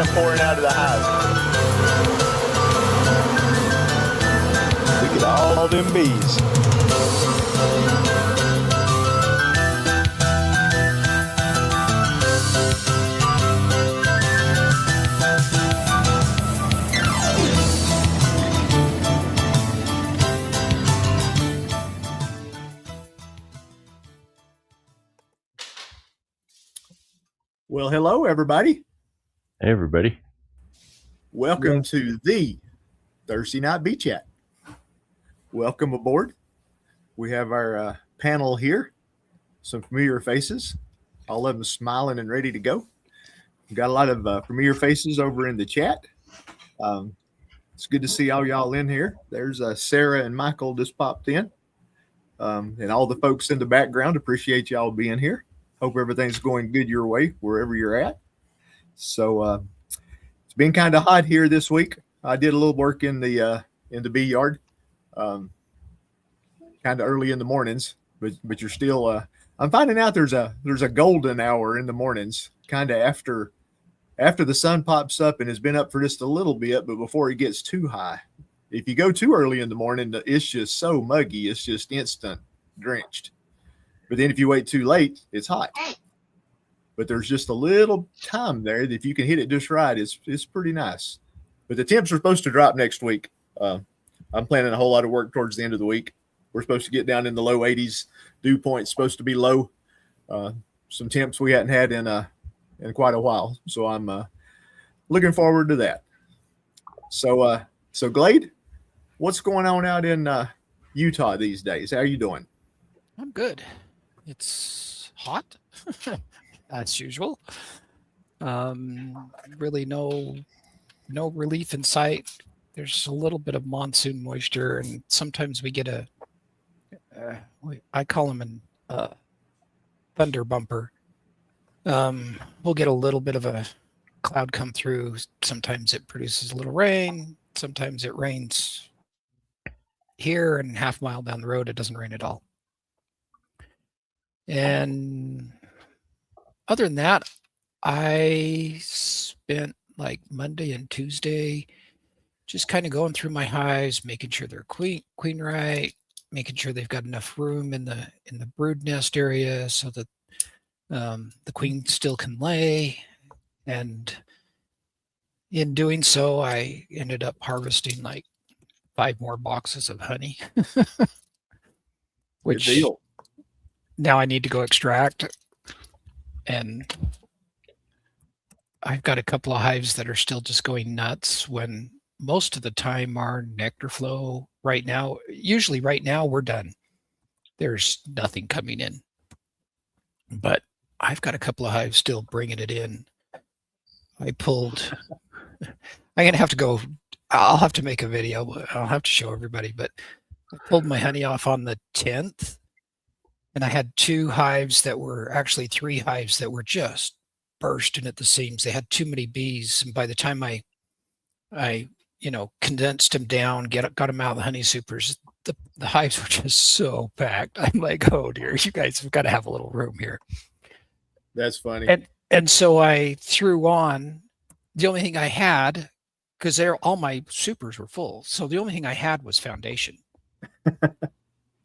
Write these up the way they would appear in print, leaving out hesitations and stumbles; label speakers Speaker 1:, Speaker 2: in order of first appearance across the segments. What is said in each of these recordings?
Speaker 1: them pouring out of the hive. Look at all them bees. Well, hello, everybody.
Speaker 2: Hey, everybody.
Speaker 1: Welcome to the Thursday Night Bee Chat. Welcome aboard. We have our panel here, some familiar faces, all of them smiling and ready to go. We've got a lot of familiar faces over in the chat. It's good to see all y'all in here. There's Sarah and Michael just popped in. And all the folks in the background, appreciate y'all being here. Hope everything's going good your way, wherever you're at. So it's been kind of hot here this week. I did a little work in the bee yard, kind of early in the mornings. But you're still. I'm finding out there's a golden hour in the mornings, kind of after the sun pops up and has been up for just a little bit, but before it gets too high. If you go too early in the morning, it's just so muggy. It's just instant drenched. But then if you wait too late, it's hot. But there's just a little time there that if you can hit it just right, it's pretty nice. But the temps are supposed to drop next week. I'm planning a whole lot of work towards the end of the week. We're supposed to get down in the low 80s. Dew point's supposed to be low. Some temps we hadn't had in quite a while. So I'm looking forward to that. So Glade, what's going on out in Utah these days? How are you doing?
Speaker 3: I'm good. It's hot, as usual. Really no relief in sight. There's a little bit of monsoon moisture, and sometimes we get I call them a thunder bumper. We'll get a little bit of a cloud come through. Sometimes it produces a little rain. Sometimes it rains here, and half mile down the road, it doesn't rain at all. And other than that, I spent like Monday and Tuesday just kind of going through my hives, making sure they're queen right, making sure they've got enough room in the brood nest area so that the queen still can lay. And in doing so, I ended up harvesting like 5 more boxes of honey, which
Speaker 1: Good deal.
Speaker 3: Now I need to go extract. And I've got a couple of hives that are still just going nuts when most of the time our nectar flow usually right now we're done. There's nothing coming in. But I've got a couple of hives still bringing it in. I'm going to have to go. I'll have to make a video. I'll have to show everybody. But I pulled my honey off on the 10th. And I had 2 hives that were actually 3 hives that were just bursting at the seams. They had too many bees. And by the time I condensed them down, got them out of the honey supers, the hives were just so packed. I'm like, oh dear, you guys have got to have a little room here.
Speaker 1: That's funny.
Speaker 3: And so I threw on the only thing I had, because all my supers were full. So the only thing I had was foundation.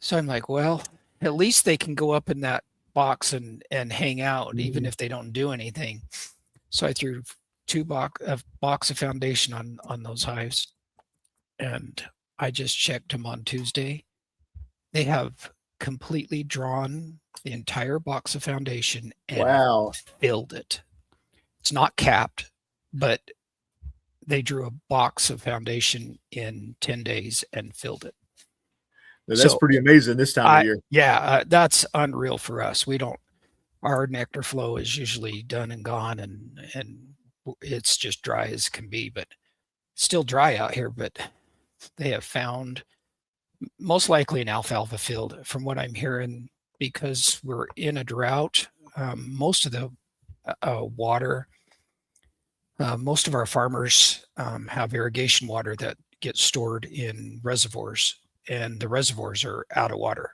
Speaker 3: So I'm like, well, at least they can go up in that box and hang out, even if they don't do anything. So I threw a box of foundation on those hives, and I just checked them on Tuesday. They have completely drawn the entire box of foundation and filled it. It's not capped, but they drew a box of foundation in 10 days and filled it.
Speaker 1: That's pretty amazing this time of year.
Speaker 3: Yeah, that's unreal for us. Our nectar flow is usually done and gone, and it's just dry as can be, but still dry out here. But they have found most likely an alfalfa field from what I'm hearing, because we're in a drought. Most of the water, most of our farmers have irrigation water that gets stored in reservoirs, and the reservoirs are out of water.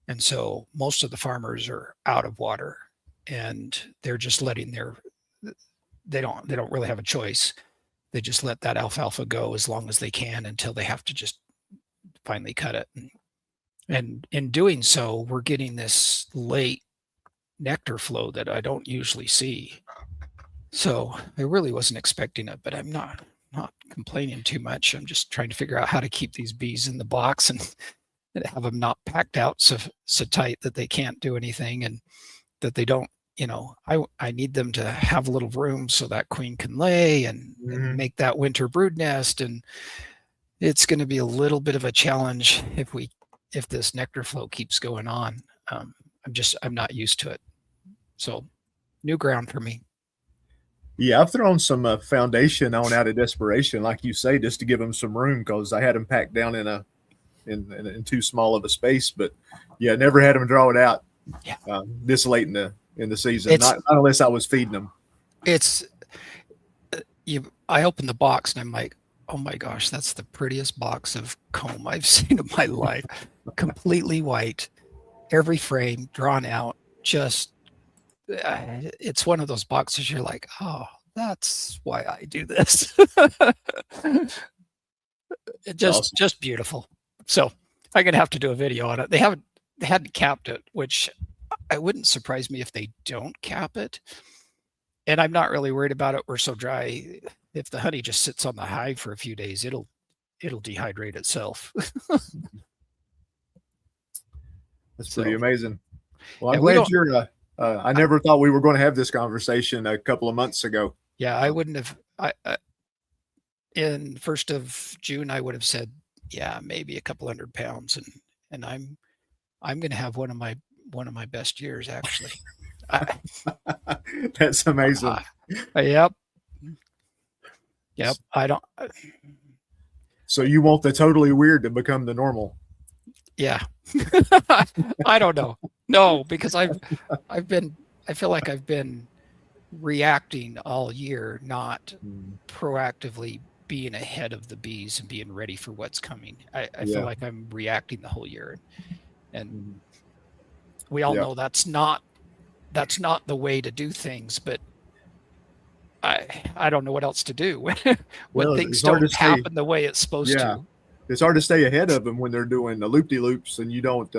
Speaker 3: And so most of the farmers are out of water, and they're just letting they don't really have a choice. They just let that alfalfa go as long as they can until they have to just finally cut it. And in doing so, we're getting this late nectar flow that I don't usually see. So I really wasn't expecting it, but I'm not complaining too much. I'm just trying to figure out how to keep these bees in the box and have them not packed out so tight that they can't do anything, and that they don't, I need them to have a little room so that queen can lay and make that winter brood nest. And it's going to be a little bit of a challenge if this nectar flow keeps going on. I'm not used to it. So new ground for me.
Speaker 1: Yeah, I've thrown some foundation on out of desperation, like you say, just to give them some room, because I had them packed down in too small of a space. But yeah, never had them draw it out this late in the season. Not unless I was feeding them.
Speaker 3: I opened the box and I'm like, oh my gosh, that's the prettiest box of comb I've seen in my life. Completely white, every frame drawn out. Just it's one of those boxes you're like, oh, that's why I do this. Just beautiful. So I'm gonna have to do a video on it. They hadn't capped it, which I wouldn't surprise me if they don't cap it. And I'm not really worried about it. We're so dry. If the honey just sits on the hive for a few days, it'll dehydrate itself.
Speaker 1: That's pretty amazing. Well, I'm glad you're. I never thought we were going to have this conversation a couple of months ago.
Speaker 3: Yeah, I wouldn't have. In 1st of June, I would have said, yeah, maybe a couple 100 pounds, and I'm going to have one of my best years, actually.
Speaker 1: That's amazing.
Speaker 3: Yep. I don't.
Speaker 1: So you want the totally weird to become the normal?
Speaker 3: Yeah. I don't know. No, because I feel like I've been reacting all year, not proactively being ahead of the bees and being ready for what's coming. I feel like I'm reacting the whole year, and we all know that's not the way to do things, but I don't know what else to do when things don't happen the way it's supposed to.
Speaker 1: It's hard to stay ahead of them when they're doing the loop-de-loops and you don't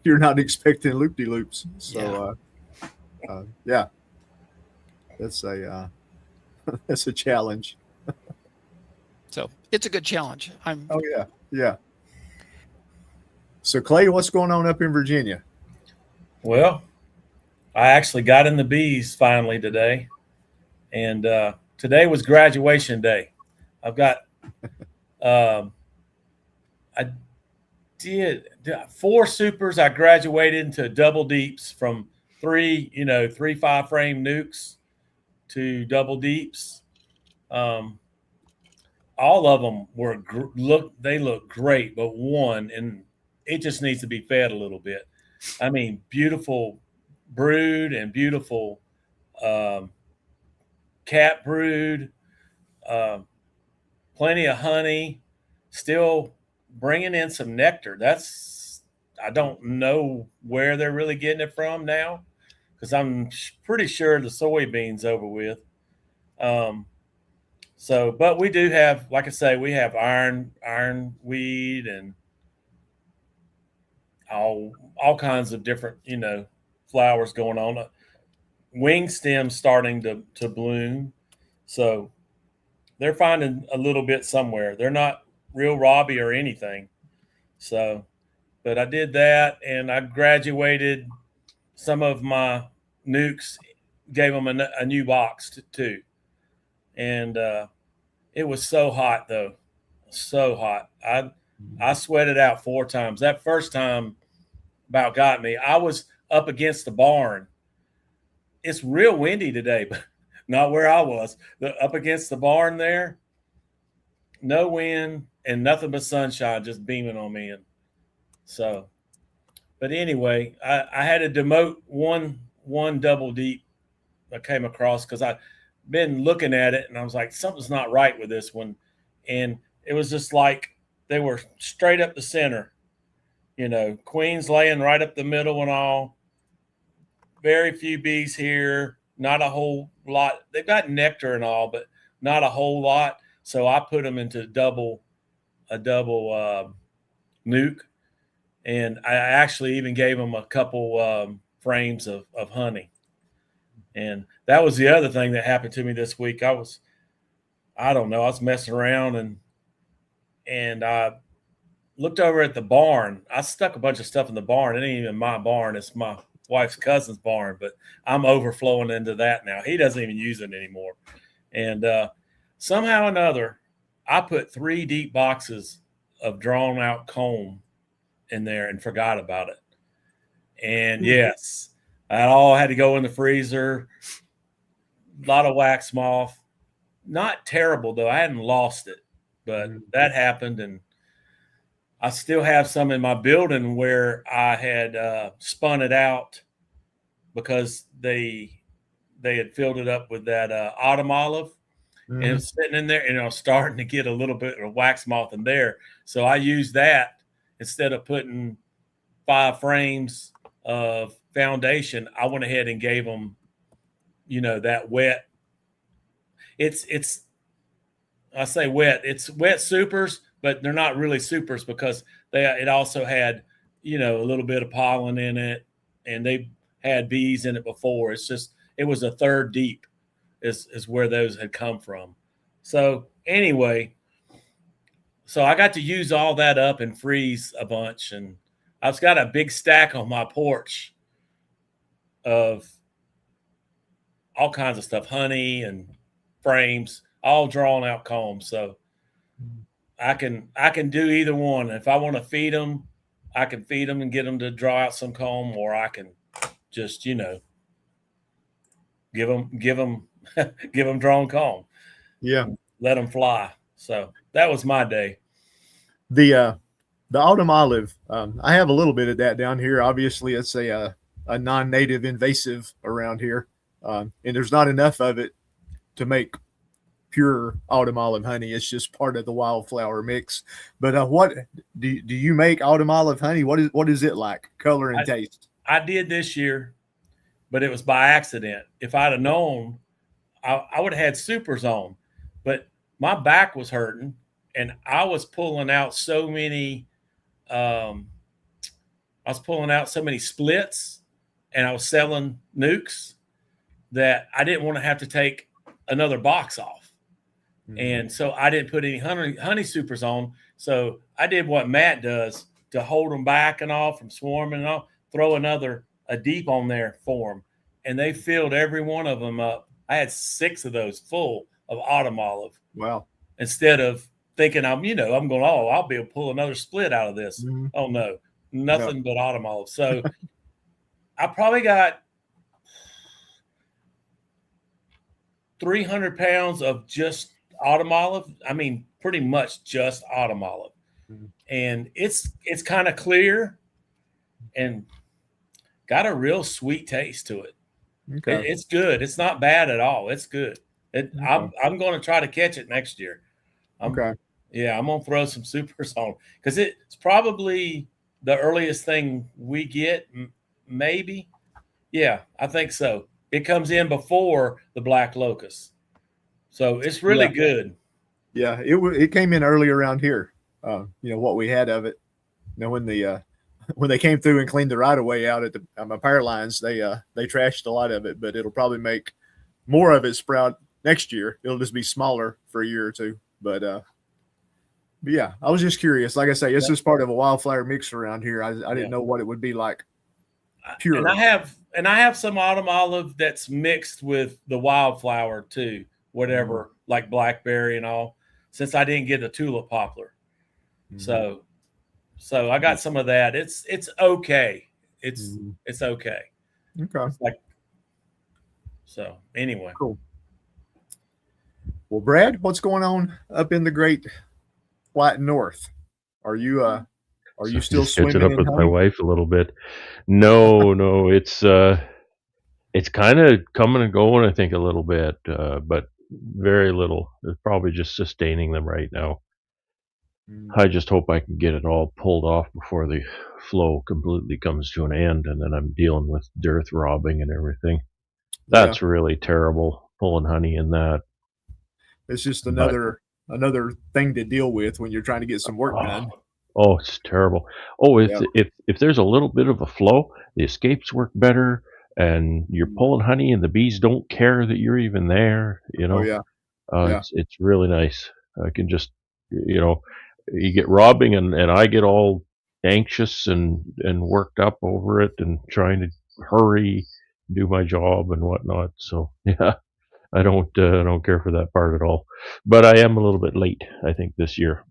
Speaker 1: you're not expecting loop-de-loops. So that's a that's a challenge.
Speaker 3: So it's a good challenge.
Speaker 1: Yeah. So Clay, what's going on up in Virginia?
Speaker 2: Well, I actually got in the bees finally today, and today was graduation day. I've got I did 4 supers. I graduated into double deeps from 3 5-frame nukes to double deeps. All of them were they look great, but one, and it just needs to be fed a little bit. I mean, beautiful brood and beautiful cat brood, plenty of honey, still bringing in some nectar. I don't know where they're really getting it from now, because I'm pretty sure the soybeans over with. But we do have, like I say, we have ironweed and all kinds of different, flowers going on. Wing stems starting to bloom. So they're finding a little bit somewhere. They're not real Robbie or anything. So, but I did that, and I graduated some of my nukes, gave them a new box too. And it was so hot though. So hot. I sweated out 4 times. That first time about got me. I was up against the barn. It's real windy today, but not where I was. Up against the barn there, no wind and nothing but sunshine just beaming on me. And so, but anyway, I had to demote one double deep I came across, because I've been looking at it and I was like, something's not right with this one. And it was just like they were straight up the center, queens laying right up the middle and all. Very few bees here, not a whole lot. They've got nectar and all, but not a whole lot. So I put them into a double nuke, and I actually even gave them a couple frames of honey. And that was the other thing that happened to me this week. I was messing around and I looked over at the barn. I stuck a bunch of stuff in the barn. It ain't even my barn. It's my wife's cousin's barn, but I'm overflowing into that now. He doesn't even use it anymore. And somehow or another, I put 3 deep boxes of drawn out comb in there and forgot about it. And yes, I all had to go in the freezer. A lot of wax moth. Not terrible though. I hadn't lost it, but that happened. And I still have some in my building where I had spun it out because they had filled it up with that autumn olive. And it was sitting in there, and I was starting to get a little bit of wax moth in there. So I used that instead of putting 5 frames of foundation. I went ahead and gave them, that wet. I say wet. It's wet supers, but they're not really supers because it also had, a little bit of pollen in it, and they had bees in it before. It was a 3rd deep is where those had come from. So anyway, so I got to use all that up and freeze a bunch, and I've got a big stack on my porch of all kinds of stuff, honey and frames, all drawn out combs. So I can do either one. If I want to feed them, I can feed them and get them to draw out some comb, or I can just, give them drawn comb.
Speaker 1: Yeah.
Speaker 2: Let them fly. So that was my day.
Speaker 1: The autumn olive, I have a little bit of that down here. Obviously, it's a non-native invasive around here, and there's not enough of it to make pure autumn olive honey. It's just part of the wildflower mix. But what do you make autumn olive honey? What is it like, color and taste?
Speaker 2: I did this year, but it was by accident. If I'd have known, I would have had supers on, but my back was hurting and I was pulling out so many splits, and I was selling nukes that I didn't want to have to take another box off. And so I didn't put any honey supers on. So I did what Matt does to hold them back and all from swarming and all, throw a deep on there for them. And they filled every one of them up. I had 6 of those full of autumn olive.
Speaker 1: Wow.
Speaker 2: Instead of thinking I'll be able to pull another split out of this. Oh no, nothing but autumn olive. So I probably got 300 pounds of just autumn olive. I mean, pretty much just autumn olive. And it's kind of clear and got a real sweet taste to it. Okay. It's good. It's not bad at all. It's good. I'm going to try to catch it next year.
Speaker 1: Okay.
Speaker 2: Yeah, I'm going to throw some supers on because it's probably the earliest thing we get, maybe. Yeah, I think so. It comes in before the black locust. So it's really good.
Speaker 1: Yeah, it came in early around here. What we had of it. When they came through and cleaned the right of way out at my power lines, they trashed a lot of it, but it'll probably make more of it sprout next year. It'll just be smaller for a year or two. But yeah, I was just curious. Like I say, it's just part of a wildflower mix around here. I didn't know what it would be like pure.
Speaker 2: And I have some autumn olive that's mixed with the wildflower too, whatever, like blackberry and all, since I didn't get the tulip poplar. So I got some of that. It's okay. It's okay.
Speaker 1: Okay.
Speaker 2: So anyway.
Speaker 1: Cool. Well, Brad, what's going on up in the great white north? Are you still swimming?
Speaker 4: Catching up with my wife a little bit. No, it's kind of coming and going, I think, a little bit, but very little. It's probably just sustaining them right now. I just hope I can get it all pulled off before the flow completely comes to an end, and then I'm dealing with dearth robbing and everything. That's really terrible, pulling honey in that.
Speaker 1: It's just
Speaker 4: But
Speaker 1: another thing to deal with when you're trying to get some work done.
Speaker 4: oh, it's terrible. Oh,
Speaker 1: Yeah.
Speaker 4: if there's a little bit of a flow, the escapes work better, and you're pulling honey, and the bees don't care that you're even there.
Speaker 1: Oh yeah. Yeah.
Speaker 4: It's really nice. I can just, you get robbing, and I get all anxious and worked up over it, and trying to hurry, do my job and whatnot. So yeah, I don't care for that part at all. But I am a little bit late, I think, this year.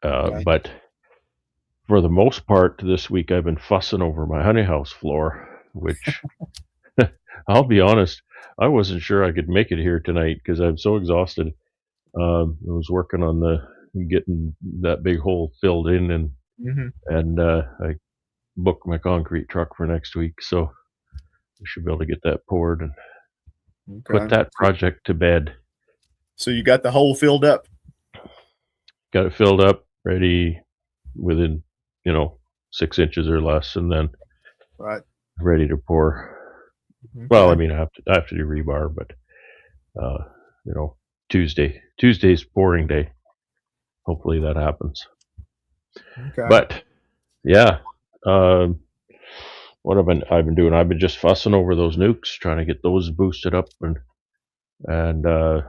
Speaker 1: Okay.
Speaker 4: But for the most part, this week I've been fussing over my honey house floor, which I'll be honest, I wasn't sure I could make it here tonight because I'm so exhausted. I was working on getting that big hole filled in, and I booked my concrete truck for next week, so we should be able to get that poured and put that project to bed.
Speaker 1: So you got the hole filled up?
Speaker 4: Got it filled up, ready within 6 inches or less, and then ready to pour. Okay. Well, I mean, I have to do rebar, but Tuesday's pouring day. Hopefully that happens. Okay. But yeah, what I've been doing? I've been just fussing over those nukes, trying to get those boosted up and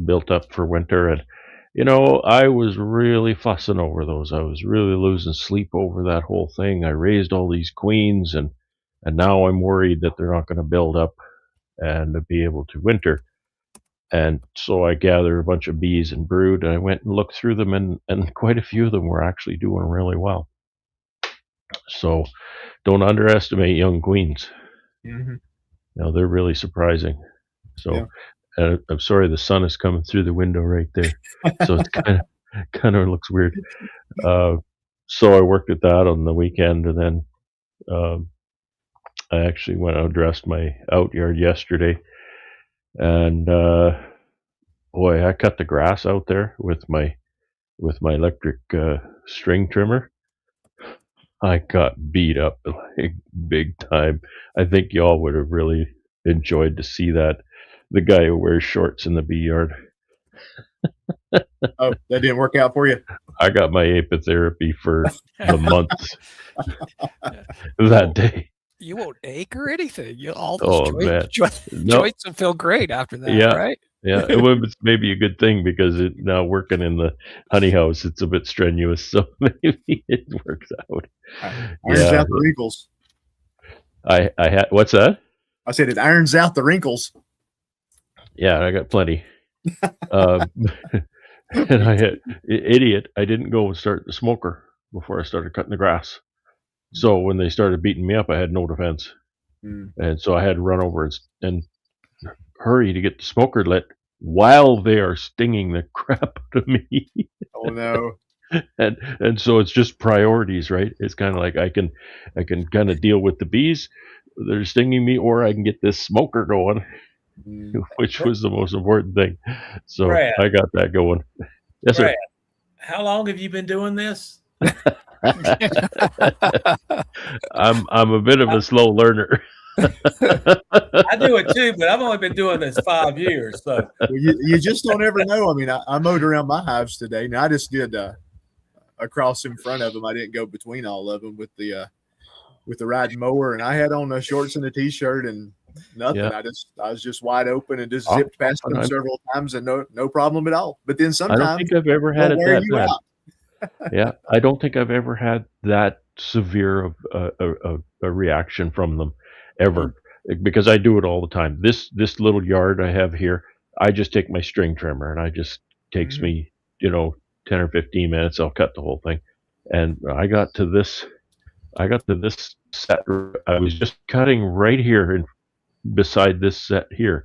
Speaker 4: built up for winter. And I was really fussing over those. I was really losing sleep over that whole thing. I raised all these queens, and now I'm worried that they're not going to build up and be able to winter. And so I gathered a bunch of bees and brood, and I went and looked through them, and quite a few of them were actually doing really well. So don't underestimate young queens. They're really surprising. So I'm sorry, the sun is coming through the window right there, so it's kind of looks weird. So I worked at that on the weekend, and then I actually went out, dressed my out yard yesterday, and boy, I cut the grass out there with my electric string trimmer. I got beat up like big time. I think y'all would have really enjoyed to see that. The guy who wears shorts in the bee yard.
Speaker 1: Oh, that didn't work out for you?
Speaker 4: I got my apitherapy for the month that day.
Speaker 3: You won't ache or anything. All those joints will feel great after that, right?
Speaker 4: Yeah, it's maybe a good thing because now working in the honey house, it's a bit strenuous, so maybe it works out.
Speaker 1: Irons out the wrinkles.
Speaker 4: I had what's that?
Speaker 1: I said it irons out the wrinkles.
Speaker 4: Yeah, I got plenty. And I had idiot. I didn't go and start the smoker before I started cutting the grass. So when they started beating me up, I had no defense, and so I had to run over and hurry to get the smoker lit while they are stinging the crap out of me.
Speaker 1: Oh no!
Speaker 4: And so it's just priorities, right? It's kind of like I can kind of deal with the bees that are stinging me, or I can get this smoker going, which was the most important thing. So Brad, I got that going. Yes, Brad, sir.
Speaker 2: How long have you been doing this?
Speaker 4: I'm a bit of a slow learner.
Speaker 2: I do it too, but I've only been doing this 5 years. So
Speaker 1: you just don't ever know. I mean, I mowed around my hives today. Now I just did across in front of them. I didn't go between all of them with the riding mower, and I had on the shorts and a t-shirt and nothing. Yeah. I was just wide open and just zipped past them several times and no problem at all. But then sometimes
Speaker 4: I don't think I've ever had it that bad. Yeah, I don't think I've ever had that severe of a reaction from them ever, because I do it all the time. This little yard I have here, I just take my string trimmer, and I just takes me 10 or 15 minutes. I'll cut the whole thing, and I got to this set. I was just cutting right here and beside this set here,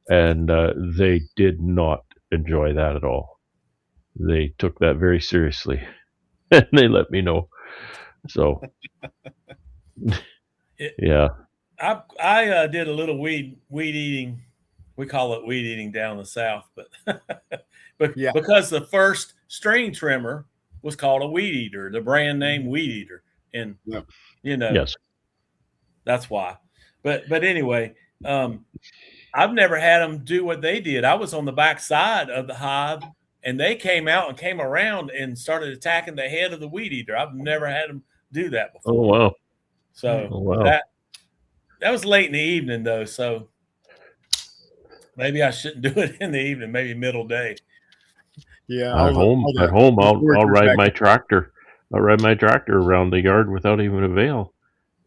Speaker 4: and they did not enjoy that at all. They took that very seriously, and they let me know. So, yeah.
Speaker 2: I did a little weed eating. We call it weed eating down the south, but yeah. Because the first string trimmer was called a weed eater, the brand name Weed Eater, and yes, that's why. But anyway, I've never had them do what they did. I was on the back side of the hive, and they came out and came around and started attacking the head of the weed eater. I've never had them do that
Speaker 4: Oh
Speaker 2: before.
Speaker 4: wow!
Speaker 2: So
Speaker 4: Oh wow!
Speaker 2: that was late in the evening, though. So maybe I shouldn't do it in the evening. Maybe middle day.
Speaker 1: Yeah.
Speaker 4: At home, I'll ride my tractor. I'll ride my tractor around the yard without even a veil.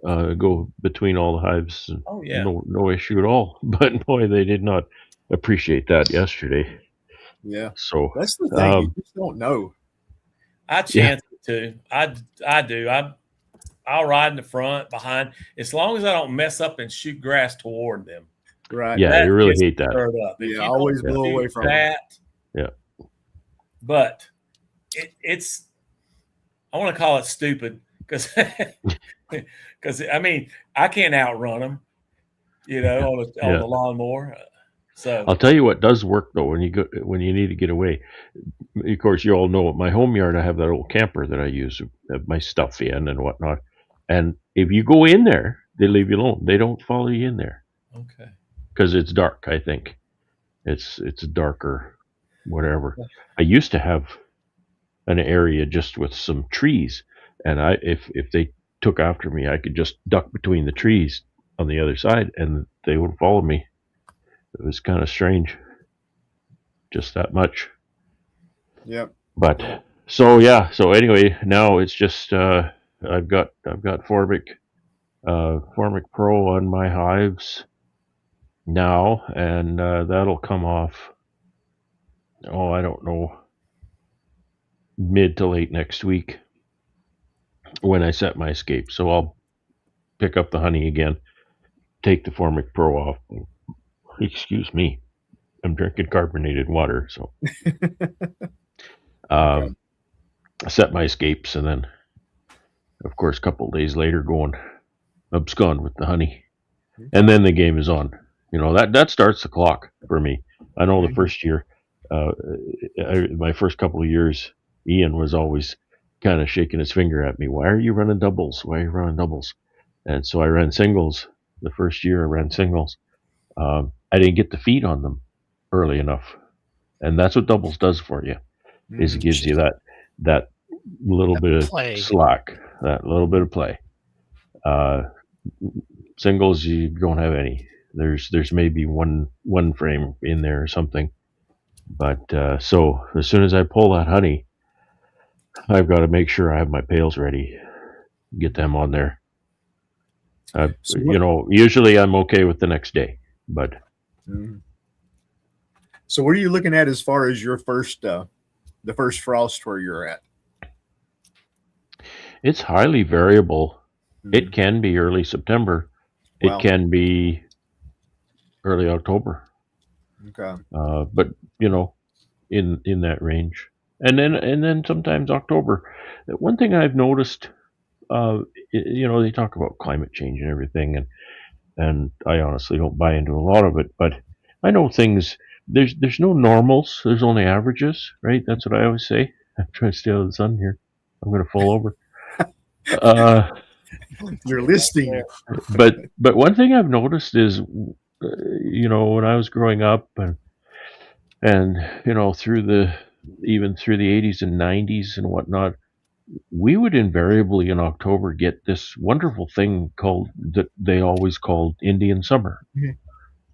Speaker 4: Go between all the hives.
Speaker 2: Oh yeah.
Speaker 4: No issue at all. But boy, they did not appreciate that yesterday.
Speaker 1: Yeah.
Speaker 4: So
Speaker 1: That's the thing. You just don't know.
Speaker 2: I chance it too. I do. I'll ride in the front, behind, as long as I don't mess up and shoot grass toward them.
Speaker 1: Right.
Speaker 4: Yeah,
Speaker 2: That
Speaker 4: you really
Speaker 2: gets
Speaker 4: hate that.
Speaker 2: stirred up. If
Speaker 1: Yeah,
Speaker 2: you
Speaker 1: always
Speaker 2: don't
Speaker 1: blow
Speaker 2: do
Speaker 1: away from
Speaker 2: that.
Speaker 4: Yeah.
Speaker 2: But it's I want to call it stupid because I mean I can't outrun them, on the lawnmower. So
Speaker 4: I'll tell you what does work though when you need to get away. Of course, you all know at my home yard I have that old camper that I use, have my stuff in and whatnot. And if you go in there, they leave you alone. They don't follow you in there
Speaker 2: okay.
Speaker 4: because it's dark. I think it's darker, whatever. I used to have an area just with some trees, and if they took after me, I could just duck between the trees on the other side, and they would follow me. It was kind of strange, just that much.
Speaker 1: Yep.
Speaker 4: But so anyway, now it's just I've got Formic Pro on my hives now, and that'll come off. Oh, I don't know, mid to late next week when I set my escape. So I'll pick up the honey again, take the Formic Pro off. Excuse me, I'm drinking carbonated water, so set my escapes, and then, of course, a couple of days later, go and abscond with the honey, and then the game is on. That starts the clock for me. I know the first year, my first couple of years, Ian was always kind of shaking his finger at me. Why are you running doubles? Why are you running doubles? And so I ran singles. The first year I ran singles. I didn't get the feed on them early enough, and that's what doubles does for you. Is it gives you that little bit of slack, that little bit of play. Singles, you don't have any. There's maybe one frame in there or something. But so as soon as I pull that honey, I've got to make sure I have my pails ready, get them on there. Usually I'm okay with the next day, but.
Speaker 1: So what are you looking at as far as your first, the first frost where you're at?
Speaker 4: It's highly variable. It can be early September. Wow. It can be early October.
Speaker 1: Okay.
Speaker 4: But in that range, and then sometimes October. One thing I've noticed, they talk about climate change and everything, and I honestly don't buy into a lot of it, but I know things. There's no normals. There's only averages, right? That's what I always say. I'm trying to stay out of the sun here. I'm going to fall over.
Speaker 1: You're listing.
Speaker 4: But one thing I've noticed is, when I was growing up and through the 80s and 90s and whatnot, we would invariably in October get this wonderful thing that they always called Indian summer.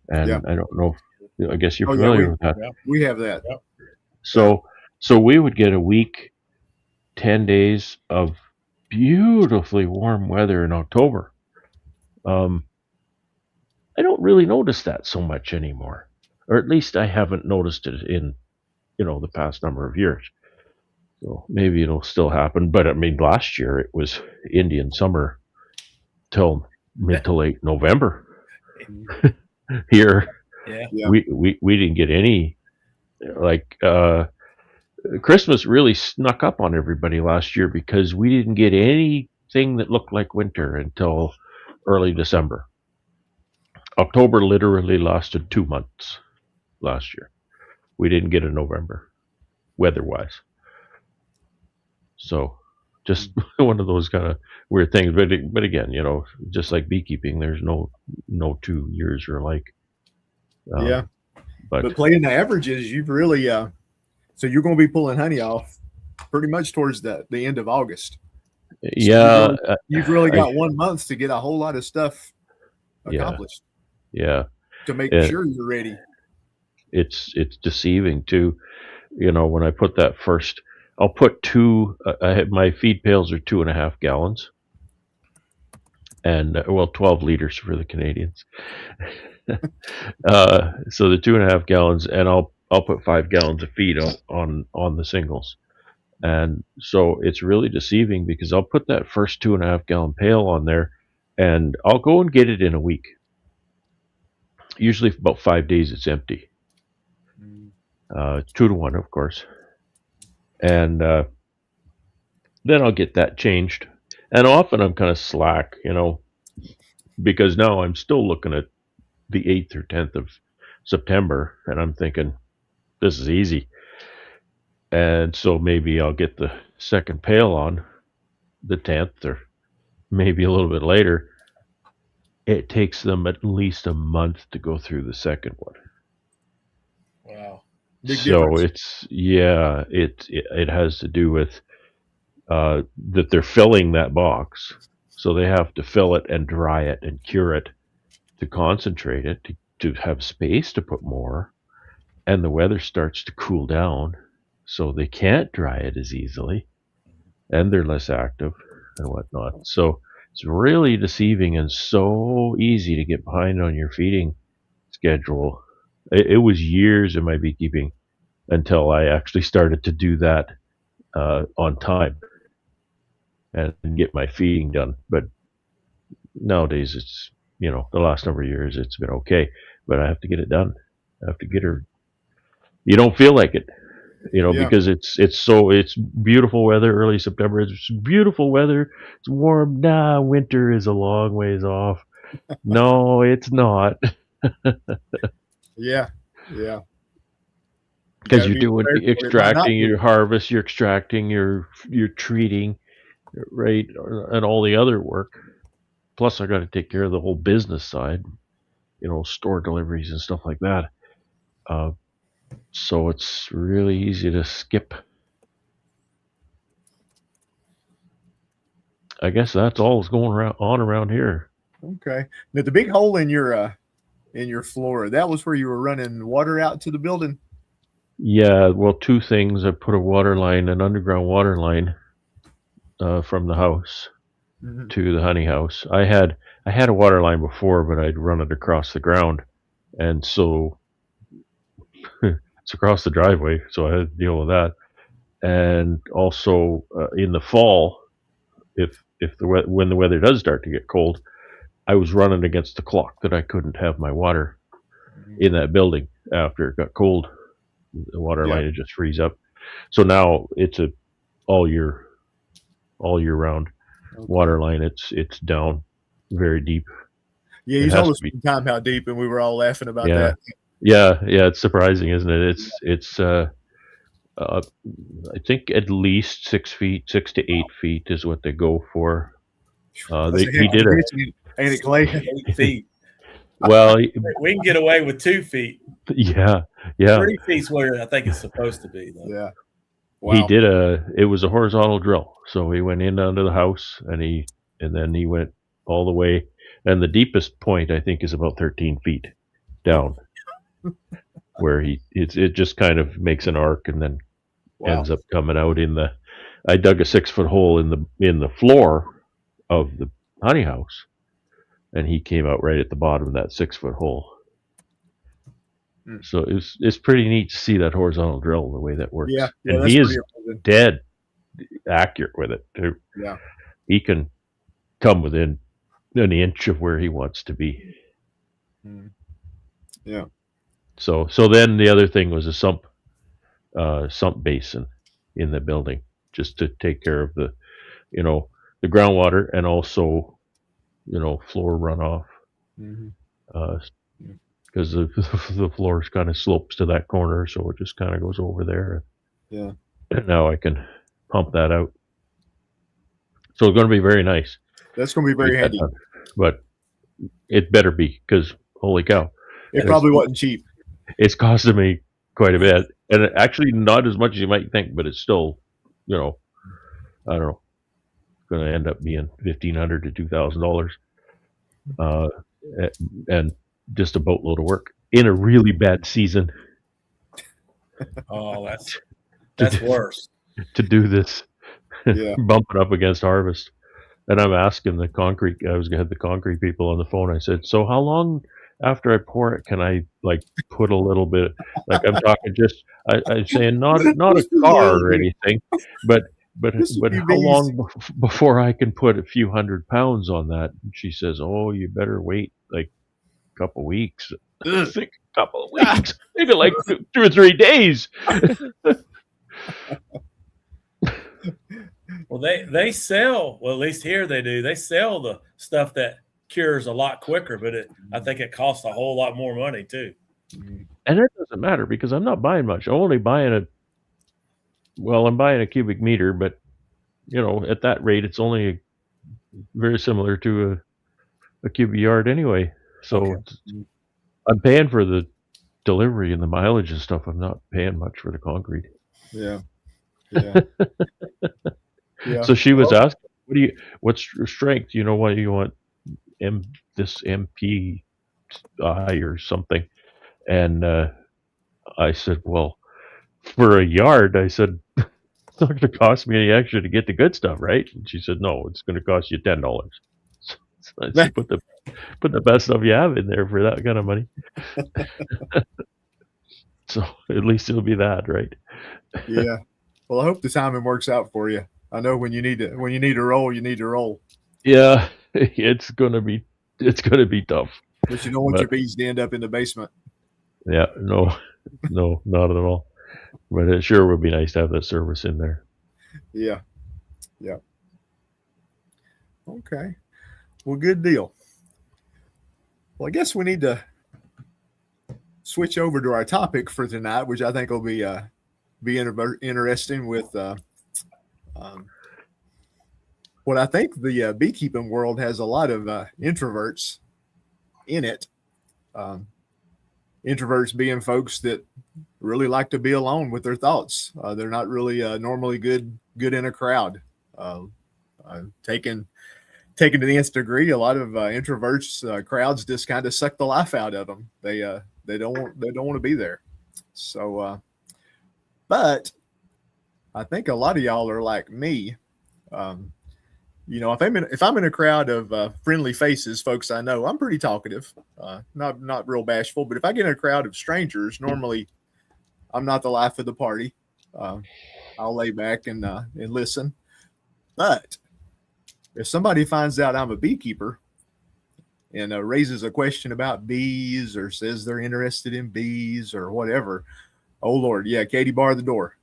Speaker 4: And I don't know. I guess you're familiar with that.
Speaker 1: We have that.
Speaker 2: Yep.
Speaker 4: So we would get a week, 10 days of beautifully warm weather in October. I don't really notice that so much anymore, or at least I haven't noticed it in, the past number of years. So maybe it'll still happen, but I mean, last year it was Indian summer till mid to late November. Here, we didn't get any, Christmas really snuck up on everybody last year because we didn't get anything that looked like winter until early December. October literally lasted 2 months last year. We didn't get a November, weather-wise. So, Just one of those kind of weird things. But again, just like beekeeping, there's no 2 years are alike.
Speaker 1: Yeah.
Speaker 4: But
Speaker 1: But playing the averages, you've really so you're going to be pulling honey off pretty much towards the end of August. So
Speaker 4: yeah,
Speaker 1: you've really got 1 month to get a whole lot of stuff accomplished
Speaker 4: yeah,
Speaker 1: to make
Speaker 4: Yeah.
Speaker 1: sure you're ready.
Speaker 4: it's deceiving too. When I put that first, I'll put two. My feed pails are 2.5 gallons, and 12 liters for the Canadians. So the 2.5 gallons, and I'll put 5 gallons of feed on the singles. And so it's really deceiving because I'll put that first 2.5 gallon pail on there, and I'll go and get it in a week. Usually for about 5 days it's empty. 2 to 1, of course. And then I'll get that changed. And often I'm kind of slack, because now I'm still looking at the 8th or 10th of September, and I'm thinking, this is easy. And so maybe I'll get the second pail on the 10th or maybe a little bit later. It takes them at least a month to go through the second one.
Speaker 2: Wow.
Speaker 1: Big
Speaker 4: So
Speaker 1: difference.
Speaker 4: it has to do with that they're filling that box. So they have to fill it and dry it and cure it to concentrate it, to have space to put more. And the weather starts to cool down, so they can't dry it as easily, and they're less active and whatnot. So it's really deceiving and so easy to get behind on your feeding schedule. It was years in my beekeeping until I actually started to do that on time and get my feeding done. But nowadays, it's the last number of years it's been okay, but I have to get it done. I have to get her. You don't feel like it, because it's beautiful weather. Early September, it's beautiful weather. It's warm. Nah, winter is a long ways off. No, it's not,
Speaker 1: Yeah.
Speaker 4: because
Speaker 1: Gotta
Speaker 4: you're
Speaker 1: be
Speaker 4: doing
Speaker 1: prepared for it. It might not
Speaker 4: extracting,
Speaker 1: be.
Speaker 4: your harvest, you're extracting, you're treating, right, and all the other work. Plus, I got to take care of the whole business side, store deliveries and stuff like that. So it's really easy to skip. I guess that's all that's going around here.
Speaker 1: Okay. Now the big hole in your floor, that was where you were running water out to the building.
Speaker 4: Yeah, well, two things. I put an underground water line, from the house
Speaker 1: Mhm.
Speaker 4: to the honey house. I had a water line before, but I'd run it across the ground, and so it's across the driveway, so I had to deal with that. And also, in the fall, when the weather does start to get cold, I was running against the clock that I couldn't have my water in that building after it got cold. The water line would just freeze up. So now it's a all year round water line. It's down very deep.
Speaker 1: Yeah,
Speaker 4: It
Speaker 1: you
Speaker 4: has
Speaker 1: told
Speaker 4: to
Speaker 1: us
Speaker 4: be.
Speaker 1: one time how deep, and we were all laughing about
Speaker 4: Yeah,
Speaker 1: that.
Speaker 4: yeah. It's surprising, isn't it? It's I think at least 6 feet, 6 to 8 feet is what they go for.
Speaker 1: That's a
Speaker 4: He
Speaker 1: heck of
Speaker 4: did
Speaker 1: a
Speaker 4: a
Speaker 1: pitch, ain't it, Clay?
Speaker 2: 8 feet.
Speaker 4: well.
Speaker 2: We can get away with 2 feet.
Speaker 4: Yeah.
Speaker 2: 3 feet's where I think it's supposed to be, though.
Speaker 1: Yeah.
Speaker 4: He
Speaker 1: Wow.
Speaker 4: did it was a horizontal drill. So he went in under the house, and then he went all the way, and the deepest point I think is about 13 feet down, where it just kind of makes an arc and then
Speaker 1: Wow.
Speaker 4: ends up coming out I dug a 6-foot hole in the floor of the honey house, and he came out right at the bottom of that 6-foot hole. So it's pretty neat to see that horizontal drill, the way that works.
Speaker 1: Yeah,
Speaker 4: And
Speaker 1: that's
Speaker 4: he
Speaker 1: pretty
Speaker 4: is
Speaker 1: amazing.
Speaker 4: dead accurate with it too.
Speaker 1: Yeah.
Speaker 4: He can come within an inch of where he wants to be.
Speaker 1: Yeah.
Speaker 4: So then the other thing was a sump basin in the building, just to take care of the groundwater, and also floor runoff, because the floor kind of slopes to that corner, so it just kind of goes over there.
Speaker 1: Yeah.
Speaker 4: And now I can pump that out. So it's going to be very nice.
Speaker 1: That's going to be very handy.
Speaker 4: But it better be, because holy cow.
Speaker 1: It probably wasn't cheap.
Speaker 4: It's costing me quite a bit. And actually not as much as you might think, but it's still, I don't know, going to end up being $1,500 to $2,000. And just a boatload of work in a really bad season.
Speaker 2: Oh, that's worse.
Speaker 4: To do this,
Speaker 1: Yeah.
Speaker 4: bumping up against harvest. And I'm asking I was gonna have the concrete people on the phone. I said, so how long after I pour it can I put a little bit, I'm talking just, I'm saying not a car or anything, but how long before I can put a few 100 pounds on that? And she says, oh, you better wait a couple weeks. I think a couple of weeks. Maybe 2 or 3 days.
Speaker 2: Well, they sell, well, at least here they do. They sell the stuff that cures a lot quicker, but I think it costs a whole lot more money too.
Speaker 4: And it doesn't matter because I'm not buying much. I'm only buying I'm buying a cubic meter, but at that rate, it's only very similar to a cubic yard anyway. So I'm paying for the delivery and the mileage and stuff. I'm not paying much for the concrete.
Speaker 1: Yeah. Yeah. Yeah.
Speaker 4: So she was asking, what's your strength? What do you want? This MPI or something. And I said, well, for a yard, I said, it's not going to cost me any extra to get the good stuff, right? And she said, no, it's going to cost you $10. So I said, put the best stuff you have in there for that kind of money. So at least it'll be that, right?
Speaker 1: Yeah. Well, I hope the timing works out for you. I know when you need to roll, you need to roll.
Speaker 4: Yeah, it's gonna be tough.
Speaker 1: But you don't want your bees to end up in the basement.
Speaker 4: Yeah, no, not at all. But it sure would be nice to have that service in there.
Speaker 1: Yeah. Yeah. Okay. Well, good deal. Well, I guess we need to switch over to our topic for tonight, which I think will be interesting with what I think the beekeeping world has a lot of introverts in it. Introverts being folks that really like to be alone with their thoughts. They're not really normally good in a crowd. Taken to the nth degree, a lot of introverts crowds just kind of suck the life out of them. They don't want to be there. So, but I think a lot of y'all are like me. If I'm in a crowd of friendly faces, folks I know, I'm pretty talkative, not real bashful. But if I get in a crowd of strangers, normally I'm not the life of the party. I'll lay back and listen. But if somebody finds out I'm a beekeeper and raises a question about bees or says they're interested in bees or whatever, oh Lord, yeah, Katie, bar the door.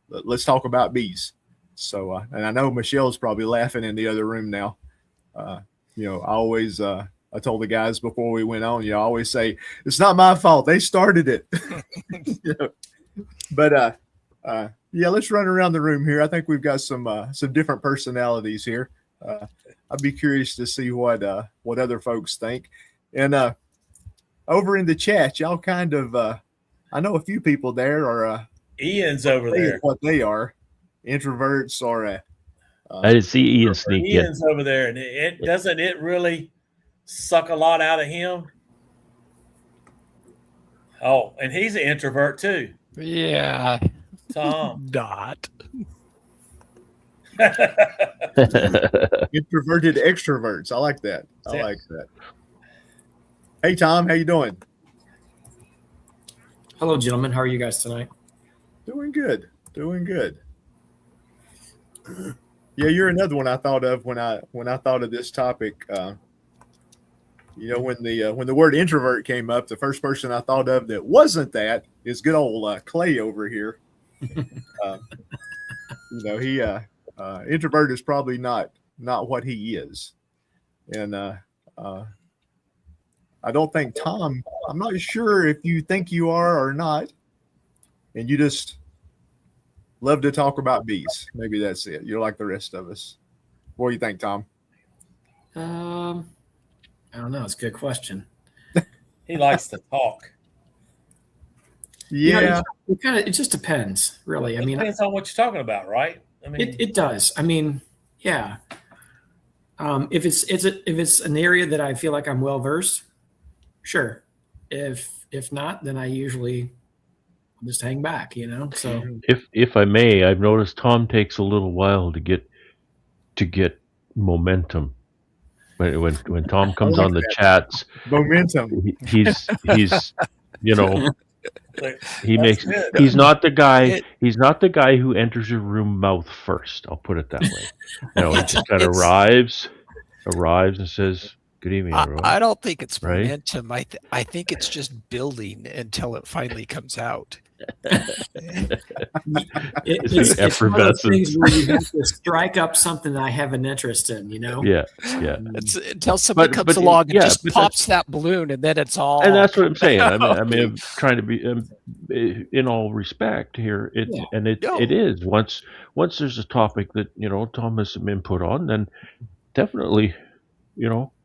Speaker 1: Let's talk about bees. So, and I know Michelle's probably laughing in the other room now. I told the guys before we went on, I always say, it's not my fault. They started it. But let's run around the room here. I think we've got some different personalities here. I'd be curious to see what other folks think. And over in the chat, y'all kind of, I know a few people there are.
Speaker 2: Ian's over there.
Speaker 1: What they are. Introverts or
Speaker 4: I didn't see Ian sneak in.
Speaker 2: Ian's over there, and it doesn't it really suck a lot out of him? Oh, and he's an introvert too.
Speaker 3: Yeah.
Speaker 2: Tom.
Speaker 3: Not.
Speaker 1: Introverted extroverts. I like that. I like that. Hey Tom, how you doing?
Speaker 5: Hello, gentlemen. How are you guys tonight?
Speaker 1: Doing good. Yeah, you're another one I thought of when I thought of this topic. When the word introvert came up, the first person I thought of that wasn't that is good old Clay over here. Introvert is probably not what he is, and I don't think Tom. I'm not sure if you think you are or not, and you just Love to talk about bees. Maybe that's it. You're like the rest of us. What do you think, Tom?
Speaker 5: I don't know. It's a good question.
Speaker 2: He likes to talk.
Speaker 1: Yeah.
Speaker 5: It just depends, really. I
Speaker 2: It
Speaker 5: mean,
Speaker 2: depends on what you're talking about, right? I mean,
Speaker 5: it does. I mean, yeah. If it's an area that I feel like I'm well versed, sure. If not, then I usually just hang back, So
Speaker 4: If I may, I've noticed Tom takes a little while to get momentum. When Tom comes
Speaker 1: like
Speaker 4: on the
Speaker 1: that.
Speaker 4: chats,
Speaker 1: Momentum.
Speaker 4: he's you know he
Speaker 2: that's
Speaker 4: makes
Speaker 2: good.
Speaker 4: he's not the guy who enters your room mouth first. I'll put it that way. He just kind of arrives and says, "Good evening, everyone."
Speaker 3: I don't think it's
Speaker 4: Right?
Speaker 3: momentum. I think it's just building until it finally comes out.
Speaker 4: It's the
Speaker 5: one of those things
Speaker 4: effervescence.
Speaker 5: where you have to strike up something I have an interest in,
Speaker 4: Yeah.
Speaker 3: It's until somebody comes
Speaker 4: but
Speaker 3: along and
Speaker 4: yeah,
Speaker 3: just
Speaker 4: but
Speaker 3: pops that balloon, and then it's all.
Speaker 4: And that's what I'm saying. I
Speaker 3: Okay.
Speaker 4: mean, I'm trying to be, in all respect here. It
Speaker 3: No.
Speaker 4: is once there's a topic that Tom has some input on, then definitely,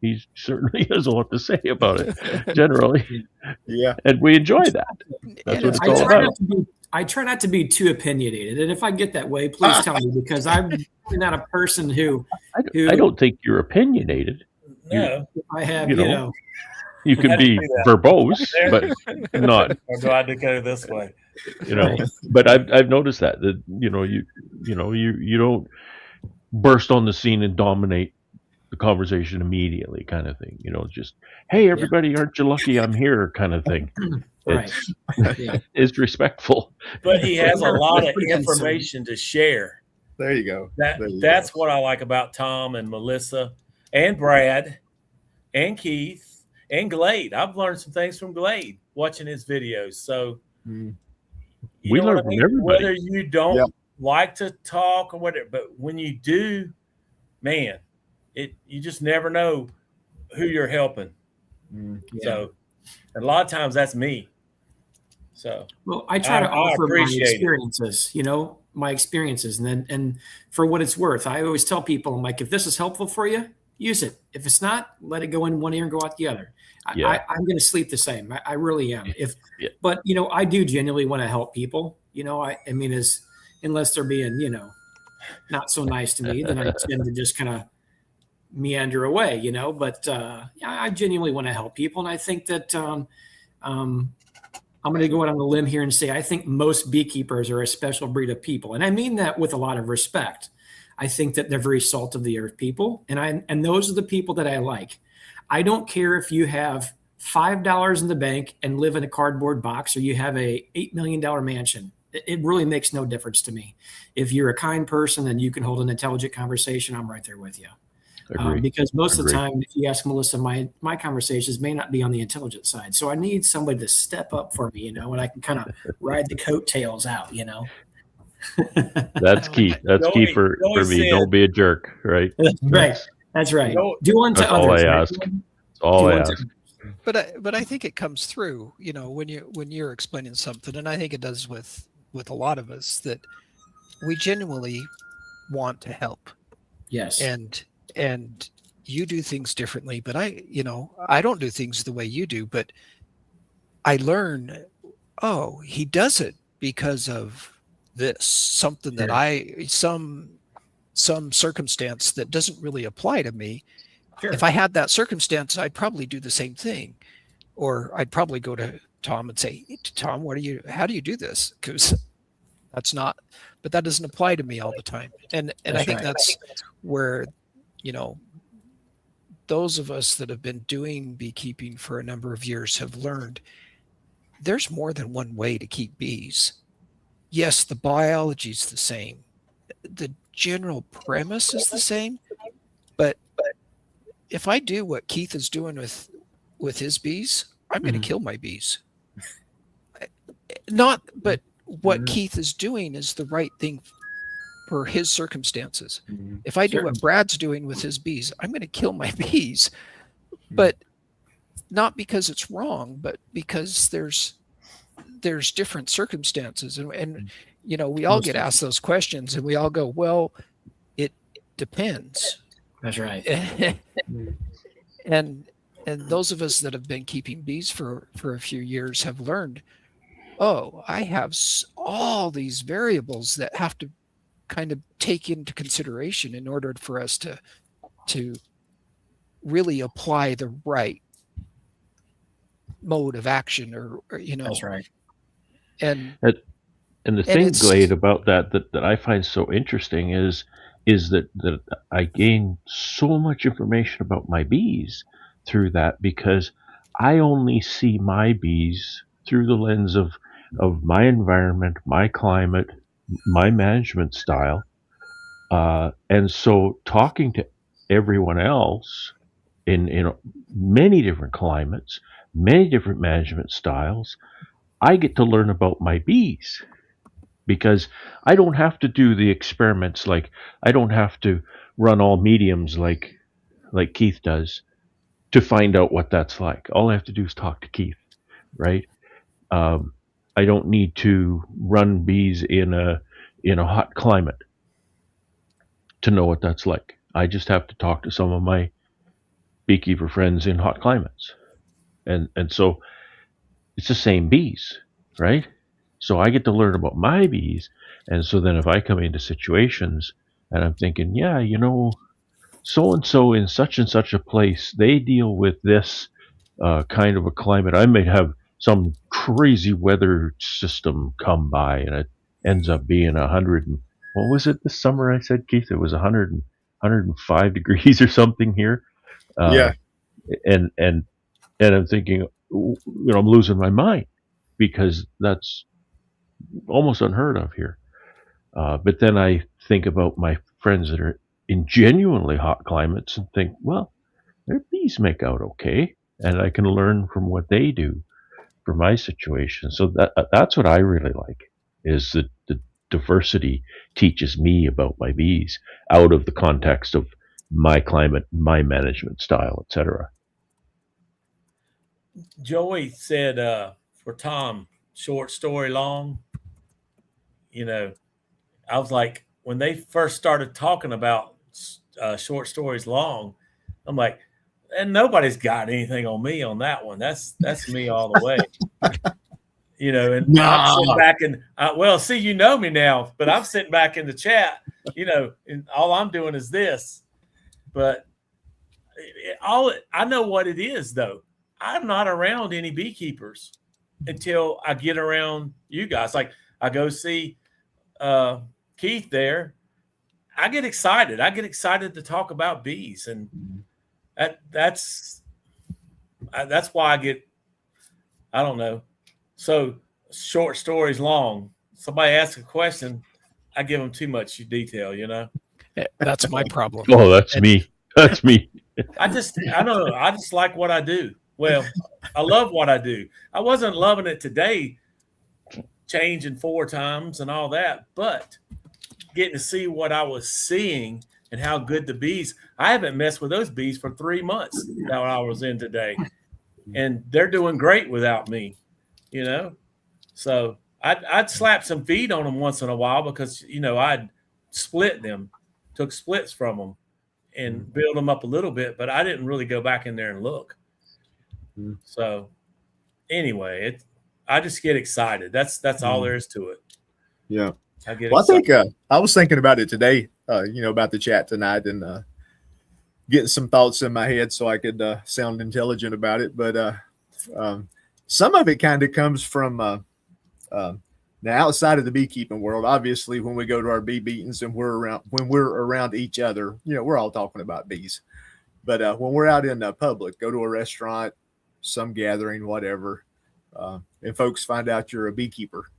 Speaker 4: he certainly has a lot to say about it. Generally,
Speaker 1: Yeah.
Speaker 4: and we enjoy that. That's
Speaker 3: And
Speaker 4: what it's
Speaker 5: I
Speaker 4: all
Speaker 5: try
Speaker 4: about.
Speaker 5: I try not to be too opinionated, and if I get that way, please tell me, because I'm not a person who
Speaker 4: I don't think you're opinionated.
Speaker 2: No.
Speaker 5: I have,
Speaker 4: you
Speaker 5: you
Speaker 4: know,
Speaker 5: know,
Speaker 4: You can be verbose, but not.
Speaker 2: Or do I have to go this way?
Speaker 4: But I've noticed that you don't burst on the scene and dominate the conversation immediately, kind of thing. Just, hey, everybody, aren't you lucky I'm here, kind of thing.
Speaker 5: right.
Speaker 4: It's respectful.
Speaker 2: But he has a lot of
Speaker 5: Pretty concerned.
Speaker 2: information to share.
Speaker 1: There you go.
Speaker 2: That's what I like about Tom and Melissa and Brad and Keith and Glade. I've learned some things from Glade watching his videos. So
Speaker 4: We learn from everybody.
Speaker 2: Whether you don't like to talk or whatever, but when you do, man, you just never know who you're helping. So a lot of times that's me. So
Speaker 5: well, I try to offer my
Speaker 2: appreciate
Speaker 5: experiences, and for what it's worth, I always tell people, I'm like, if this is helpful for you, use it. If it's not, let it go in one ear and go out the other. I'm going to sleep the same. I really am. But I do genuinely want to help people. I mean, unless they're being, not so nice to me, then I tend to just kind of meander away, But I genuinely want to help people, and I think that I'm going to go out on a limb here and say I think most beekeepers are a special breed of people, and I mean that with a lot of respect. I think that they're very salt of the earth people, and those are the people that I like. I don't care if you have $5 in the bank and live in a cardboard box, or you have a $8 million mansion. It really makes no difference to me. If you're a kind person and you can hold an intelligent conversation, I'm right there with you. Because most of the time, if you ask Melissa, my conversations may not be on the intelligent side. So I need somebody to step up for me, and I can kind of ride the coattails out,
Speaker 4: That's key. That's key for me. Don't be a jerk, right?
Speaker 5: Right. That's right. Do unto
Speaker 4: That's
Speaker 5: others.
Speaker 4: all I
Speaker 5: right?
Speaker 4: ask. That's all I ask.
Speaker 3: But I think it comes through, when you're explaining something, and I think it does with a lot of us, that we genuinely want to help.
Speaker 5: Yes.
Speaker 3: And you do things differently, but I don't do things the way you do, but I learn, he does it because of this, something that some circumstance that doesn't really apply to me.
Speaker 5: Sure.
Speaker 3: If I had that circumstance, I'd probably do the same thing, or I'd probably go to Tom and say, Tom, how do you do this? Because but that doesn't apply to me all the time. And I think that's where, those of us that have been doing beekeeping for a number of years have learned there's more than one way to keep bees. Yes, the biology is the same. The general premise is the same, but if I do what Keith is doing with his bees, I'm going to kill my bees. But what Keith is doing is the right thing for his circumstances. If I do what Brad's doing with his bees, I'm going to kill my bees, but not because it's wrong, but because there's different circumstances. And we all
Speaker 5: Most
Speaker 3: get
Speaker 5: of
Speaker 3: asked those questions, and we all go, well, it depends.
Speaker 5: That's right.
Speaker 3: and those of us that have been keeping bees for a few years have learned, oh, I have all these variables that have to kind of take into consideration in order for us to really apply the right mode of action, or
Speaker 5: That's right.
Speaker 3: And
Speaker 4: the thing, Glade, about that I find so interesting is that I gain so much information about my bees through that, because I only see my bees through the lens of my environment, my climate, my management style, and so talking to everyone else in many different climates, many different management styles, I get to learn about my bees, because I don't have to do the experiments. Like, I don't have to run all mediums like Keith does to find out what that's like. All I have to do is talk to Keith, right? I don't need to run bees in a hot climate to know what that's like. I just have to talk to some of my beekeeper friends in hot climates, and so it's the same bees, right? So I get to learn about my bees, and so then if I come into situations and I'm thinking, yeah, so and so in such and such a place, they deal with this kind of a climate. I may have some crazy weather system come by, and it ends up being 100. What was it this summer? I said, Keith, it was 105 degrees or something here.
Speaker 1: Yeah.
Speaker 4: And I'm thinking, I'm losing my mind, because that's almost unheard of here. But then I think about my friends that are in genuinely hot climates and think, well, their bees make out okay, and I can learn from what they do for my situation. So that's what I really like, is that the diversity teaches me about my bees out of the context of my climate, my management style, etc.
Speaker 2: Joey said, for Tom, short story long. I was like, when they first started talking about short stories long, I'm like, and nobody's got anything on me on that one. That's me all the way. And I'm sitting back and see, you know me now, but I'm sitting back in the chat, and all I'm doing is this. But I know what it is, though. I'm not around any beekeepers until I get around you guys. Like, I go see Keith there. I get excited. To talk about bees, and that's why I don't know. So short stories long. Somebody asks a question, I give them too much detail.
Speaker 3: That's my problem.
Speaker 4: Oh, that's me. That's me.
Speaker 2: I don't know. I just like what I do. Well, I love what I do. I wasn't loving it today, changing 4 times and all that, but getting to see what I was seeing and how good the bees. I haven't messed with those bees for 3 months that I was in today, and they're doing great without me. So I'd slap some feed on them once in a while, because I'd split them, took splits from them, and build them up a little bit, but I didn't really go back in there and look. So anyway, I just get excited. That's all there is to it.
Speaker 1: Yeah.
Speaker 2: I get
Speaker 1: Well,
Speaker 2: excited.
Speaker 1: I think I was thinking about it today, about the chat tonight, and getting some thoughts in my head so I could sound intelligent about it. But some of it kind of comes from now outside of the beekeeping world. Obviously, when we go to our bee meetings and when we're around each other, we're all talking about bees. But when we're out in public, go to a restaurant, some gathering, whatever, and folks find out you're a beekeeper,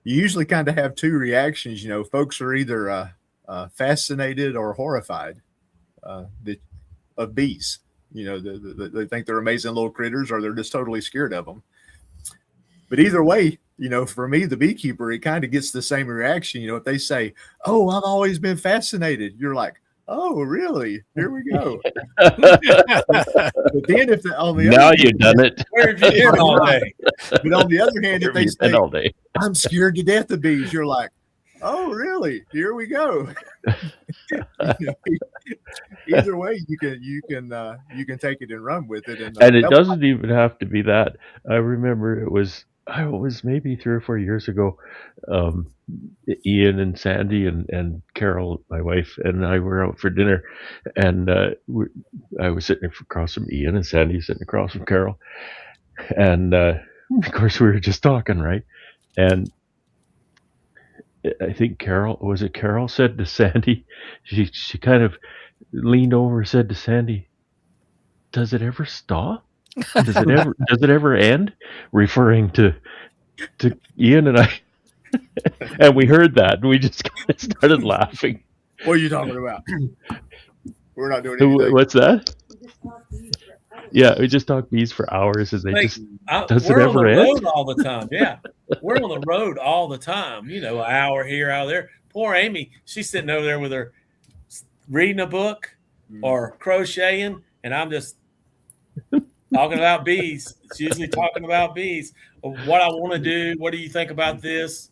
Speaker 1: you usually kind of have 2 reactions. Folks are either fascinated or horrified of bees. They think they're amazing little critters, or they're just totally scared of them. But either way, for me, the beekeeper, it kind of gets the same reaction. If they say, "Oh, I've always been fascinated," you're like, oh, really? Here we go.
Speaker 3: Yeah.
Speaker 1: But then if on the
Speaker 4: Now
Speaker 1: other
Speaker 4: you've done it.
Speaker 2: Where have you been all day?
Speaker 1: but on the other hand, if
Speaker 4: Where
Speaker 1: they
Speaker 4: have you been
Speaker 1: say,
Speaker 4: all day?
Speaker 1: I'm scared to death of bees, you're like, oh, really? Here we go. Either way, you can take it and run with it,
Speaker 4: And it doesn't even have to be that. I remember it was maybe 3 or 4 years ago. Ian and Sandy and Carol, my wife, and I were out for dinner, and I was sitting across from Ian, and Sandy sitting across from Carol, and of course we were just talking, right? And I think Carol said to Sandy, she kind of leaned over and said to Sandy, "Does it ever stop? Does it ever end?" Referring to Ian and I. And we heard that, and we just kind of started laughing.
Speaker 1: What are you talking about? We're not doing anything.
Speaker 4: What's that? Yeah, we just talk bees for hours, and they
Speaker 2: Like,
Speaker 4: just does it
Speaker 2: we're on
Speaker 4: ever
Speaker 2: the
Speaker 4: end?
Speaker 2: road all the time. Yeah, we're on the road all the time. You know, an hour here, out there. Poor Amy, she's sitting over there with her reading a book or crocheting, and I'm just talking about bees. It's usually talking about bees. What I want to do. What do you think about this?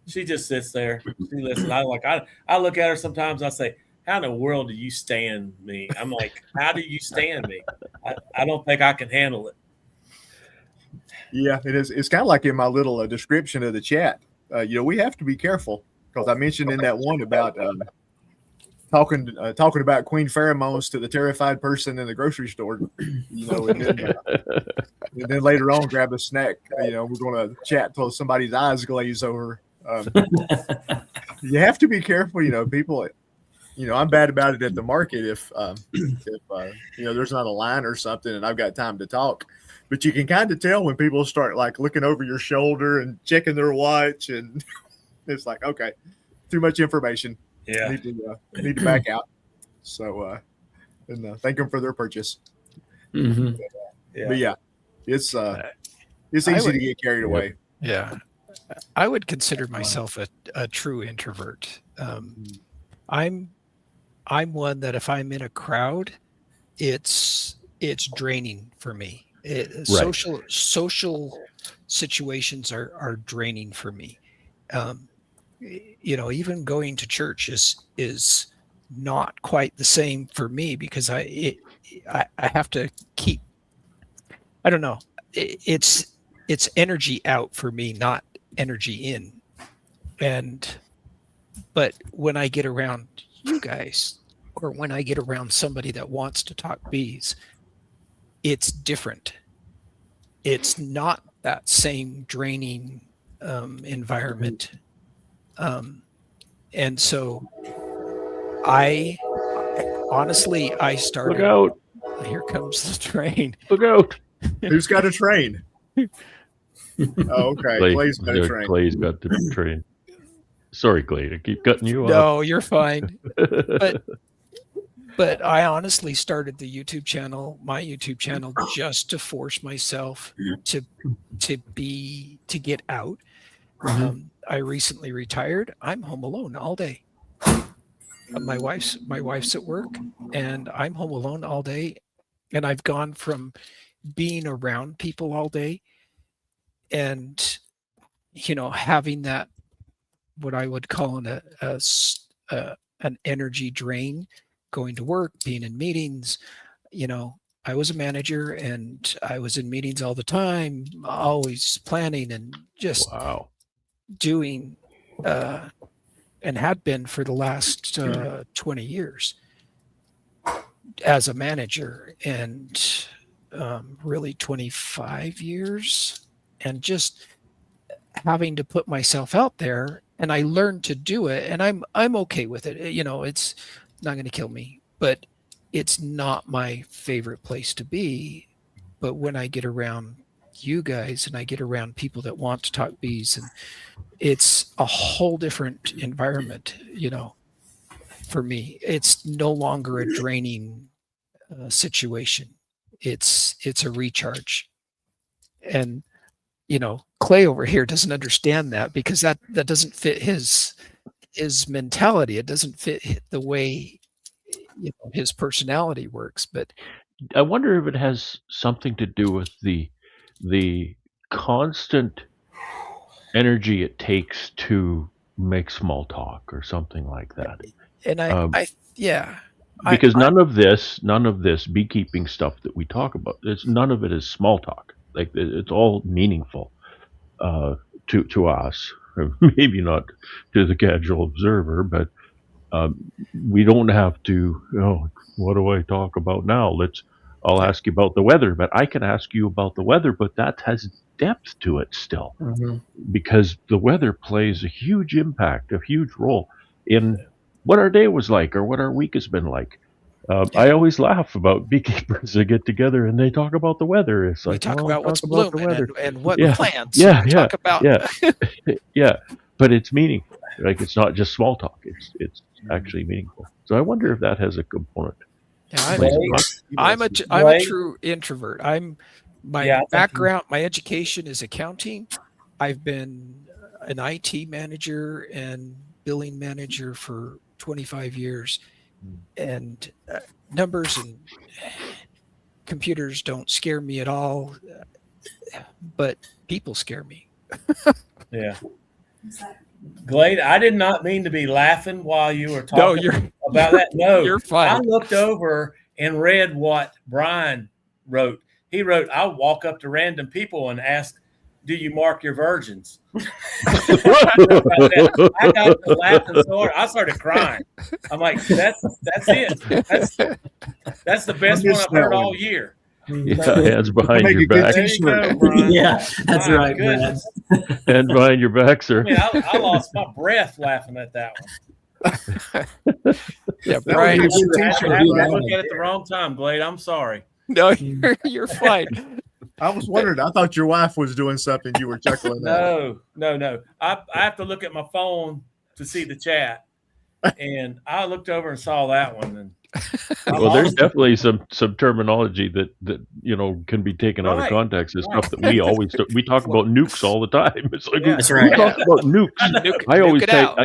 Speaker 2: She just sits there. She listens. I look at her sometimes. I say, "How in the world do you stand me?" I'm like, "How do you stand me? I don't think I can handle it."
Speaker 1: Yeah, it is. It's kind of like in my little description of the chat. We have to be careful because I mentioned in that one about talking about queen pheromones to the terrified person in the grocery store. And then later on, grab a snack. We're going to chat till somebody's eyes glaze over. You have to be careful. People. I'm bad about it at the market if there's not a line or something and I've got time to talk. But you can kind of tell when people start like looking over your shoulder and checking their watch, and it's like, okay, too much information.
Speaker 2: Yeah,
Speaker 1: need to back out. So, and thank them for their purchase.
Speaker 5: Mm-hmm.
Speaker 2: yeah.
Speaker 1: But yeah, it's easy to get carried away.
Speaker 3: Yeah. I would consider myself a true introvert. I'm one that if I'm in a crowd, it's draining for me. Social situations are draining for me. Even going to church is not quite the same for me because I have to keep. I don't know. It's energy out for me, not energy in. But when I get around you guys, or when I get around somebody that wants to talk bees, it's different. It's not that same draining environment. And so I started.
Speaker 4: Look out!
Speaker 3: Here comes the train.
Speaker 4: Look out!
Speaker 1: Who's got a train? Oh, okay. Clay's got a train.
Speaker 4: Clay's got the train. Sorry, Clay, I keep cutting you off.
Speaker 3: No, you're fine. But I honestly started my YouTube channel, just to force myself to get out. I recently retired. I'm home alone all day. My wife's at work, and I'm home alone all day. And I've gone from being around people all day and having that, what I would call an energy drain, going to work, being in meetings. I was a manager and I was in meetings all the time, always planning and just doing and had been for the last 20 years as a manager, and really 25 years, and just having to put myself out there. And I learned to do it, and I'm okay with it. It's not going to kill me, but it's not my favorite place to be. But when I get around you guys and I get around people that want to talk bees, and it's a whole different environment, for me. It's no longer a draining situation. It's a recharge. And Clay over here doesn't understand that, because that doesn't fit his mentality. It doesn't fit the way his personality works. But
Speaker 4: I wonder if it has something to do with the constant energy it takes to make small talk or something like that.
Speaker 3: and
Speaker 4: Um,
Speaker 3: yeah,
Speaker 4: because none of this beekeeping stuff that we talk about, none of it is small talk. Like it's all meaningful to us, maybe not to the casual observer, but we don't have to. Oh, what do I talk about now? I'll ask you about the weather, but I can ask you about the weather, but that has depth to it still, because the weather plays a huge impact, a huge role in what our day was like or what our week has been like. I always laugh about beekeepers that get together and they talk about the weather. It's
Speaker 3: we
Speaker 4: like,
Speaker 3: talk
Speaker 4: well,
Speaker 3: about what's
Speaker 4: talk about the
Speaker 3: blooming
Speaker 4: weather.
Speaker 3: and what
Speaker 4: Yeah,
Speaker 3: plants.
Speaker 4: yeah,
Speaker 3: We
Speaker 4: yeah,
Speaker 3: talk about
Speaker 4: yeah, yeah. But it's meaningful. Like it's not just small talk. It's actually meaningful. So I wonder if that has a component.
Speaker 3: Yeah,
Speaker 2: Glaze?
Speaker 3: I'm a
Speaker 2: Glaze?
Speaker 3: true introvert. My
Speaker 2: Yeah, I think
Speaker 3: background, my education is accounting. I've been an IT manager and billing manager for 25 years, and numbers and computers don't scare me at all, but people scare me.
Speaker 2: Yeah. Glade, I did not mean to be laughing while you were talking about that. No,
Speaker 3: you're fine.
Speaker 2: I looked over and read what Brian wrote. He wrote, I'll walk up to random people and ask, do you mark your virgins? I got to laughing so hard. I started crying. I'm like, that's it. That's the best one I've heard all year.
Speaker 4: Yeah, hands behind your back.
Speaker 2: There you go, Brian.
Speaker 5: Yeah, that's
Speaker 2: My
Speaker 5: right,
Speaker 2: goodness.
Speaker 5: Brad.
Speaker 4: Hands behind your back, sir.
Speaker 2: I mean, I lost my breath laughing at that one.
Speaker 3: Yeah,
Speaker 1: That
Speaker 3: Brian.
Speaker 1: would be a good
Speaker 2: I
Speaker 1: t-shirt.
Speaker 2: looked at it the wrong time, Glade. I'm sorry.
Speaker 3: No, you're fine.
Speaker 1: I was wondering. I thought your wife was doing something. You were chuckling. at.
Speaker 2: No. I have to look at my phone to see the chat, and I looked over and saw that one. And
Speaker 4: well, there's definitely some terminology that can be taken out of context. It's stuff that we always we talk about nukes all the time. It's like
Speaker 5: That's
Speaker 4: we
Speaker 5: right.
Speaker 4: talk about nukes. I always
Speaker 3: it
Speaker 4: say
Speaker 3: out.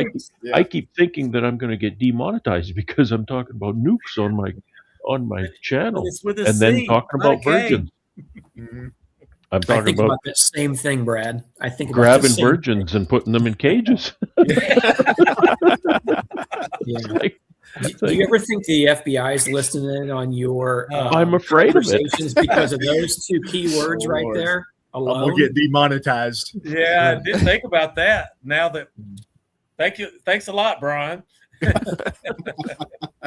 Speaker 4: I keep thinking that I'm going to get demonetized because I'm talking about nukes on my channel,
Speaker 2: it's with a
Speaker 4: and then
Speaker 2: C,
Speaker 4: talking
Speaker 2: not a
Speaker 4: about
Speaker 2: K.
Speaker 4: virgins.
Speaker 1: Mhm.
Speaker 4: I'm
Speaker 5: I
Speaker 4: talking
Speaker 5: think
Speaker 4: about
Speaker 5: about that same thing, Brad. I think about
Speaker 4: grabbing
Speaker 5: the same
Speaker 4: virgins and putting them in cages.
Speaker 5: Yeah.
Speaker 4: Like,
Speaker 5: Do you ever think the FBI is listening in on your
Speaker 4: I'm afraid of it.
Speaker 5: conversations because of those two keywords right
Speaker 1: Lord.
Speaker 5: there
Speaker 1: I'm
Speaker 5: alone?
Speaker 1: gonna get demonetized.
Speaker 2: Yeah, I didn't think about that. Now that, thanks a lot, Brian.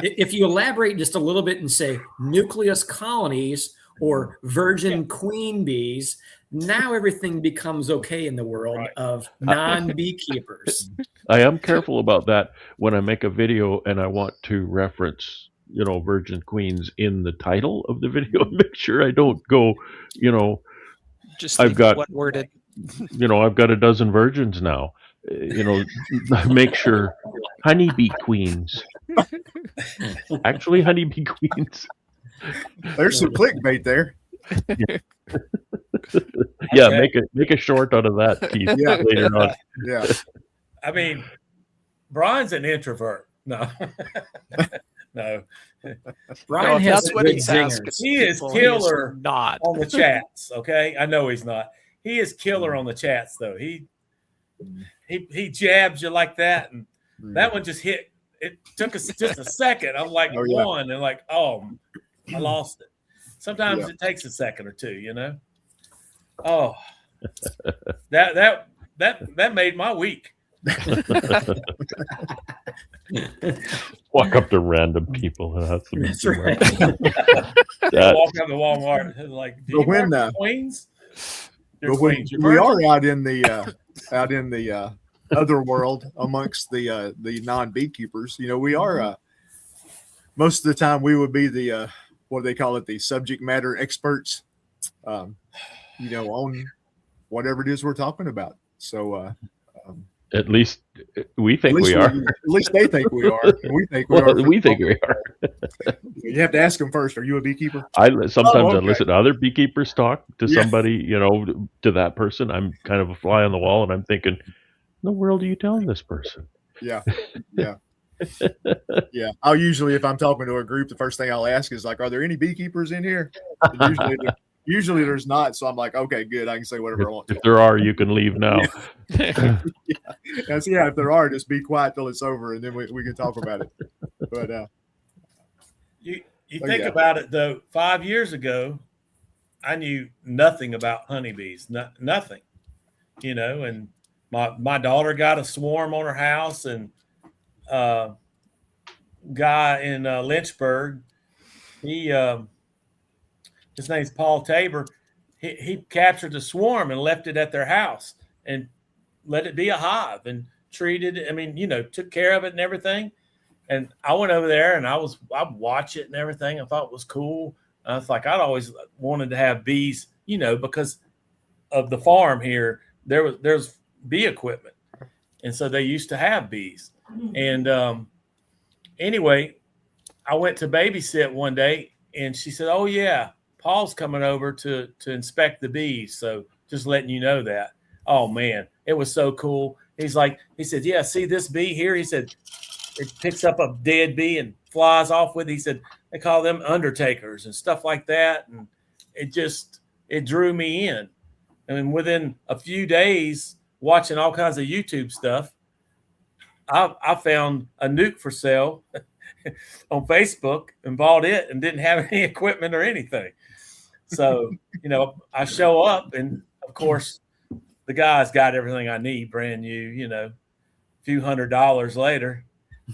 Speaker 5: If you elaborate just a little bit and say nucleus colonies or virgin queen bees, now everything becomes okay in the world of non-beekeepers.
Speaker 4: I am careful about that when I make a video and I want to reference, virgin queens in the title of the video. Make sure I don't go,
Speaker 3: Just
Speaker 4: I've
Speaker 3: leave
Speaker 4: got-
Speaker 3: one worded.
Speaker 4: I've got a dozen virgins now. Make sure honeybee queens. Actually, honeybee queens.
Speaker 1: There's some clickbait there.
Speaker 4: Yeah,
Speaker 2: Okay.
Speaker 4: make a short out of that, Keith.
Speaker 1: Yeah.
Speaker 4: Later on.
Speaker 1: Yeah.
Speaker 2: I mean, Brian's an introvert. No, no.
Speaker 5: Brian
Speaker 3: No, if
Speaker 5: has
Speaker 3: that's what
Speaker 5: good
Speaker 3: he's
Speaker 5: zingers.
Speaker 3: asking.
Speaker 2: He is
Speaker 3: people,
Speaker 2: killer
Speaker 3: He is not.
Speaker 2: on the chats. Okay, I know he's not. He is killer on the chats, though. He jabs you like that, and that one just hit. It took us just a second. I'm like
Speaker 1: Oh, yeah.
Speaker 2: one, and like, oh, I lost it. Sometimes
Speaker 1: Yeah.
Speaker 2: it takes a second or two, Oh, that made my week.
Speaker 4: Walk up to random people. That's the
Speaker 5: That's
Speaker 4: best
Speaker 5: right.
Speaker 4: That-
Speaker 2: Walk out to Walmart, and like, do
Speaker 1: But
Speaker 2: you
Speaker 1: when,
Speaker 2: mark Queens? Your
Speaker 1: But when
Speaker 2: Queens, your
Speaker 1: we
Speaker 2: virgin?
Speaker 1: are out in the other world amongst the non beekeepers, we are most of the time we would be the what do they call it, the subject matter experts, on whatever it is we're talking about. So
Speaker 4: At least we
Speaker 1: at
Speaker 4: think
Speaker 1: least
Speaker 4: we are.
Speaker 1: at least they think we are. And we think we
Speaker 4: Well,
Speaker 1: are.
Speaker 4: we think we are.
Speaker 1: You have to ask them first. Are you a beekeeper?
Speaker 4: Sometimes
Speaker 1: Oh,
Speaker 4: I
Speaker 1: okay.
Speaker 4: listen to other beekeepers talk to
Speaker 1: Yeah.
Speaker 4: somebody, to that person. I'm kind of a fly on the wall, and I'm thinking, "In the world are you telling this person?"
Speaker 1: Yeah, yeah. Yeah, I'll usually, if I'm talking to a group, the first thing I'll ask is like, "Are there any beekeepers in here?" And usually there's not, so I'm like, "Okay, good. I can say whatever I want to."
Speaker 4: If there are, you can leave now.
Speaker 1: Yeah, if there are, just be quiet till it's over, and then we can talk about it. But
Speaker 2: You think about it though. 5 years ago, I knew nothing about honeybees, nothing. And my daughter got a swarm on her house, and guy in Lynchburg, he his name's Paul Tabor. He captured the swarm and left it at their house and let it be a hive and treated it. I mean, took care of it and everything. And I went over there and I'd watch it and everything. I thought it was cool. I was like, I'd always wanted to have bees, because of the farm here. There's bee equipment, and so they used to have bees. And anyway, I went to babysit one day, and she said, "Oh yeah, Paul's coming over to inspect the bees. So just letting you know that." Oh man, it was so cool. He said, "Yeah, see this bee here?" He said, "It picks up a dead bee and flies off with it." He said, "They call them undertakers and stuff like that." And it drew me in. And within a few days, watching all kinds of YouTube stuff, I found a nuke for sale on Facebook and bought it and didn't have any equipment or anything. So, I show up, and of course the guy's got everything I need, brand new, a few $100s later,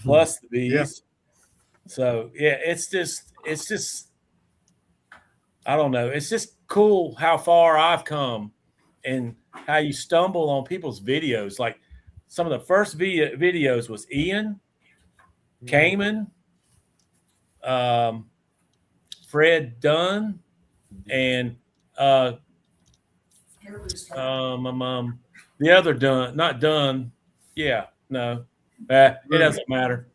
Speaker 2: plus the bees. Yeah. So yeah, it's just, I don't know. It's just cool how far I've come and how you stumble on people's videos. Like some of the first videos was Ian, Cayman, Fred Dunn, and the other Dunn, not Dunn. Yeah, no, it doesn't matter.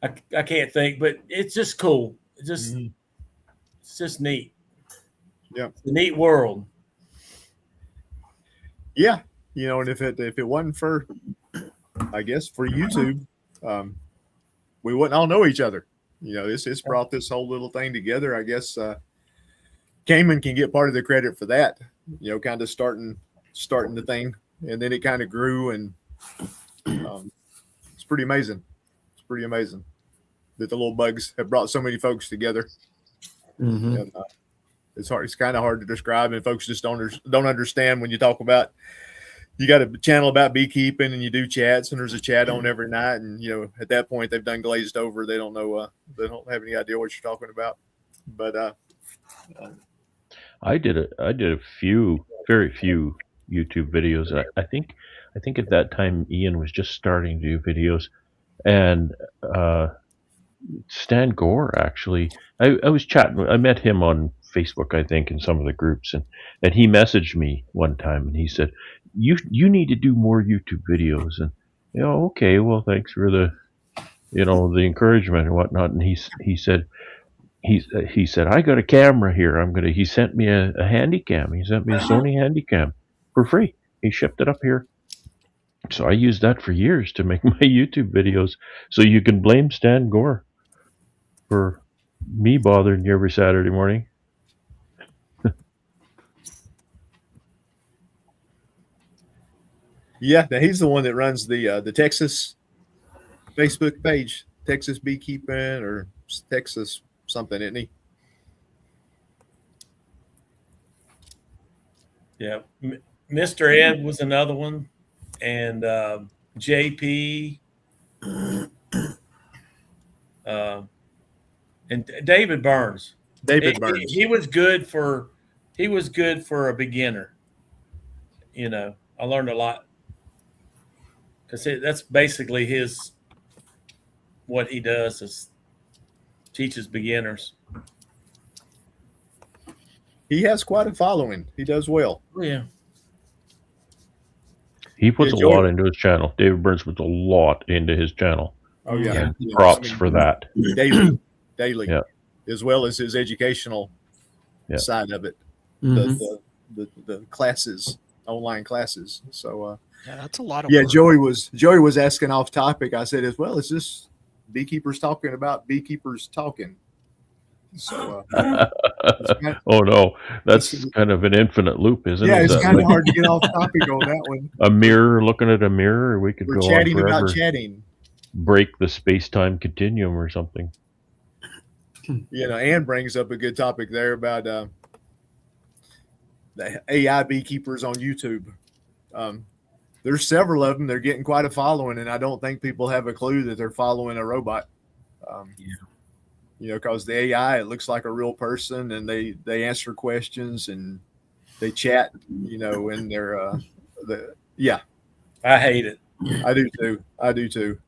Speaker 2: I can't think, but it's just cool. It's just neat.
Speaker 1: Yeah,
Speaker 2: it's a neat world.
Speaker 1: Yeah, and if it wasn't for, I guess, for YouTube, we wouldn't all know each other. It's brought this whole little thing together. I guess Cayman can get part of the credit for that. Kind of starting the thing, and then it kind of grew, and it's pretty amazing. It's pretty amazing that the little bugs have brought so many folks together.
Speaker 5: Mm-hmm.
Speaker 1: And, it's hard. It's kind of hard to describe, and folks just don't understand when you talk about. You got a channel about beekeeping, and you do chats, and there's a chat on every night. And at that point, they've done glazed over. They don't know. They don't have any idea what you're talking about. But
Speaker 4: I did a few, very few YouTube videos. I think at that time Ian was just starting to do videos, and Stan Gore actually. I was chatting. I met him on Facebook, I think, in some of the groups, and he messaged me one time, and he said, "You need to do more YouTube videos." And okay, well, thanks for the the encouragement and whatnot. And he said, "I got a camera here. He sent me a Handycam. He sent me a Sony Handycam for free. He shipped it up here." So I used that for years to make my YouTube videos. So you can blame Stan Gore for me bothering you every Saturday morning.
Speaker 1: Yeah, now he's the one that runs the Texas Facebook page, Texas Beekeeping or Texas something, isn't he?
Speaker 2: Yeah, Mr. Ed was another one, and JP, and David Burns.
Speaker 1: Burns.
Speaker 2: He was good for a beginner. I learned a lot because that's basically what he does is teaches beginners.
Speaker 1: He has quite a following. He does well.
Speaker 2: Oh, yeah.
Speaker 4: He puts a lot into his channel. David Burns puts a lot into his channel.
Speaker 1: Oh yeah.
Speaker 4: And props for that.
Speaker 1: Daily.
Speaker 4: Yeah.
Speaker 1: As well as his educational side of it.
Speaker 5: Mm-hmm.
Speaker 1: The classes, online classes. So
Speaker 3: yeah, that's a lot of
Speaker 1: work.
Speaker 3: work.
Speaker 1: Joey was asking off topic. I said, as well, is this Beekeepers talking about beekeepers talking. So,
Speaker 4: Oh no, that's kind of an infinite loop, isn't it?
Speaker 1: yeah,
Speaker 4: Is
Speaker 1: it's
Speaker 4: that
Speaker 1: kind of
Speaker 4: like
Speaker 1: hard to get off topic on that one.
Speaker 4: a mirror looking at a mirror? We could
Speaker 1: We're
Speaker 4: go on
Speaker 1: chatting about
Speaker 4: forever.
Speaker 1: chatting.
Speaker 4: Break the space-time continuum or something.
Speaker 1: Ann brings up a good topic there about the AI beekeepers on YouTube. There's several of them. They're getting quite a following, and I don't think people have a clue that they're following a robot. Because the AI, it looks like a real person, and they answer questions and they chat. And they're
Speaker 2: I hate it.
Speaker 1: I do too.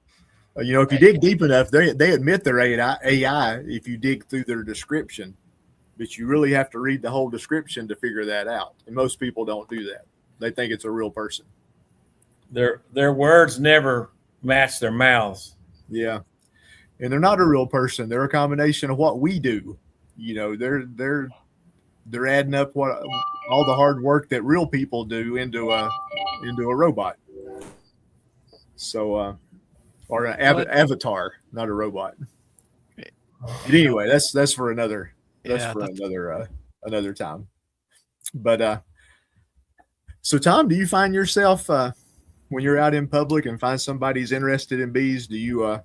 Speaker 1: If you dig deep enough, they admit they're AI if you dig through their description, but you really have to read the whole description to figure that out. And most people don't do that. They think it's a real person.
Speaker 2: Their words never match their mouths.
Speaker 1: Yeah. And they're not a real person. They're a combination of what we do. They're adding up what all the hard work that real people do into a robot. So, or an avatar, not a robot. But anyway, that's for another. Another time. But so Tom, do you find yourself when you're out in public and find somebody's interested in bees? Do you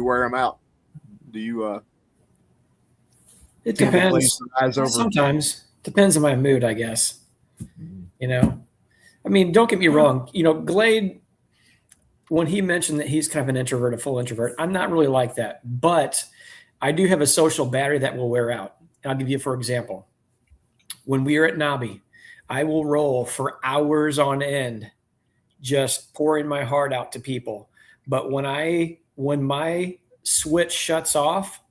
Speaker 1: wear them out? Do you?
Speaker 5: It depends. Sometimes depends on my mood, I guess. I mean, don't get me wrong. Glade, when he mentioned that he's kind of an introvert, a full introvert, I'm not really like that. But I do have a social battery that will wear out. And I'll give you, for example, when we are at Nobby, I will roll for hours on end, just pouring my heart out to people. But when my switch shuts off,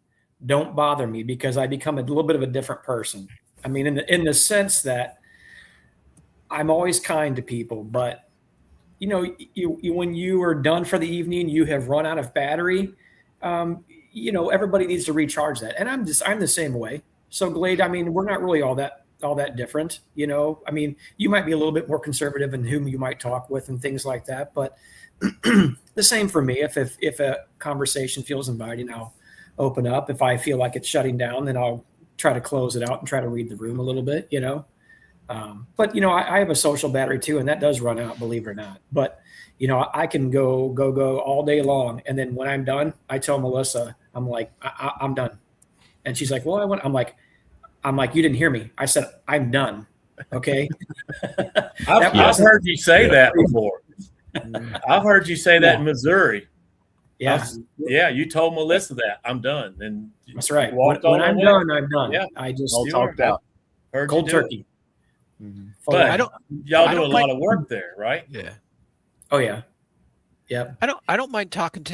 Speaker 5: don't bother me, because I become a little bit of a different person. I mean, in the sense that I'm always kind to people, but when you are done for the evening, you have run out of battery. Everybody needs to recharge that, and I'm the same way. So Glade, I mean, we're not really all that different. I mean, you might be a little bit more conservative in whom you might talk with and things like that, but the same for me. If a conversation feels inviting, I'll open up. If I feel like it's shutting down, then I'll try to close it out and try to read the room a little bit. But I have a social battery too, and that does run out, believe it or not. But I can go all day long, and then when I'm done, I tell Melissa, I'm like, I'm done, and she's like, well, I'm like, you didn't hear me. I said I'm done. Okay.
Speaker 2: I've heard you say that before. I've heard you say that in Missouri.
Speaker 5: Yeah.
Speaker 2: You told Melissa that I'm done, and
Speaker 5: that's right. When I'm done, I'm done.
Speaker 2: Yeah,
Speaker 5: I just
Speaker 1: all talked out.
Speaker 5: Cold turkey.
Speaker 1: Mm-hmm.
Speaker 2: But y'all do a lot of work there, right?
Speaker 3: Yeah.
Speaker 5: Oh yeah. Yeah.
Speaker 3: I don't mind talking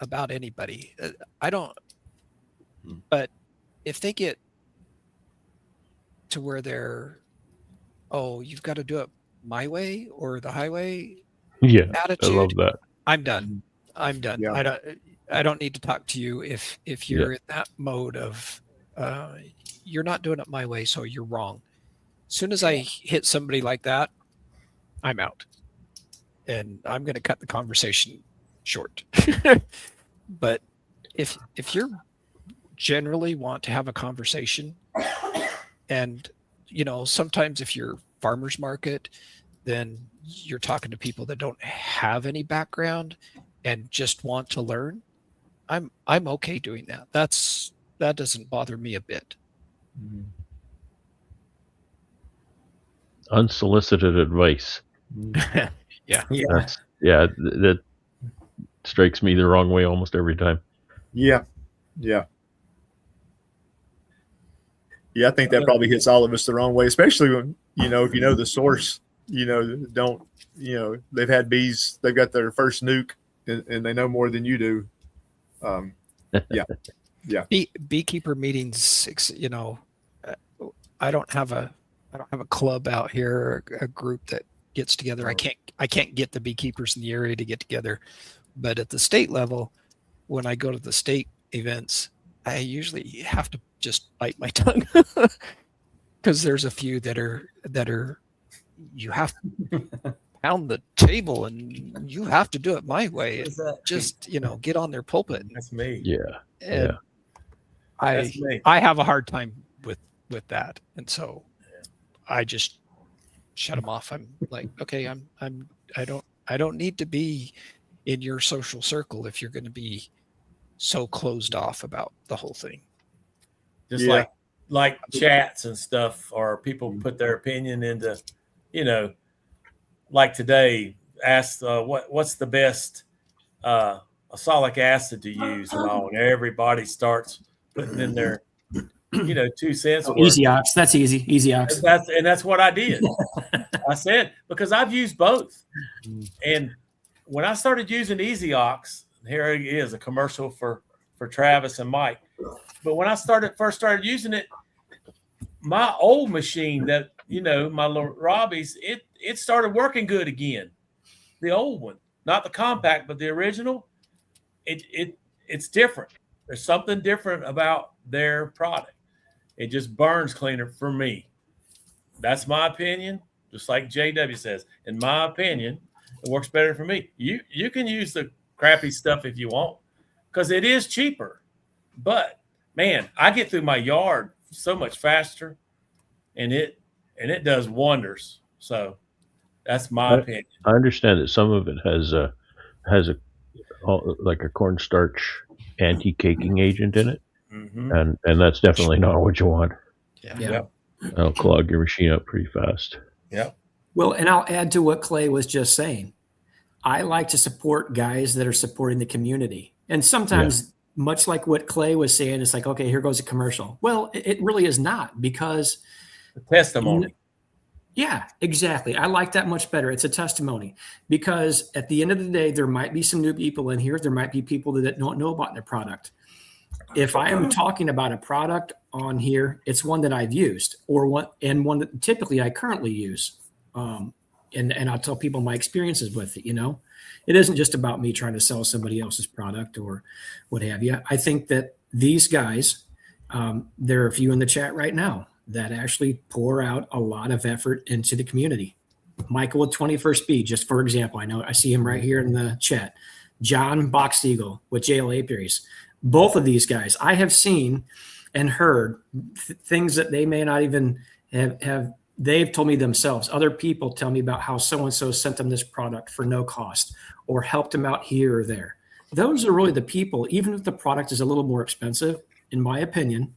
Speaker 3: about anybody. I don't. But if they get to where they're, you've got to do it my way or the highway.
Speaker 4: Yeah,
Speaker 3: attitude,
Speaker 4: I love that.
Speaker 3: I'm done. I'm done.
Speaker 1: Yeah.
Speaker 3: I don't need to talk to you if you're in that mode of you're not doing it my way, so you're wrong. As soon as I hit somebody like that, I'm out, and I'm going to cut the conversation short. But if you generally want to have a conversation, and sometimes if you're farmers market, then you're talking to people that don't have any background and just want to learn. I'm okay doing that. That doesn't bother me a bit.
Speaker 4: Unsolicited advice.
Speaker 3: Yeah.
Speaker 4: That strikes me the wrong way almost every time.
Speaker 1: Yeah. I think that probably hits all of us the wrong way, especially when if you know the source. They've had bees, they've got their first nuke, and they know more than you do.
Speaker 3: Beekeeper meetings, I don't have a club out here, a group that gets together. I can't get the beekeepers in the area to get together. But at the state level, when I go to the state events, I usually have to just bite my tongue because there's a few that are you have pound the table and you have to do it my way.
Speaker 2: What is that?
Speaker 3: Just, get on their pulpit.
Speaker 2: That's me.
Speaker 4: Yeah.
Speaker 3: And
Speaker 2: That's me.
Speaker 3: I have a hard time with that. And so I just shut them off. I'm like, okay, I don't need to be in your social circle if you're going to be so closed off about the whole thing.
Speaker 2: Just like chats and stuff, or people put their opinion into, like today, asked what's the best acylic acid to use and all, and everybody starts putting in their 2 cents.
Speaker 5: Easy ox. That's easy. Easy ox.
Speaker 2: That's what I did. I said, because I've used both. And when I started using Easy Ox, here it is, a commercial for Travis and Mike. But when I first started using it, my old machine that, my little Robbie's, it started working good again. The old one, not the compact, but the original, it's different. There's something different about their product. It just burns cleaner for me. That's my opinion. Just like JW says, in my opinion, it works better for me. You can use the crappy stuff if you want, because it is cheaper. But man, I get through my yard so much faster, and it does wonders. So that's my opinion.
Speaker 4: I understand that some of it has a like a cornstarch anti-caking agent in it, and that's definitely not what you want.
Speaker 5: Yeah.
Speaker 4: That'll clog your machine up pretty fast.
Speaker 2: Yeah.
Speaker 5: Well, and I'll add to what Clay was just saying. I like to support guys that are supporting the community. And sometimes, much like what Clay was saying, it's like, okay, here goes a commercial. Well, it really is not, because
Speaker 2: the testimony.
Speaker 5: Yeah, exactly. I like that much better. It's a testimony, because at the end of the day, there might be some new people in here. There might be people that don't know about their product. If I am talking about a product on here, it's one that I've used, or one that typically I currently use. And I'll tell people my experiences with it. It isn't just about me trying to sell somebody else's product or what have you. I think that these guys, there are a few in the chat right now that actually pour out a lot of effort into the community. Michael with 21st Speed, just for example, I see him right here in the chat. John Boxeagle with JL Apiaries. Both of these guys, I have seen and heard things that they may not even have. They've told me themselves. Other people tell me about how so-and-so sent them this product for no cost or helped them out here or there. Those are really the people, even if the product is a little more expensive, in my opinion,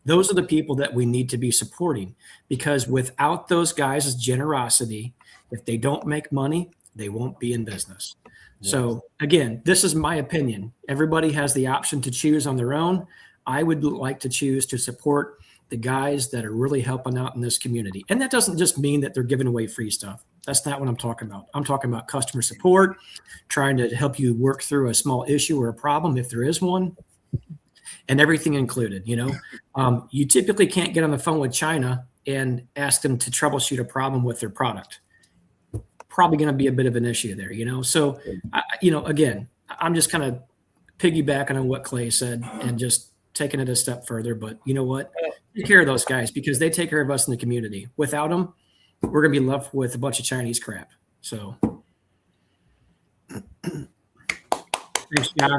Speaker 5: those are the people that we need to be supporting, because without those guys' generosity, if they don't make money, they won't be in business. Yes. So again, this is my opinion. Everybody has the option to choose on their own. I would like to choose to support the guys that are really helping out in this community. And that doesn't just mean that they're giving away free stuff. That's not what I'm talking about. I'm talking about customer support, trying to help you work through a small issue or a problem if there is one, and everything included. You typically can't get on the phone with China and ask them to troubleshoot a problem with their product. Probably going to be a bit of an issue there, So, again, I'm just kind of piggybacking on what Clay said and just taking it a step further. But you know what? Take care of those guys, because they take care of us in the community. Without them, we're going to be left with a bunch of Chinese crap. So thanks, John.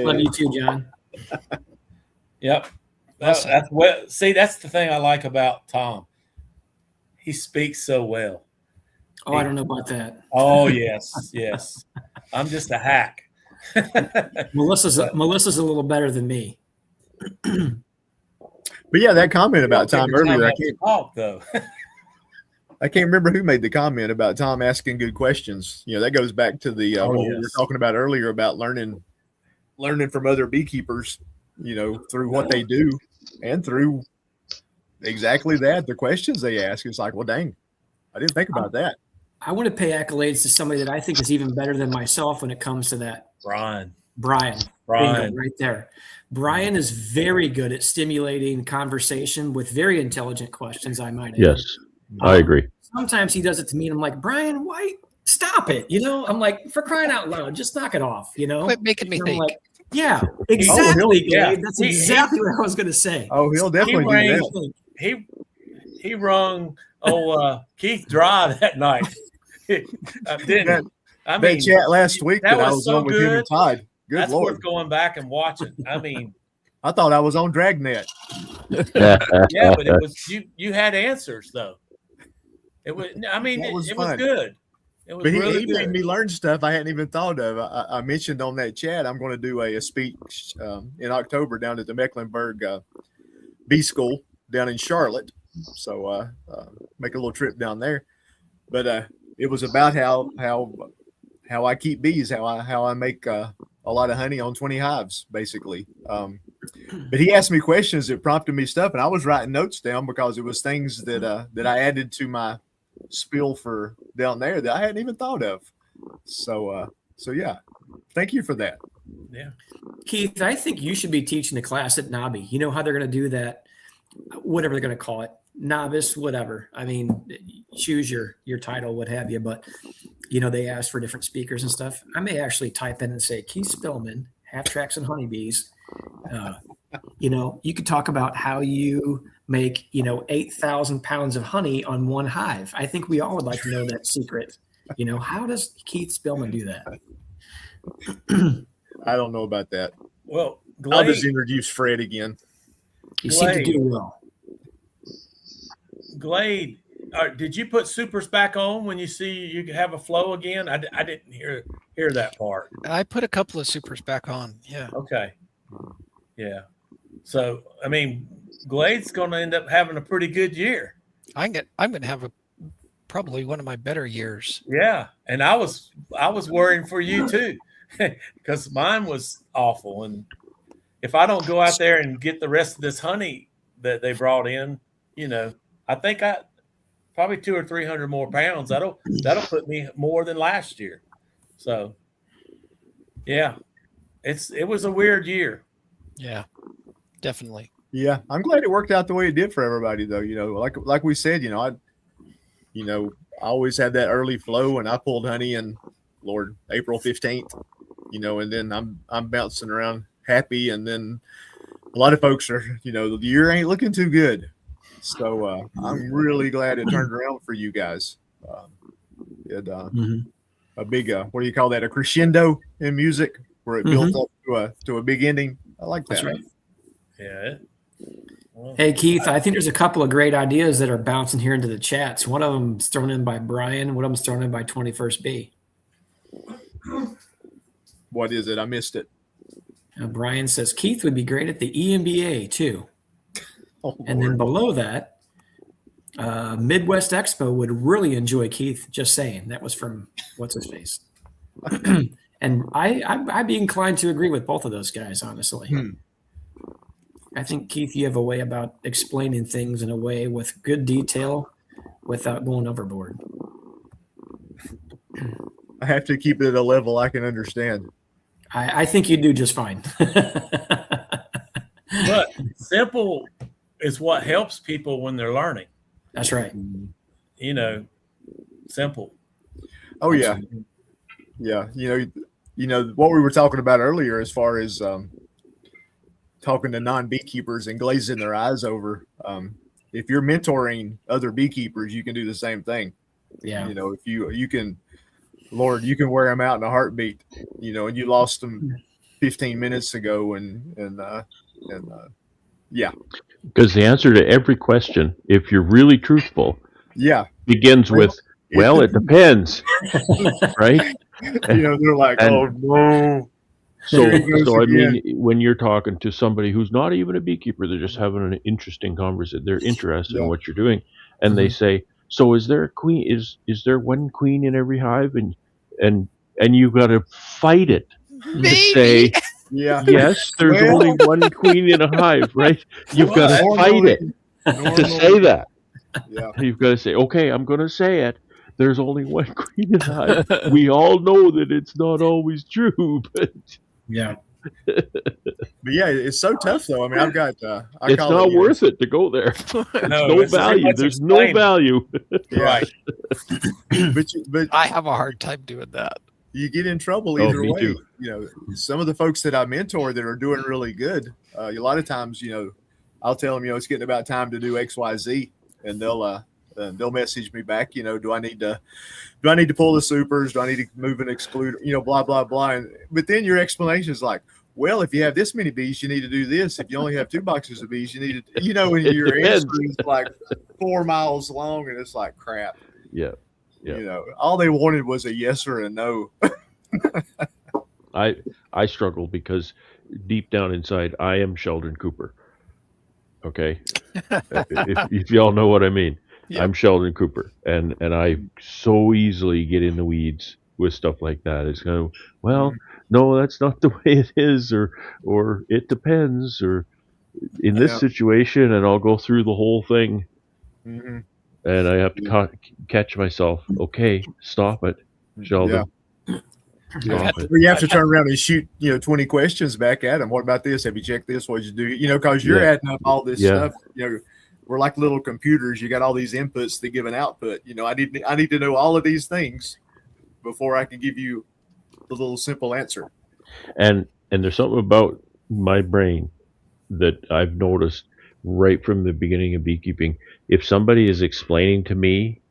Speaker 5: Love you too, John.
Speaker 2: Yep. That's the thing I like about Tom. He speaks so well.
Speaker 5: I don't know about that.
Speaker 2: Oh, yes. Yes. I'm just a hack.
Speaker 5: Melissa's a little better than me.
Speaker 1: But yeah, that comment about Tom earlier, I can't remember who made the comment about Tom asking good questions. That goes back to the what we were talking about earlier about learning from other beekeepers, through what they do and through exactly that, the questions they ask. It's like, well, dang, I didn't think about that.
Speaker 5: I want to pay accolades to somebody that I think is even better than myself when it comes to that.
Speaker 2: Brian.
Speaker 5: Right there. Brian is very good at stimulating conversation with very intelligent questions, I might add.
Speaker 4: Yes, I agree.
Speaker 5: Sometimes he does it to me, and I'm like, Brian, why? Stop it. I'm like, for crying out loud, just knock it off,
Speaker 3: Quit making me think.
Speaker 5: Like, yeah, exactly. That's exactly what I was going to say.
Speaker 1: Oh, he'll definitely do that.
Speaker 2: He rung Keith dry that night. Didn't. I
Speaker 1: that
Speaker 2: mean,
Speaker 1: chat last week
Speaker 2: that
Speaker 1: that I
Speaker 2: was
Speaker 1: was
Speaker 2: so
Speaker 1: on with him and
Speaker 2: good.
Speaker 1: Todd. Good
Speaker 2: That's
Speaker 1: Lord.
Speaker 2: worth going back and watching. I mean,
Speaker 1: I thought I was on Dragnet.
Speaker 2: yeah, but it was you had answers though. It was. I mean,
Speaker 1: That was
Speaker 2: it was
Speaker 1: fun.
Speaker 2: good. It was
Speaker 1: But
Speaker 2: really
Speaker 1: he
Speaker 2: good.
Speaker 1: made me learn stuff I hadn't even thought of. I mentioned on that chat I'm going to do a speech in October down at the Mecklenburg Bee School down in Charlotte. So make a little trip down there. But it was about how I keep bees, how I make a lot of honey on 20 hives, basically. But he asked me questions that prompted me stuff, and I was writing notes down because it was things that I added to my spiel for down there that I hadn't even thought of. So yeah, thank you for that.
Speaker 2: Yeah,
Speaker 5: Keith, I think you should be teaching a class at Nobby. You know how they're going to do that, whatever they're going to call it, novice, whatever. I mean, choose your title, what have you. But, you know, they ask for different speakers and stuff. I may actually type in and say, Keith Spillman, half tracks and honeybees. You know, you could talk about how you make, 8,000 pounds of honey on one hive. I think we all would like to know that secret. How does Keith Spillman do that?
Speaker 1: I don't know about that.
Speaker 2: well,
Speaker 1: I'll just
Speaker 2: Glade,
Speaker 1: introduce Fred again.
Speaker 5: You seem to do well.
Speaker 2: Glade, did you put supers back on when you see you have a flow again? I didn't hear that part.
Speaker 3: I put a couple of supers back on. Yeah.
Speaker 2: Okay, yeah. So I mean, Glade's going to end up having a pretty good year.
Speaker 3: I'm going to have probably one of my better years.
Speaker 2: Yeah, and I was worrying for you too, because mine was awful. And if I don't go out there and get the rest of this honey that they brought in, I think I probably 200 or 300 more pounds. That'll put me more than last year. So, yeah, it was a weird year.
Speaker 3: Yeah, definitely.
Speaker 1: Yeah, I'm glad it worked out the way it did for everybody, though. Like we said, I always had that early flow, and I pulled honey in April 15th, and then I'm bouncing around happy, and then a lot of folks are, the year ain't looking too good. So I'm really glad it turned around for you guys. A big, what do you call that? A crescendo in music where it built up to a big ending. I like that.
Speaker 5: That's right.
Speaker 2: Yeah. Well,
Speaker 5: Hey, Keith, I think there's a couple of great ideas that are bouncing here into the chats. One of them is thrown in by Brian. One of them is thrown in by 21st B.
Speaker 1: What is it? I missed it.
Speaker 5: Brian says Keith would be great at the EMBA too.
Speaker 1: Oh,
Speaker 5: And then below that, Midwest Expo would really enjoy Keith. Just saying. That was from what's his face. And I'd be inclined to agree with both of those guys, honestly. I think, Keith, you have a way about explaining things in a way with good detail without going overboard.
Speaker 1: I have to keep it at a level I can understand.
Speaker 5: I think you do just fine.
Speaker 2: but simple is what helps people when they're learning.
Speaker 5: That's right.
Speaker 2: Simple.
Speaker 1: Oh yeah, yeah. What we were talking about earlier, as far as talking to non-beekeepers and glazing their eyes over. If you're mentoring other beekeepers, you can do the same thing.
Speaker 5: Yeah.
Speaker 1: If you can, Lord, you can wear them out in a heartbeat. And you lost them 15 minutes ago, and yeah.
Speaker 4: Because the answer to every question, if you're really truthful, begins with, well, it depends, right?
Speaker 1: They're like, oh no.
Speaker 4: So I mean, when you're talking to somebody who's not even a beekeeper, they're just having an interesting conversation. They're interested in what you're doing, and they say, "So is there a queen? Is there one queen in every hive?" And you've got to fight it to say, yes, there's only one queen in a hive, right? You've got to fight it to say that.
Speaker 1: Yeah.
Speaker 4: You've got to say, okay, I'm going to say it. There's only one queen in a hive. We all know that it's not always true, but
Speaker 5: yeah.
Speaker 1: But yeah, it's so tough though. I mean, I've got.
Speaker 4: It's not worth it to go there. No value. There's no value.
Speaker 2: Right.
Speaker 1: But
Speaker 3: I have a hard time doing that.
Speaker 1: You get in trouble either
Speaker 4: me
Speaker 1: way.
Speaker 4: too.
Speaker 1: Some of the folks that I mentor that are doing really good. A lot of times, I'll tell them, it's getting about time to do X, Y, Z, and they'll they'll message me back. Do I need to pull the supers? Do I need to move an excluder? Blah blah blah. But then your explanation is like, well, if you have this many bees, you need to do this. If you only have 2 boxes of bees, you need to, and
Speaker 4: It
Speaker 1: your
Speaker 4: depends.
Speaker 1: answer is like 4 miles long, and it's like crap.
Speaker 4: Yeah. Yeah.
Speaker 1: All they wanted was a yes or a no.
Speaker 4: I struggle because deep down inside, I am Sheldon Cooper. Okay, if y'all know what I mean,
Speaker 3: Yeah.
Speaker 4: I'm Sheldon Cooper, and I so easily get in the weeds with stuff like that. It's kind of, well, no, that's not the way it is, or it depends, or in this
Speaker 1: Yeah.
Speaker 4: situation, and I'll go through the whole thing,
Speaker 1: Mm-hmm.
Speaker 4: and I have to catch myself. Okay, stop it, Sheldon. Stop it.
Speaker 1: You have to turn around and shoot, 20 questions back at them. What about this? Have you checked this? What did you do? Because you're adding up all this stuff. We're like little computers. You got all these inputs that give an output. I need to know all of these things before I can give you the little simple answer.
Speaker 4: And there's something about my brain that I've noticed right from the beginning of beekeeping. If somebody is explaining to me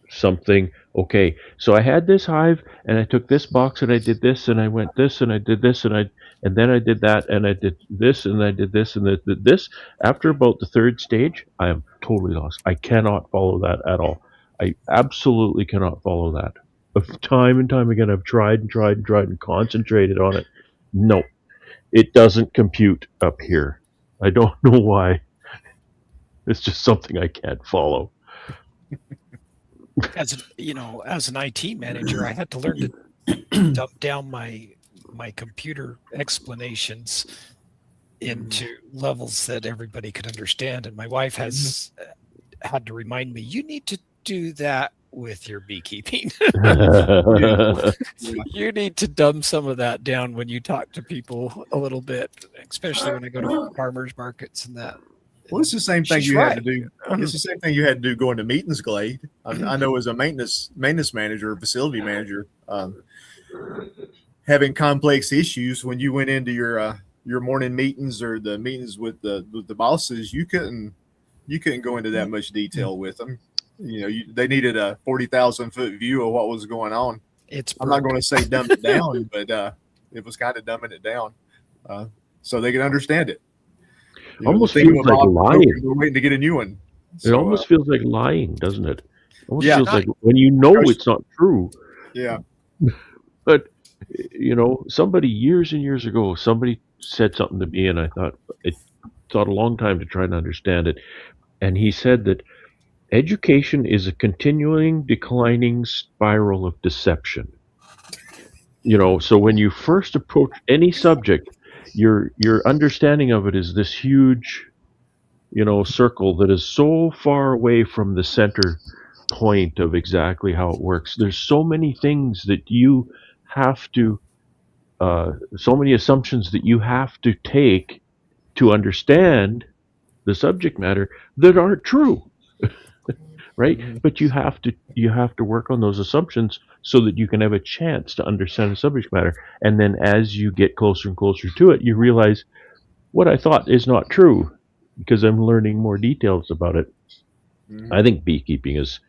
Speaker 4: something, okay, so I had this hive and I took this box and I did this and I went this and I did this and then I did that and I did this and I did this and this. After about the 3rd stage, I am totally lost. I cannot follow that at all. I absolutely cannot follow that. Time and time again, I've tried and concentrated on it. No, it doesn't compute up here. I don't know why. It's just something I can't follow.
Speaker 3: As an IT manager, I had to learn to dump down my computer explanations into levels that everybody could understand. And my wife has had to remind me, you need to do that with your beekeeping. You need to dumb some of that down when you talk to people a little bit, especially when I go to farmers markets and that.
Speaker 1: Well, it's the same thing
Speaker 3: She's
Speaker 1: you
Speaker 3: right.
Speaker 1: had to do. It's the same thing you had to do going to meetings, Glade. I know as a maintenance manager, facility manager, having complex issues when you went into your morning meetings or the meetings with the bosses, you couldn't go into that much detail with them. They needed a 40,000-foot view of what was going on. I'm not going to say dumb it down, but it was kind of dumbing it down so they could understand it.
Speaker 4: Almost feels like lying.
Speaker 1: We're waiting to get a new one.
Speaker 4: It almost feels like lying, doesn't it? Almost
Speaker 1: Yeah.
Speaker 4: feels like when you know it's not true.
Speaker 1: Yeah.
Speaker 4: But somebody years and years ago, somebody said something to me, and I thought a long time to try and understand it. And he said that education is a continuing declining spiral of deception. So when you first approach any subject, your understanding of it is this huge, circle that is so far away from the center point of exactly how it works. There's so many things that you have to, so many assumptions that you have to take to understand the subject matter that aren't true. Right? Mm-hmm. But you have to work on those assumptions so that you can have a chance to understand the subject matter. And then as you get closer and closer to it, you realize what I thought is not true because I'm learning more details about it. Mm-hmm. I think beekeeping is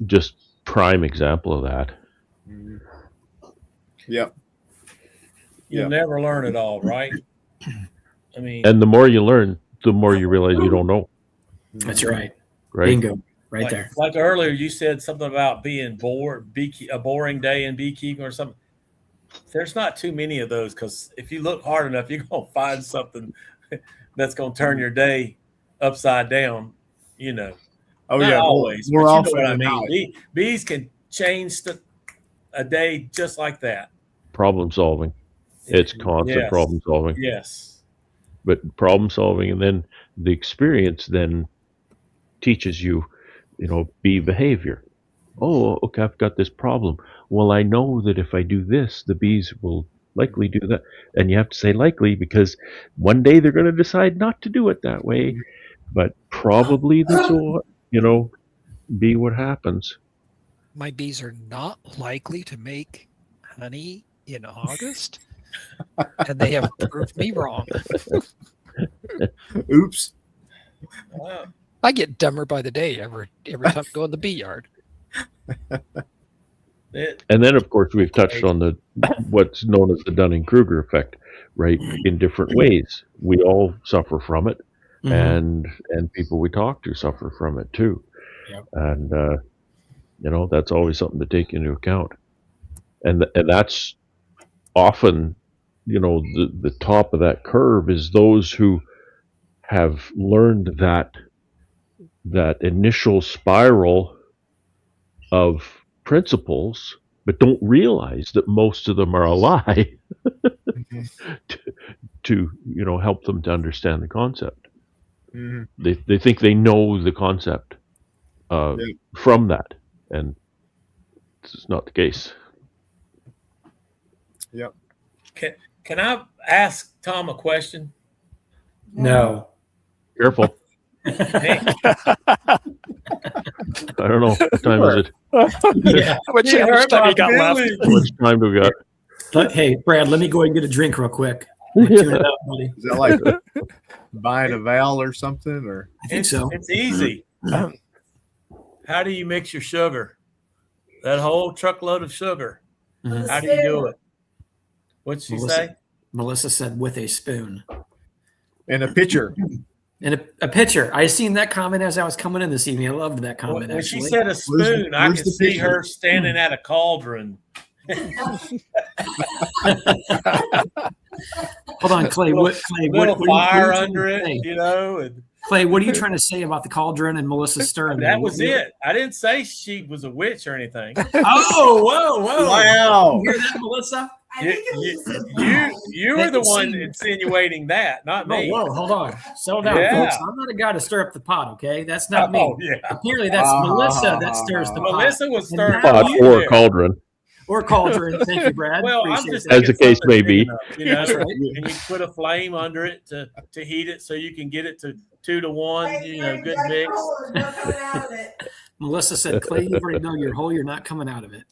Speaker 4: just prime example of that.
Speaker 1: Mm-hmm. Yep.
Speaker 2: You'll never learn it all, right? I mean,
Speaker 4: and the more you learn, the more you realize you don't know.
Speaker 5: That's right.
Speaker 4: Right.
Speaker 5: Bingo. Right there.
Speaker 2: Like earlier, you said something about being bored, a boring day in beekeeping or something. There's not too many of those because if you look hard enough, you're going to find something that's going to turn your day upside down,
Speaker 1: Oh,
Speaker 2: not
Speaker 1: yeah.
Speaker 2: always.
Speaker 1: We're
Speaker 2: but
Speaker 1: all
Speaker 2: you know what I mean. Bees can change a day just like that.
Speaker 4: Problem solving. It's constant problem solving.
Speaker 2: Yes.
Speaker 4: But problem solving and then the experience then teaches you, bee behavior. Oh, okay, I've got this problem. Well, I know that if I do this, the bees will likely do that. And you have to say likely because one day they're going to decide not to do it that way. But probably this will, be what happens.
Speaker 3: My bees are not likely to make honey in August. And they have proved me wrong.
Speaker 1: Oops.
Speaker 2: Wow.
Speaker 3: I get dumber by the day every time I go in the bee yard.
Speaker 4: And then, of course, we've touched on the what's known as the Dunning-Kruger effect, right? In different ways, we all suffer from it, and people we talk to suffer from it too.
Speaker 5: Yep.
Speaker 4: And that's always something to take into account. And that's often, the top of that curve is those who have learned that initial spiral of principles, but don't realize that most of them are a lie to help them to understand the concept. They think they know the concept from that, and it's not the case.
Speaker 1: Yep.
Speaker 2: Can I ask Tom a question?
Speaker 5: No.
Speaker 4: Careful.
Speaker 2: Hey,
Speaker 4: I don't know. What time is it?
Speaker 5: Yeah.
Speaker 3: How much time you got left?
Speaker 4: How much time do we got?
Speaker 5: But, hey, Brad, let me go and get a drink real quick. I'm gonna tune it up, buddy.
Speaker 1: Is that like buying a vowel or something? Or
Speaker 5: I think so.
Speaker 2: It's easy. How do you mix your sugar? That whole truckload of sugar. How do you do it? What'd she say?
Speaker 5: Melissa said with a spoon.
Speaker 1: in a pitcher?
Speaker 5: And a pitcher. I seen that comment as I was coming in this evening. I loved that comment.
Speaker 2: When she
Speaker 5: actually.
Speaker 2: said a spoon, I
Speaker 1: where's
Speaker 2: could
Speaker 1: the
Speaker 2: see
Speaker 1: picture?
Speaker 2: her standing at a cauldron.
Speaker 5: Hold on, Clay. Clay,
Speaker 2: Little
Speaker 5: what
Speaker 2: fire
Speaker 5: are you
Speaker 2: under
Speaker 5: trying to
Speaker 2: it,
Speaker 5: say?
Speaker 2: you know. And
Speaker 5: Clay, what are you trying to say about the cauldron and Melissa stirring?
Speaker 2: that was it. I didn't say she was a witch or anything.
Speaker 5: Oh, whoa.
Speaker 1: Wow.
Speaker 5: You hear that, Melissa?
Speaker 2: You were the one insinuating that, not me.
Speaker 5: Whoa, hold on. Settle down,
Speaker 2: Yeah.
Speaker 5: folks. I'm not a guy to stir up the pot, okay? That's not me.
Speaker 2: Oh, yeah.
Speaker 5: Apparently, that's Melissa that stirs the pot.
Speaker 2: Melissa was stirring
Speaker 5: And now
Speaker 4: Pot
Speaker 2: you
Speaker 4: or
Speaker 2: did.
Speaker 4: cauldron,
Speaker 5: Or cauldron. Thank you, Brad.
Speaker 2: Well, I'm
Speaker 5: Appreciate
Speaker 2: just
Speaker 5: that.
Speaker 4: as the case may be.
Speaker 2: You know,
Speaker 5: That's right.
Speaker 2: and you put a flame under it to heat it so you can get it to 2 to 1. You know, good mix.
Speaker 5: Melissa said, Clay, you've already dug your hole. You're not coming out of it.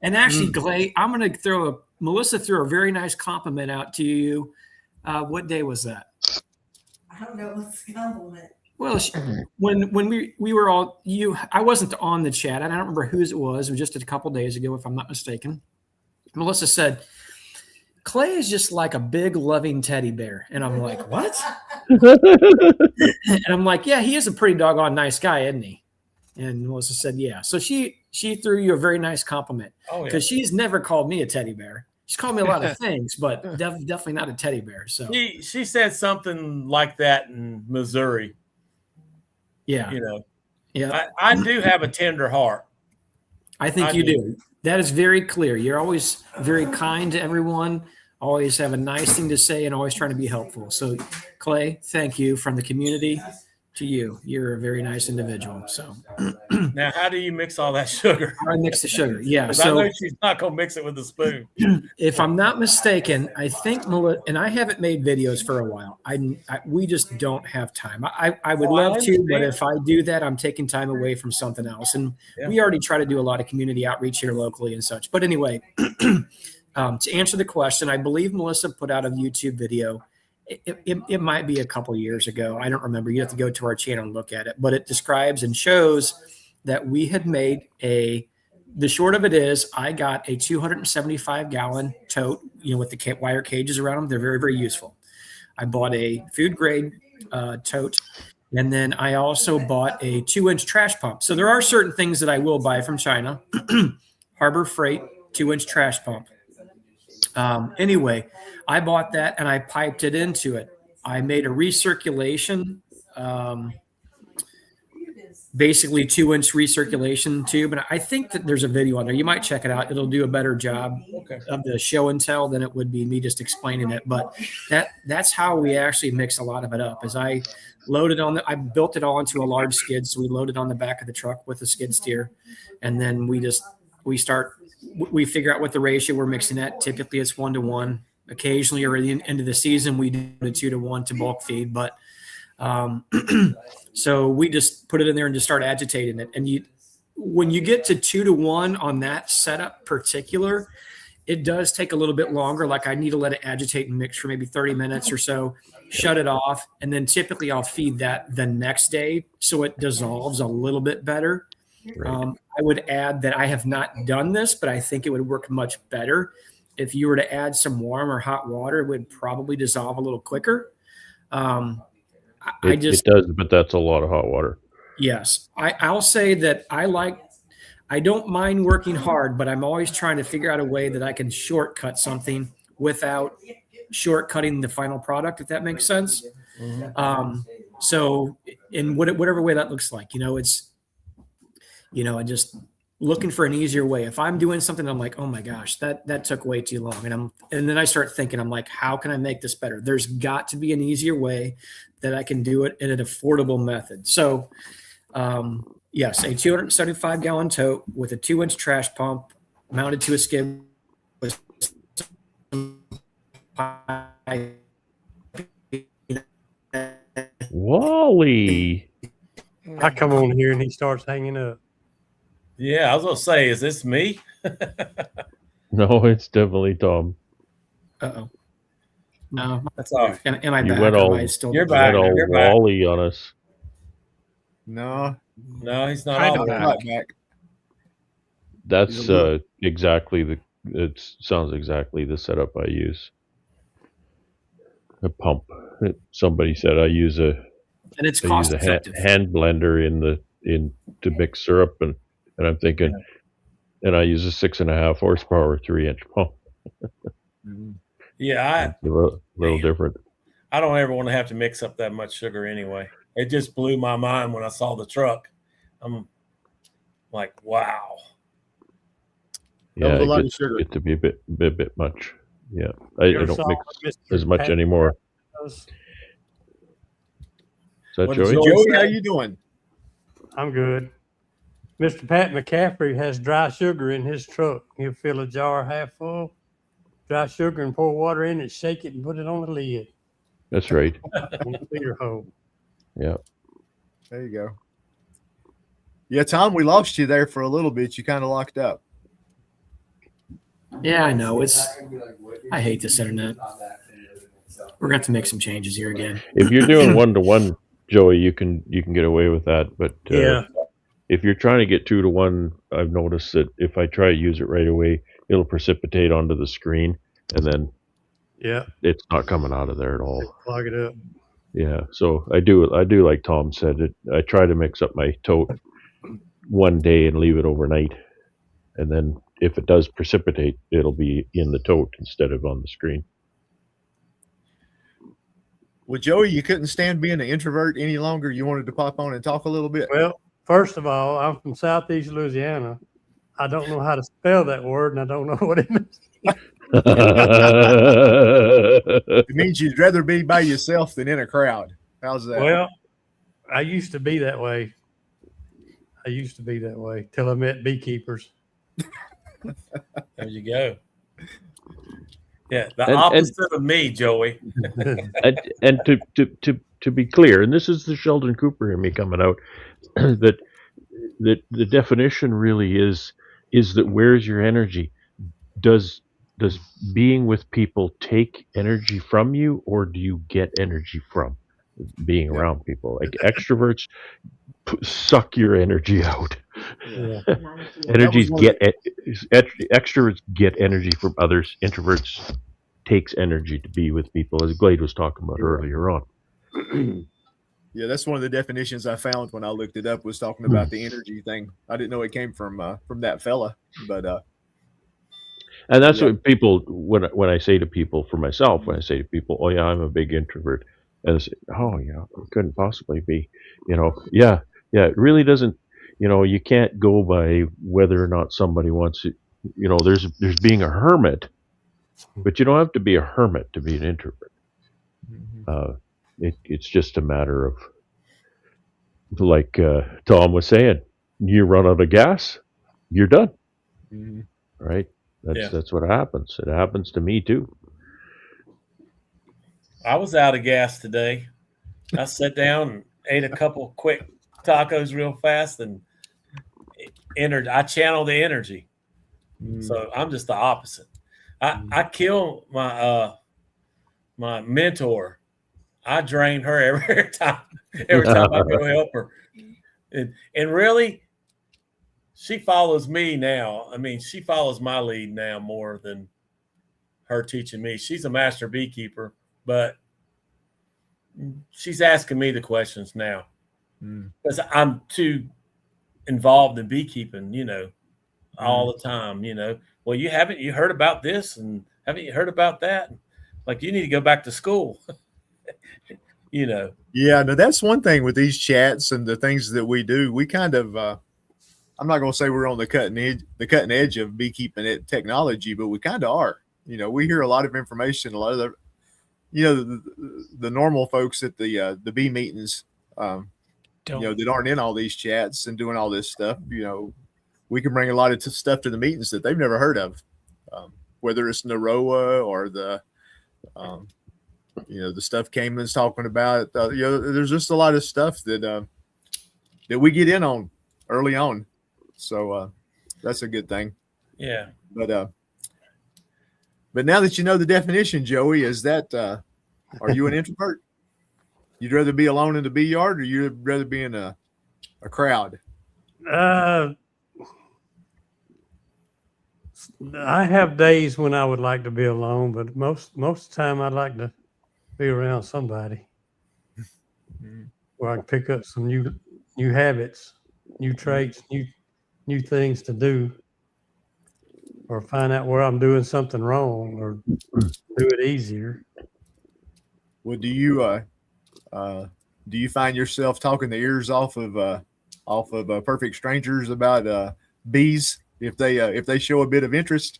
Speaker 5: And actually, Clay, I'm going to Melissa threw a very nice compliment out to you. What day was that?
Speaker 6: I don't know what's the compliment.
Speaker 5: Well, when we were all I wasn't on the chat. I don't remember whose it was. It was just a couple days ago, if I'm not mistaken. Melissa said, Clay is just like a big loving teddy bear. And I'm like, what? And I'm like, yeah, he is a pretty doggone nice guy, isn't he? And Melissa said, yeah. So she threw you a very nice compliment
Speaker 2: Oh, yeah.
Speaker 5: because she's never called me a teddy bear. She's called me a lot of things, but definitely not a teddy bear. So
Speaker 2: She said something like that in Missouri.
Speaker 5: yeah,
Speaker 2: You know,
Speaker 5: yeah.
Speaker 2: I do have a tender heart.
Speaker 5: I think
Speaker 2: I
Speaker 5: you
Speaker 2: do.
Speaker 5: do. That is very clear. You're always very kind to everyone, always have a nice thing to say, and always trying to be helpful. So, Clay, thank you from the community to you. You're a very nice individual. So,
Speaker 2: Now, how do you mix all that sugar?
Speaker 5: I mix the sugar. Yeah.
Speaker 2: 'Cause I
Speaker 5: So,
Speaker 2: know she's not going to mix it with a spoon.
Speaker 5: if I'm not mistaken, I think Melissa, and I haven't made videos for a while. We just don't have time. I would
Speaker 2: Oh, I
Speaker 5: love to, but
Speaker 2: understand.
Speaker 5: if I do that, I'm taking time away from something else. And
Speaker 2: Yeah.
Speaker 5: we already try to do a lot of community outreach here locally and such. But anyway, to answer the question, I believe Melissa put out a YouTube video. It might be a couple years ago. I don't remember. You have to go to our channel and look at it. But it describes and shows that we had made the short of it is I got a 275-gallon tote, with the wire cages around them. They're very, very useful. I bought a food grade tote. And then I also bought a 2-inch trash pump. So there are certain things that I will buy from China. Harbor Freight 2-inch trash pump. Anyway, I bought that and I piped it into it. I made a recirculation, basically 2-inch recirculation tube. And I think that there's a video on there. You might check it out. It'll do a better job of the show and tell than it would be me just explaining it. But that's how we actually mix a lot of it up. Is I loaded I built it all into a large skid. So we loaded on the back of the truck with a skid steer. And then we figure out what the ratio we're mixing at. Typically it's 1-to-1. Occasionally or at the end of the season, we do a 2-to-1 to bulk feed. But so we just put it in there and just start agitating it. And when you get to 2-to-1 on that setup it does take a little bit longer. Like I need to let it agitate and mix for maybe 30 minutes or so. shut it off, and then typically I'll feed that the next day so it dissolves a little bit better.
Speaker 4: Right.
Speaker 5: I would add that I have not done this, but I think it would work much better. If you were to add some warm or hot water, it would probably dissolve a little quicker.
Speaker 4: It does, but that's a lot of hot water.
Speaker 5: Yes, I'll say that I don't mind working hard, but I'm always trying to figure out a way that I can shortcut something without shortcutting the final product, if that makes sense. So in whatever way that looks like, it's, I just looking for an easier way. If I'm doing something, I'm like, oh my gosh, that took way too long. And then I start thinking, I'm like, how can I make this better? There's got to be an easier way that I can do it in an affordable method. So, yes, a 275 gallon tote with a 2-inch trash pump mounted to a skid with some
Speaker 4: Wally.
Speaker 7: I come on here and he starts hanging up.
Speaker 2: Yeah, I was gonna say, is this me?
Speaker 4: No, it's definitely Tom.
Speaker 5: Uh-oh. No,
Speaker 2: That's all right.
Speaker 5: am I
Speaker 4: You
Speaker 5: back?
Speaker 4: went
Speaker 5: Am
Speaker 4: all-
Speaker 5: I still
Speaker 2: You're
Speaker 4: You
Speaker 2: back.
Speaker 4: went all
Speaker 2: You're back.
Speaker 4: Wally on us.
Speaker 1: No,
Speaker 2: No, he's not
Speaker 3: Kind
Speaker 2: all
Speaker 3: of
Speaker 2: back.
Speaker 1: not back.
Speaker 4: That's
Speaker 1: He's a little-
Speaker 4: exactly it sounds exactly the setup I use. A pump. Somebody said I use a
Speaker 5: and it's
Speaker 4: I
Speaker 5: cost
Speaker 4: use a
Speaker 5: effective.
Speaker 4: hand blender in to mix syrup, and I'm thinking, and I use a 6.5 horsepower 3-inch pump.
Speaker 2: Yeah,
Speaker 4: It's a little different.
Speaker 2: I don't ever want to have to mix up that much sugar anyway. It just blew my mind when I saw the truck. I'm like, wow.
Speaker 1: That was
Speaker 4: Yeah,
Speaker 1: a lot
Speaker 4: it
Speaker 1: of sugar.
Speaker 4: gets to be a bit much. Yeah, I
Speaker 7: You're
Speaker 4: don't
Speaker 7: solid,
Speaker 4: mix
Speaker 7: Mr.
Speaker 4: as much
Speaker 7: Pat.
Speaker 4: anymore. Is that
Speaker 2: What did
Speaker 4: Joey?
Speaker 2: you-
Speaker 1: Joey, how you doing?
Speaker 7: I'm good. Mr. Pat McCaffrey has dry sugar in his truck. He'll fill a jar half full, dry sugar, and pour water in it, shake it, and put it on the lid
Speaker 4: That's right.
Speaker 7: on the feeder hole.
Speaker 4: Yeah.
Speaker 1: There you go. Yeah, Tom, we lost you there for a little bit. You kind of locked up.
Speaker 5: Yeah, I know. I hate this internet. We're going to have to make some changes here again.
Speaker 4: If you're doing 1-to-1, Joey, you can get away with that. But
Speaker 7: Yeah.
Speaker 4: if you're trying to get 2-to-1, I've noticed that if I try to use it right away, it'll precipitate onto the screen, and then
Speaker 7: Yeah.
Speaker 4: it's not coming out of there at all.
Speaker 7: Clog it up.
Speaker 4: Yeah, so I do like Tom said. I try to mix up my tote one day and leave it overnight, and then if it does precipitate, it'll be in the tote instead of on the screen.
Speaker 1: Well, Joey, you couldn't stand being an introvert any longer. You wanted to pop on and talk a little bit.
Speaker 7: Well, first of all, I'm from Southeast Louisiana. I don't know how to spell that word, and I don't know what it means.
Speaker 1: It means you'd rather be by yourself than in a crowd. How's that?
Speaker 7: Well, I used to be that way. Till I met Beekeepers.
Speaker 2: There you go. Yeah, the
Speaker 4: And-
Speaker 2: opposite of me, Joey.
Speaker 4: and to be clear, and this is the Sheldon Cooper in me coming out, that the definition really is that where's your energy? Does being with people take energy from you, or do you get energy from being around people? Like extroverts suck your energy out.
Speaker 7: Yeah.
Speaker 4: Extroverts get energy from others. Introverts takes energy to be with people, as Glade was talking about earlier on.
Speaker 1: Yeah, that's one of the definitions I found when I looked it up, was talking about the energy thing. I didn't know it came from that fella, but
Speaker 4: And that's what people, when I say to people, for myself, when I say to people, oh yeah, I'm a big introvert, and they say, oh yeah, it couldn't possibly be, yeah, it really doesn't, you can't go by whether or not somebody wants it. There's being a hermit, but you don't have to be a hermit to be an introvert. It's just a matter of, like Tom was saying, you run out of gas, you're done, right? That's what happens. It happens to me too.
Speaker 2: I was out of gas today. I sat down and ate a couple quick tacos real fast and I channeled the energy. So I'm just the opposite. I kill my my mentor. I drain her every time. Every time I go help her, and really, she follows me now. I mean, she follows my lead now more than her teaching me. She's a master beekeeper, but she's asking me the questions now because I'm too involved in beekeeping, all the time, Well, you heard about this, and haven't you heard about that? Like, you need to go back to school.
Speaker 1: Yeah, no, that's one thing with these chats and the things that we do. We kind of, I'm not going to say we're on the cutting edge of beekeeping technology, but we kind of are. We hear a lot of information, a lot of the normal folks at the bee meetings, that aren't in all these chats and doing all this stuff. We can bring a lot of stuff to the meetings that they've never heard of, whether it's Naroa or the stuff Cayman's talking about. There's just a lot of stuff that we get in on early on. So that's a good thing.
Speaker 2: Yeah.
Speaker 1: But now that you know the definition, Joey, is that are you an introvert? You'd rather be alone in the bee yard, or you'd rather be in a crowd?
Speaker 7: I have days when I would like to be alone, but most of the time I'd like to be around somebody where I can pick up some new habits, new traits, new things to do, or find out where I'm doing something wrong, or do it easier.
Speaker 1: Well, do you find yourself talking the ears off of perfect strangers about bees if they show a bit of interest?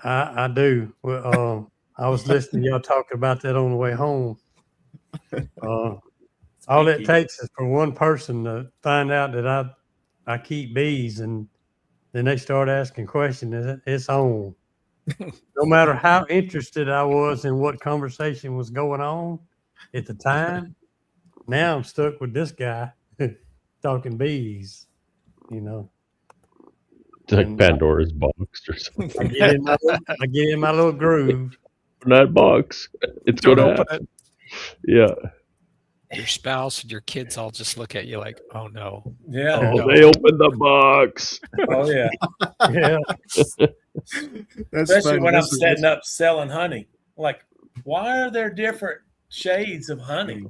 Speaker 7: I do. Well, I was listening to y'all talking about that on the way home. All it takes is for one person to find out that I keep bees, and then they start asking questions. It's on. No matter how interested I was in what conversation was going on at the time, now I'm stuck with this guy talking bees,
Speaker 4: It's like Pandora's box or something.
Speaker 7: I get in my little groove.
Speaker 4: In that box, it's going to happen. Yeah.
Speaker 3: Your spouse and your kids all just look at you like, oh no.
Speaker 2: Yeah.
Speaker 4: Oh, they opened the box.
Speaker 2: Oh yeah.
Speaker 7: Yeah.
Speaker 2: Especially when I'm setting up selling honey. Like, why are there different shades of honey?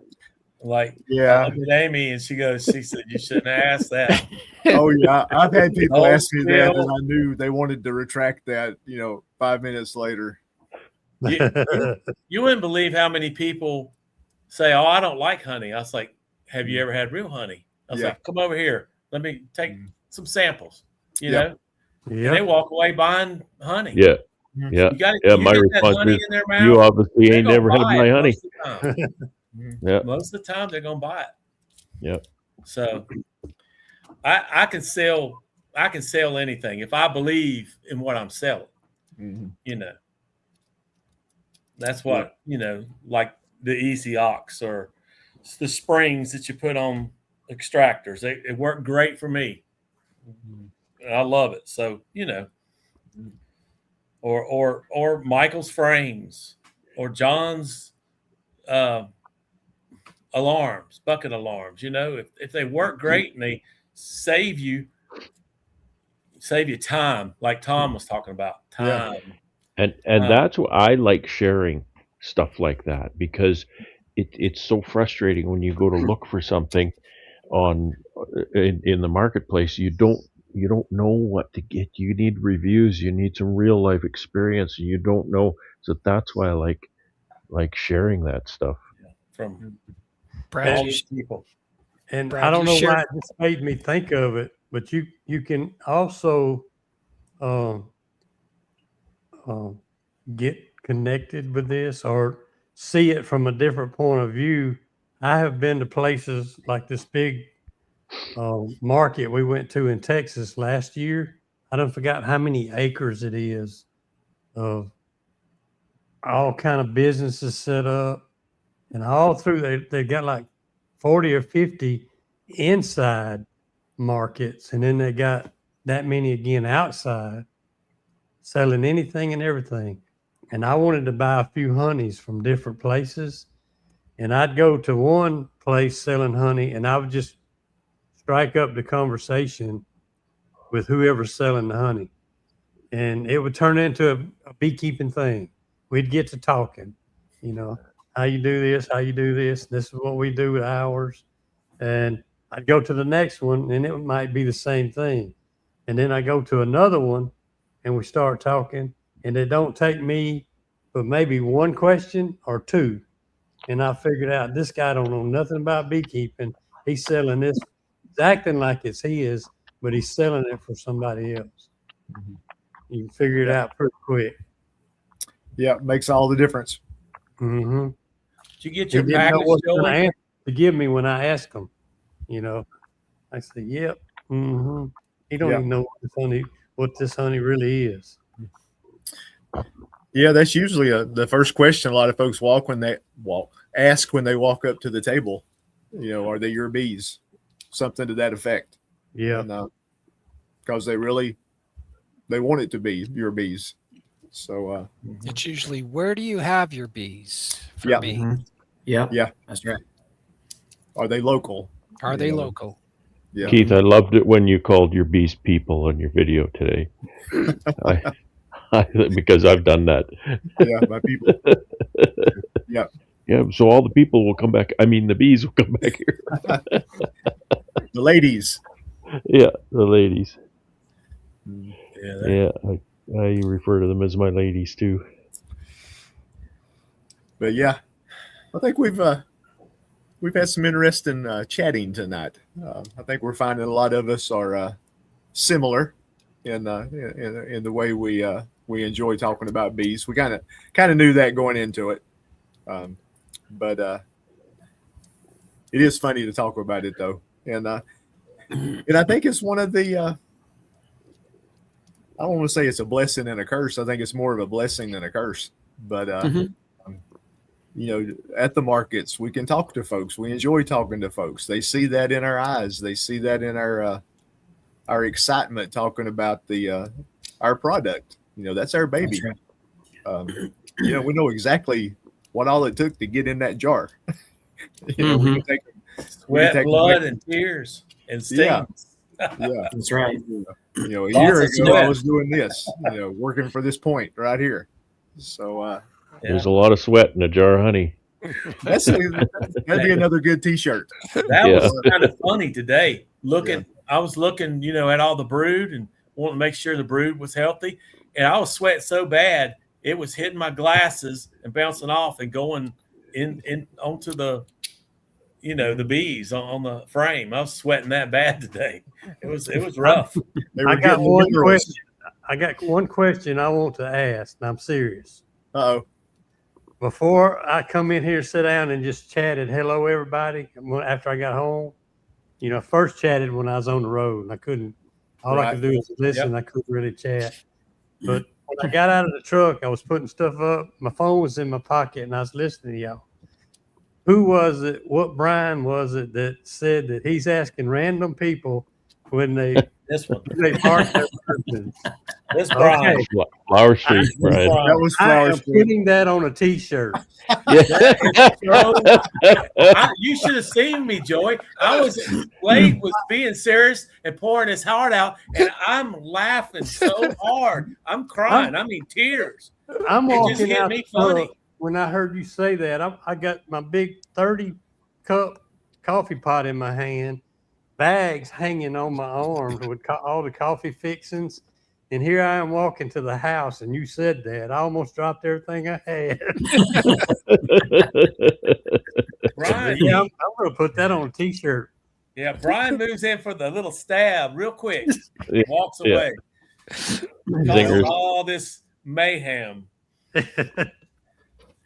Speaker 2: Like,
Speaker 1: yeah.
Speaker 2: I look at Amy and she said, you shouldn't ask that.
Speaker 1: Oh yeah. I've had people ask me that, and I knew they wanted to retract that, 5 minutes later.
Speaker 2: You wouldn't believe how many people say, oh, I don't like honey. I was like, have you ever had real honey? I was like, come over here. Let me take some samples, you know? And they walk away buying honey.
Speaker 4: Yeah. Yeah. My response is, you obviously ain't never had my honey. Yeah.
Speaker 2: Most of the time they're going to buy it.
Speaker 4: Yeah.
Speaker 2: So I can sell anything if I believe in what I'm selling. That's what, like the Easy Ox or the springs that you put on extractors. It worked great for me. I love it. So, or Michael's frames or John's alarms, bucket alarms, if they work great and they save you time, like Tom was talking about, time.
Speaker 4: And that's what I like, sharing stuff like that, because it's so frustrating when you go to look for something in the marketplace. You don't know what to get. You need reviews. You need some real life experience. And you don't know. So that's why I like sharing that stuff
Speaker 2: from
Speaker 3: Brad,
Speaker 2: all these people.
Speaker 7: And
Speaker 3: Brad,
Speaker 7: I don't know
Speaker 3: shared...
Speaker 7: why it just made me think of it, but you can also get connected with this or see it from a different point of view. I have been to places like this big market we went to in Texas last year. I don't forgot how many acres it is of all kind of businesses set up, and all through they got like 40 or 50 inside markets, and then they got that many again outside, selling anything and everything. And I wanted to buy a few honeys from different places, And I'd go to one place selling honey, and I would just strike up the conversation with whoever's selling the honey. And it would turn into a beekeeping thing. We'd get to talking, how you do this, how you do this. This is what we do with ours. And I'd go to the next one, and it might be the same thing. And then I go to another one, and we start talking, and it don't take me but maybe one question or two. And I figured out this guy don't know nothing about beekeeping. He's selling this. He's acting like it's his, but he's selling it for somebody else. You can figure it out pretty quick.
Speaker 1: Yeah, makes all the difference.
Speaker 7: Mm-hmm.
Speaker 2: Did you get
Speaker 7: He
Speaker 2: your
Speaker 7: didn't know
Speaker 2: package,
Speaker 7: what kind of
Speaker 2: Joey?
Speaker 7: answer to give me when I asked him. I said, "Yep." Mm-hmm. He don't
Speaker 1: Yeah.
Speaker 7: even know what this honey really is.
Speaker 1: Yeah, that's usually the first question a lot of folks ask when they walk up to the table. Are they your bees? Something to that effect.
Speaker 7: Yeah.
Speaker 1: Because they want it to be your bees. So
Speaker 3: It's usually, where do you have your bees for
Speaker 1: Yeah.
Speaker 3: me?
Speaker 5: Mhm. Yeah.
Speaker 1: Yeah.
Speaker 5: That's right.
Speaker 1: are they local?
Speaker 3: Are they local?
Speaker 1: Yeah.
Speaker 4: Keith, I loved it when you called your bees people on your video today. Because I've done that.
Speaker 1: Yeah, my people. Yeah.
Speaker 4: Yeah, so all the people will come back. I mean, the bees will come back here.
Speaker 1: The ladies.
Speaker 4: Yeah, the ladies.
Speaker 2: Yeah,
Speaker 4: Yeah, I refer to them as my ladies too.
Speaker 1: But yeah, I think we've had some interesting chatting tonight. I think we're finding a lot of us are similar in the way we enjoy talking about bees. We kind of knew that going into it, but it is funny to talk about it though, and I think it's one of the. I don't want to say it's a blessing and a curse. I think it's more of a blessing than a curse. But at the markets, we can talk to folks. We enjoy talking to folks. They see that in our eyes. They see that in our excitement talking about our product. That's our baby.
Speaker 5: That's right.
Speaker 1: We know exactly what all it took to get in that jar. We can take
Speaker 2: sweat, blood, and tears and stings.
Speaker 1: Yeah,
Speaker 5: That's right.
Speaker 1: a
Speaker 2: Lots
Speaker 1: year
Speaker 2: of
Speaker 1: ago,
Speaker 2: sweat.
Speaker 1: I was doing this. Working for this point right here. So
Speaker 4: There's a lot of sweat in a jar of honey.
Speaker 1: that'd be another good T-shirt.
Speaker 2: That
Speaker 4: Yeah.
Speaker 2: was kind of funny today. I was looking, at all the brood and wanting to make sure the brood was healthy. And I was sweating so bad, it was hitting my glasses and bouncing off and going in onto the, the bees on the frame. I was sweating that bad today. It was rough.
Speaker 1: They were
Speaker 7: I got
Speaker 1: getting the
Speaker 7: one
Speaker 1: minerals.
Speaker 7: question. I got one question I want to ask, and I'm serious.
Speaker 1: Uh-oh.
Speaker 7: Before I come in here, sit down, and just chatted, hello, everybody, after I got home, first chatted when I was on the road, and I couldn't, all I could do was listen. I couldn't really chat. But when I got out of the truck, I was putting stuff up. My phone was in my pocket, and I was listening to y'all. Who was it? What Brian was it that said that he's asking random people when they
Speaker 2: This one.
Speaker 7: park their husbands?
Speaker 2: This Brian.
Speaker 7: Okay.
Speaker 4: Flower Street, Brian.
Speaker 1: That was
Speaker 7: I
Speaker 1: Flower
Speaker 7: am
Speaker 1: Street.
Speaker 7: putting that on a T-shirt.
Speaker 2: You should have seen me, Joey. Wade was being serious and pouring his heart out, and I'm laughing so hard. I'm crying. I mean, tears.
Speaker 7: I'm
Speaker 2: It just
Speaker 7: walking
Speaker 2: hit
Speaker 7: out
Speaker 2: me
Speaker 7: the truck
Speaker 2: funny.
Speaker 7: when I heard you say that. I got my big 30-cup coffee pot in my hand, bags hanging on my arms with all the coffee fixings. And here I am walking to the house, and you said that. I almost dropped everything I had.
Speaker 2: Brian,
Speaker 7: Yeah, I'm going to put that on a T-shirt.
Speaker 2: Brian moves in for the little stab real quick.
Speaker 4: Yeah,
Speaker 2: Walks
Speaker 4: yeah.
Speaker 2: away.
Speaker 4: Zingers.
Speaker 2: Causing all this mayhem.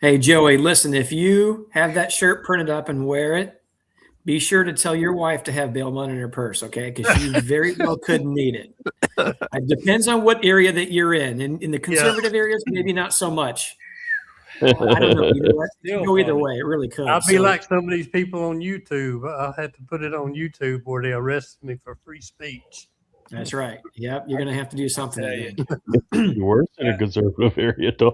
Speaker 5: Hey, Joey, listen, if you have that shirt printed up and wear it, be sure to tell your wife to have bail money in her purse, okay? Because she very well could need it. It depends on what area that you're in. In the conservative areas, maybe not so much. I don't know. You know what?
Speaker 2: Still
Speaker 5: Go either
Speaker 2: funny.
Speaker 5: way. It really could.
Speaker 7: I'll be
Speaker 5: So,
Speaker 7: like some of these people on YouTube. I'll have to put it on YouTube where they arrest me for free speech.
Speaker 5: that's right. Yep. You're going to have to do something.
Speaker 2: Tell you.
Speaker 5: again.
Speaker 4: You're worse in a conservative area, Tom.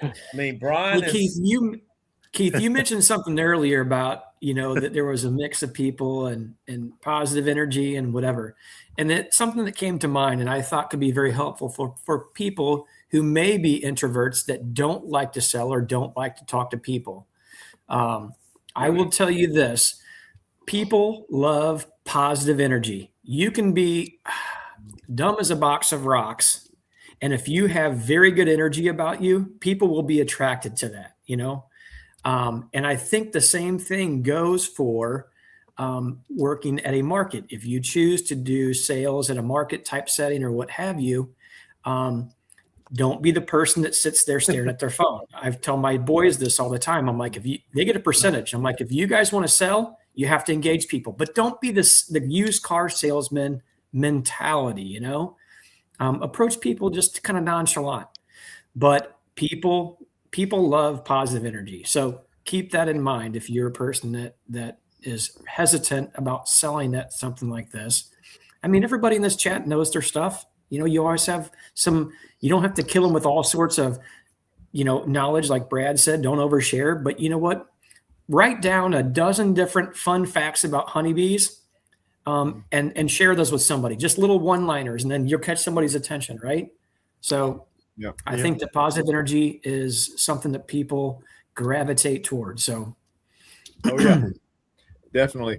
Speaker 2: I mean, Brian
Speaker 5: Well, Keith,
Speaker 2: is.
Speaker 5: you mentioned something earlier about, that there was a mix of people and positive energy and whatever. And it's something that came to mind and I thought could be very helpful for people who may be introverts that don't like to sell or don't like to talk to people. I will tell you this. People love positive energy. You can be dumb as a box of rocks. And if you have very good energy about you, people will be attracted to that, and I think the same thing goes for working at a market. If you choose to do sales at a market type setting or what have you, don't be the person that sits there staring at their phone. I've told my boys this all the time. I'm like, they get a percentage. I'm like, if you guys want to sell, you have to engage people, but don't be the used car salesman mentality, approach people just kind of nonchalant, but people love positive energy. So keep that in mind. If you're a person that is hesitant about selling at something like this, I mean, everybody in this chat knows their stuff. You always have you don't have to kill them with all sorts of, knowledge. Like Brad said, don't overshare, but you know what? Write down a dozen different fun facts about honeybees and share those with somebody, just little one-liners, and then you'll catch somebody's attention, right? So I think that positive energy is something that people gravitate towards. So,
Speaker 1: oh yeah, definitely.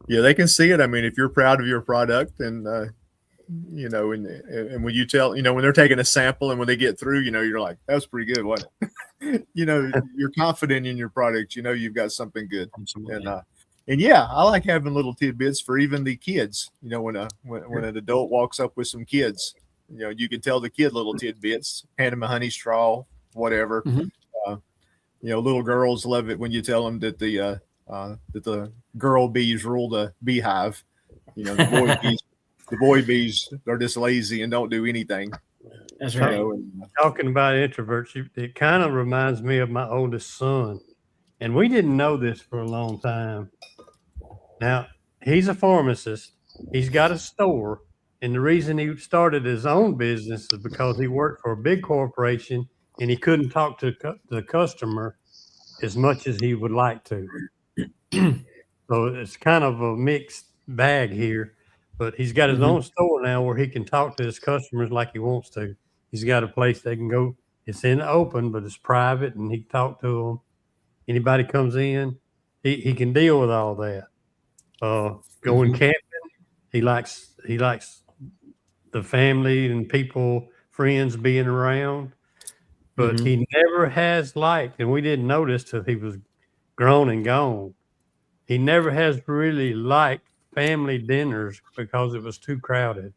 Speaker 1: Yeah, they can see it. I mean, if you're proud of your product and, and when you tell, when they're taking a sample and when they get through, you're like, that was pretty good, wasn't it? You're confident in your product, you've got something good.
Speaker 5: absolutely.
Speaker 1: And yeah, I like having little tidbits for even the kids, when an adult walks up with some kids, you can tell the kid little tidbits, hand them a honey straw, whatever.
Speaker 5: Mm-hmm.
Speaker 1: Little girls love it when you tell them that the girl bees rule the beehive. The boy bees are just lazy and don't do anything.
Speaker 5: That's right.
Speaker 7: Talking about introverts, it kind of reminds me of my oldest son. And we didn't know this for a long time. Now, he's a pharmacist. He's got a store. And the reason he started his own business is because he worked for a big corporation and he couldn't talk to the customer as much as he would like to. So it's kind of a mixed bag here. But he's got his own store now where he can talk to his customers like he wants to. He's got a place they can go. It's in the open, but it's private, and he can talk to them. Anybody comes in, he can deal with all that. Going camping, he likes the family and people, friends being around. But he never has liked, and we didn't notice till he was grown and gone. He never has really liked family dinners because it was too crowded.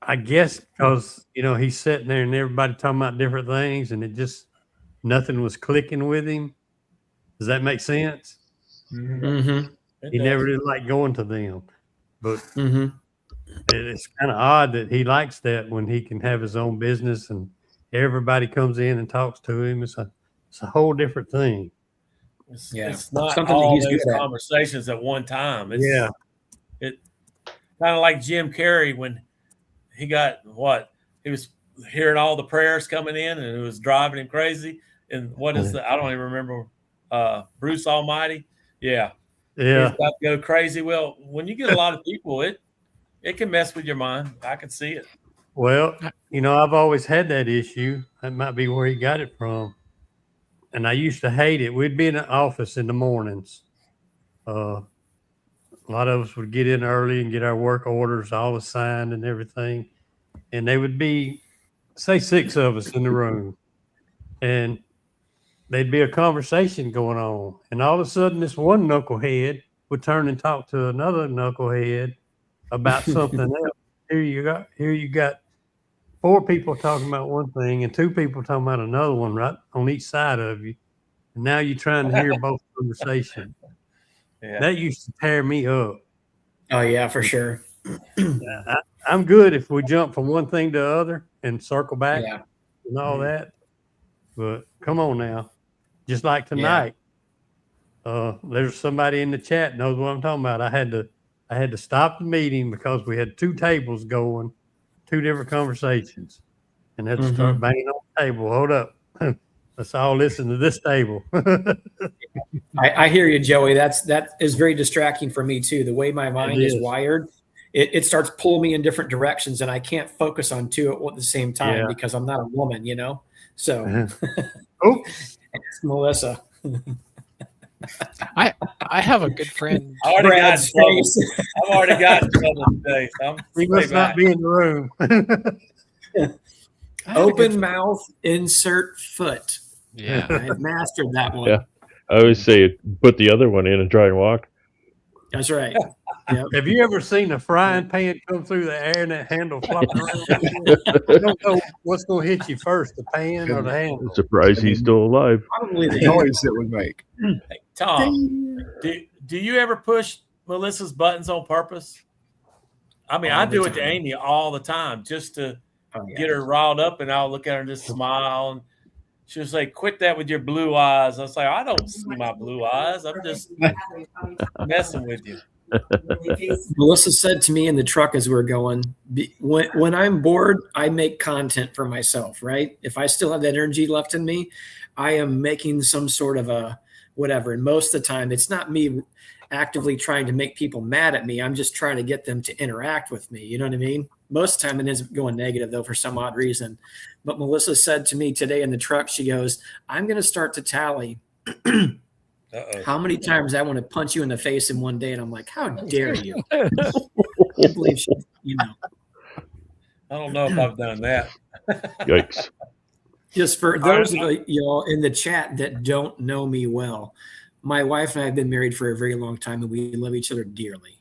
Speaker 7: I guess because, he's sitting there and everybody talking about different things and nothing was clicking with him. Does that make sense? He never did like going to them, but it's kind of odd that he likes that when he can have his own business and everybody comes in and talks to him. It's a whole different thing.
Speaker 2: It's not
Speaker 5: something
Speaker 2: all
Speaker 5: that he's
Speaker 2: those conversations at one time. It's,
Speaker 7: Yeah.
Speaker 2: It kind of like Jim Carrey when he got he was hearing all the prayers coming in and it was driving him crazy. And what is I don't even remember. Bruce Almighty. Yeah. He's about to go crazy. Well, when you get a lot of people, it can mess with your mind. I can see it.
Speaker 7: Well, I've always had that issue. That might be where he got it from. And I used to hate it. We'd be in the office in the mornings. A lot of us would get in early and get our work orders all signed and everything. And they would be, say, 6 of us in the room. And there'd be a conversation going on. And all of a sudden, this one knucklehead would turn and talk to another knucklehead about something else. Here you got 4 people talking about one thing and 2 people talking about another one right on each side of you. And now you're trying to hear both conversations. That used to tear me up.
Speaker 5: Oh, yeah, for sure.
Speaker 7: I'm good if we jump from one thing to the other and circle back and all that. But come on now. Just like tonight, there's somebody in the chat knows what I'm talking about. I had to stop the meeting because we had 2 tables going, 2 different conversations. and had to start banging on the table. Hold up. Let's all listen to this table.
Speaker 5: I hear you, Joey. That is very distracting for me too. The way my mind is wired, it starts pulling me in different directions, and I can't focus on two at the same time because I'm not a woman, you know. So, it's Melissa.
Speaker 3: I have a good friend.
Speaker 2: I've already got trouble today. So
Speaker 7: He must not be in the room.
Speaker 5: Open mouth, insert foot.
Speaker 3: Yeah.
Speaker 5: I've mastered that one.
Speaker 4: Yeah. I always say put the other one in and try and walk.
Speaker 5: That's right. Yep.
Speaker 7: Have you ever seen a frying pan come through the air and that handle flopping around? You don't know what's going to hit you first, the pan or the handle.
Speaker 4: I'm surprised he's still alive.
Speaker 5: Probably
Speaker 1: The
Speaker 5: the
Speaker 1: noise it would make.
Speaker 2: Hey, Tom, do you ever push Melissa's buttons on purpose? I mean, I do it to Amy all the time just to get her riled up, and I'll look at her and just smile. And she'll say, "Quit that with your blue eyes." I was like, "I don't see my blue eyes. I'm just messing with you."
Speaker 5: Melissa said to me in the truck as we were going, when I'm bored, I make content for myself, right? If I still have that energy left in me, I am making some sort of a whatever. And most of the time, it's not me actively trying to make people mad at me. I'm just trying to get them to interact with me. You know what I mean? Most of the time it ends up going negative, though, for some odd reason. But Melissa said to me today in the truck, she goes, I'm going to start to tally how many times I want to punch you in the face in one day. And I'm like, how dare you? I can't believe she, you know.
Speaker 2: I don't know if I've done that.
Speaker 4: Yikes.
Speaker 5: Just for those of y'all in the chat that don't know me well, my wife and I have been married for a very long time, and we love each other dearly.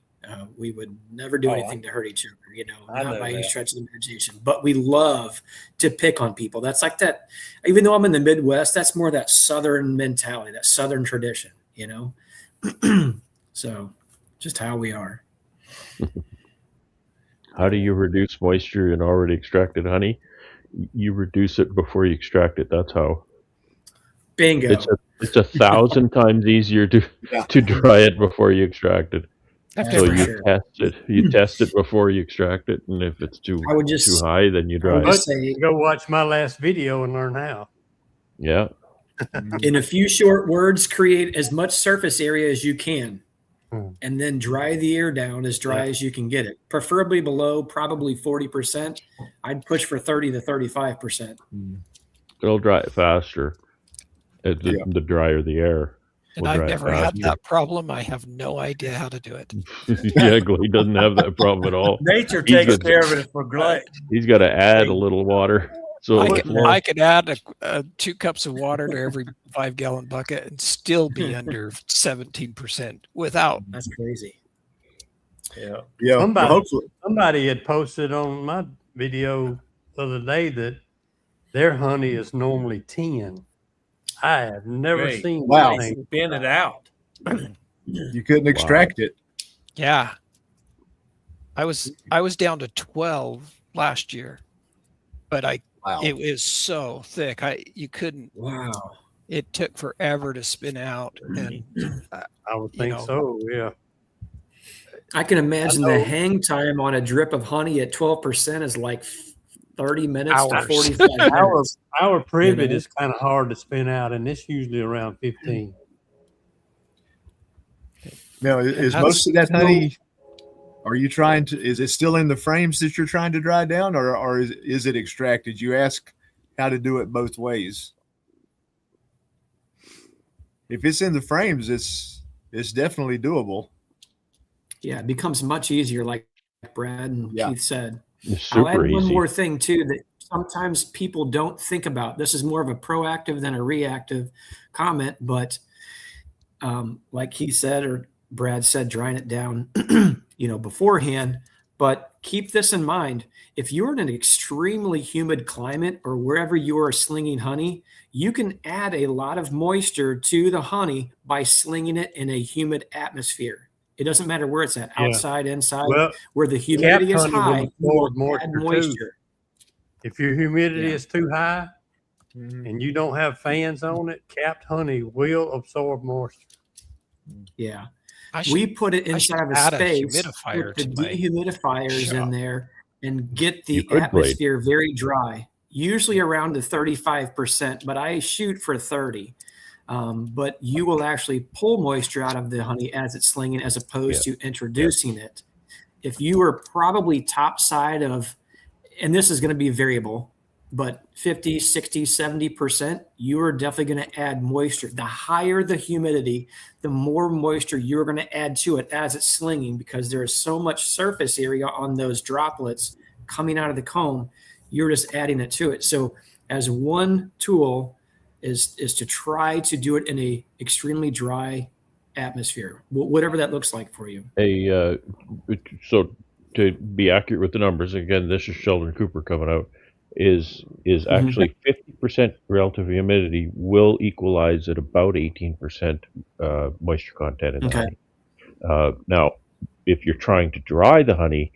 Speaker 5: We would never do anything to hurt each other, you know, not by any stretch of the imagination. But we love to pick on people. That's like that. Even though I'm in the Midwest, that's more that Southern mentality, that Southern tradition, you know. So just how we are.
Speaker 4: How do you reduce moisture in already extracted honey? You reduce it before you extract it. That's how.
Speaker 5: Bingo.
Speaker 4: It's 1,000 times easier to dry it before you extract it. So you test it. You test it before you extract it, and if it's too high, then you dry it.
Speaker 7: Go watch my last video and learn how.
Speaker 4: Yeah.
Speaker 5: In a few short words, create as much surface area as you can, and then dry the air down as dry as you can get it. Preferably below probably 40%. I'd push for 30 to 35%.
Speaker 4: It'll dry it faster. The drier the air.
Speaker 3: And I've never had that problem. I have no idea how to do it.
Speaker 4: Yeah, Glee doesn't have that problem at all.
Speaker 2: Nature takes care of it for Glee.
Speaker 4: He's got to add a little water. So
Speaker 3: I could add 2 cups of water to every 5-gallon bucket and still be under 17% without.
Speaker 5: That's crazy.
Speaker 1: Yeah.
Speaker 7: Somebody had posted on my video the other day that their honey is normally 10. I have never seen
Speaker 2: anything. Spin it out.
Speaker 1: You couldn't extract it.
Speaker 3: Yeah. I was down to 12 last year, but it was so thick. You couldn't.
Speaker 5: Wow.
Speaker 3: It took forever to spin out, and
Speaker 7: I would think so. Yeah.
Speaker 5: I can imagine the hang time on a drip of honey at 12% is like 30 minutes to 45 minutes.
Speaker 7: Our privet is kind of hard to spin out, and it's usually around 15.
Speaker 1: Now, is most of that honey, are you trying to, is it still in the frames that you're trying to dry down, or is it extracted? You ask how to do it both ways. If it's in the frames, it's definitely doable.
Speaker 5: Yeah, it becomes much easier, like Brad and Keith said.
Speaker 4: I'll
Speaker 5: add one more thing too that sometimes people don't think about. This is more of a proactive than a reactive comment, but like he said or Brad said, drying it down, beforehand. But keep this in mind: if you're in an extremely humid climate or wherever you are slinging honey, you can add a lot of moisture to the honey by slinging it in a humid atmosphere. It doesn't matter where it's at, outside, inside, where the humidity is high, more moisture.
Speaker 7: If your humidity is too high and you don't have fans on it, capped honey will absorb moisture.
Speaker 5: Yeah. We put it inside of a space, put the dehumidifiers in there, and get the atmosphere very dry. usually around the 35%, but I shoot for 30. But you will actually pull moisture out of the honey as it's slinging as opposed to introducing it. If you were probably top side of, and this is going to be variable, but 50, 60, 70%, you are definitely going to add moisture. The higher the humidity, the more moisture you're going to add to it as it's slinging, because there is so much surface area on those droplets coming out of the comb. You're just adding it to it. So as one tool is to try to do it in a extremely dry atmosphere, whatever that looks like for you.
Speaker 4: So to be accurate with the numbers, again, this is Sheldon Cooper coming out, is actually 50% relative humidity will equalize at about 18% moisture content in the honey. Now, if you're trying to dry the honey,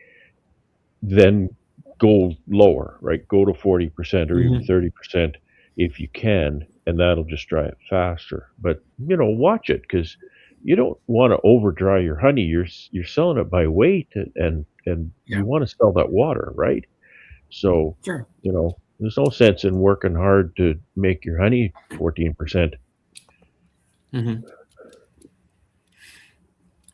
Speaker 4: then go lower, right? Go to 40% or even 30% if you can, and that'll just dry it faster. But watch it, because you don't want to over dry your honey. You're selling it by weight, and you want to sell that water, right? So there's no sense in working hard to make your honey 14%.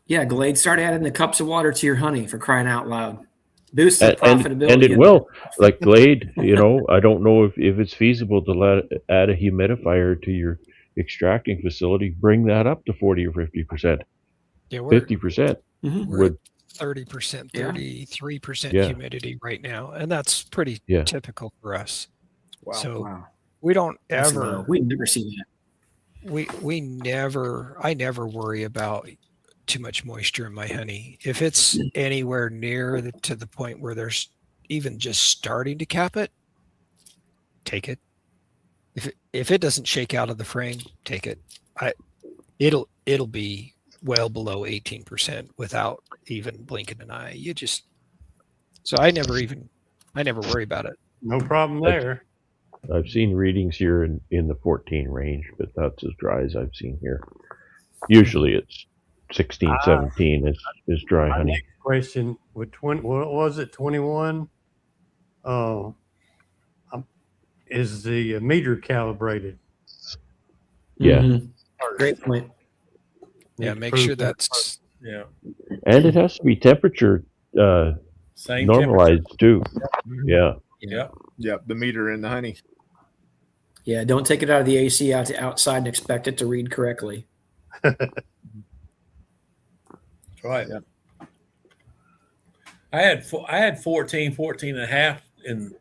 Speaker 5: Yeah, Glade, start adding the cups of water to your honey, for crying out loud. Boost the profitability.
Speaker 4: And it will. Like Glade, I don't know if it's feasible to add a humidifier to your extracting facility. Bring that up to 40 or 50%.
Speaker 3: Yeah, we're
Speaker 4: 50%.
Speaker 3: We're at 30%, 33% humidity right now, and that's pretty typical for us.
Speaker 1: Wow.
Speaker 3: So we don't ever.
Speaker 5: We never see that.
Speaker 3: I never worry about too much moisture in my honey. If it's anywhere near to the point where there's even just starting to cap it, take it. If it doesn't shake out of the frame, take it. It'll be well below 18% without even blinking an eye. So I never worry about it.
Speaker 7: No problem there.
Speaker 4: I've seen readings here in the 14 range, but that's as dry as I've seen here. Usually it's 16, 17 is dry honey.
Speaker 7: Next question, with what was it, 21? Is the meter calibrated?
Speaker 4: Yeah.
Speaker 5: Great point.
Speaker 3: Yeah, make sure that's
Speaker 4: and it has to be temperature
Speaker 2: same
Speaker 4: normalized too. Yeah.
Speaker 1: Yep, the meter in the honey.
Speaker 5: Yeah, don't take it out of the AC out to outside and expect it to read correctly.
Speaker 1: That's right.
Speaker 2: Yeah. I had 14 and a half in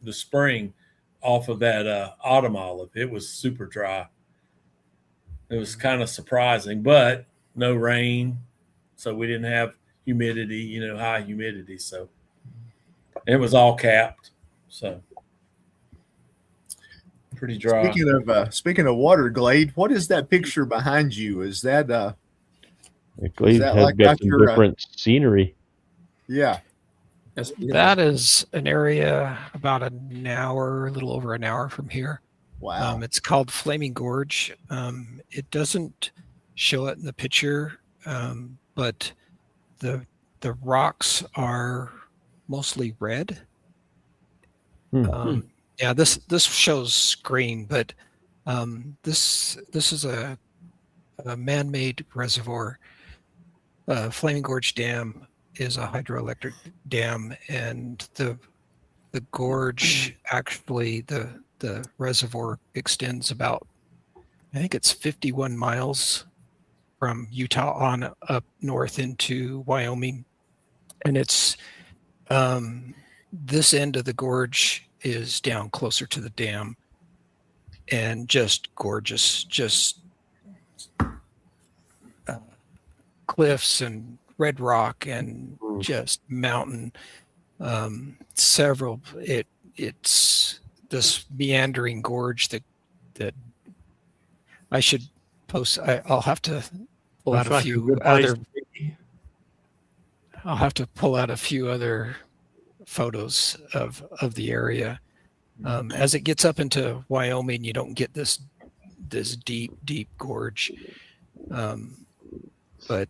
Speaker 2: the spring off of that autumn olive. It was super dry. It was kind of surprising, but no rain, so we didn't have humidity, high humidity. So it was all capped. So pretty dry.
Speaker 1: Speaking of water, Glade, what is that picture behind you? Is that
Speaker 4: Glade has got some different scenery.
Speaker 1: Yeah.
Speaker 3: That is an area about a little over an hour from here.
Speaker 1: Wow.
Speaker 3: It's called Flaming Gorge. It doesn't show it in the picture, but the rocks are mostly red. Yeah, this shows green, but this is a man-made reservoir. Flaming Gorge Dam is a hydroelectric dam, and the gorge, actually the reservoir extends about, I think it's 51 miles from Utah on up north into Wyoming, and it's this end of the gorge is down closer to the dam, and just gorgeous, just cliffs and red rock and just mountain. It's this meandering gorge that I should post. I'll have to pull out a few other. I'll have to pull out a few other photos of the area. As it gets up into Wyoming, you don't get this deep gorge, but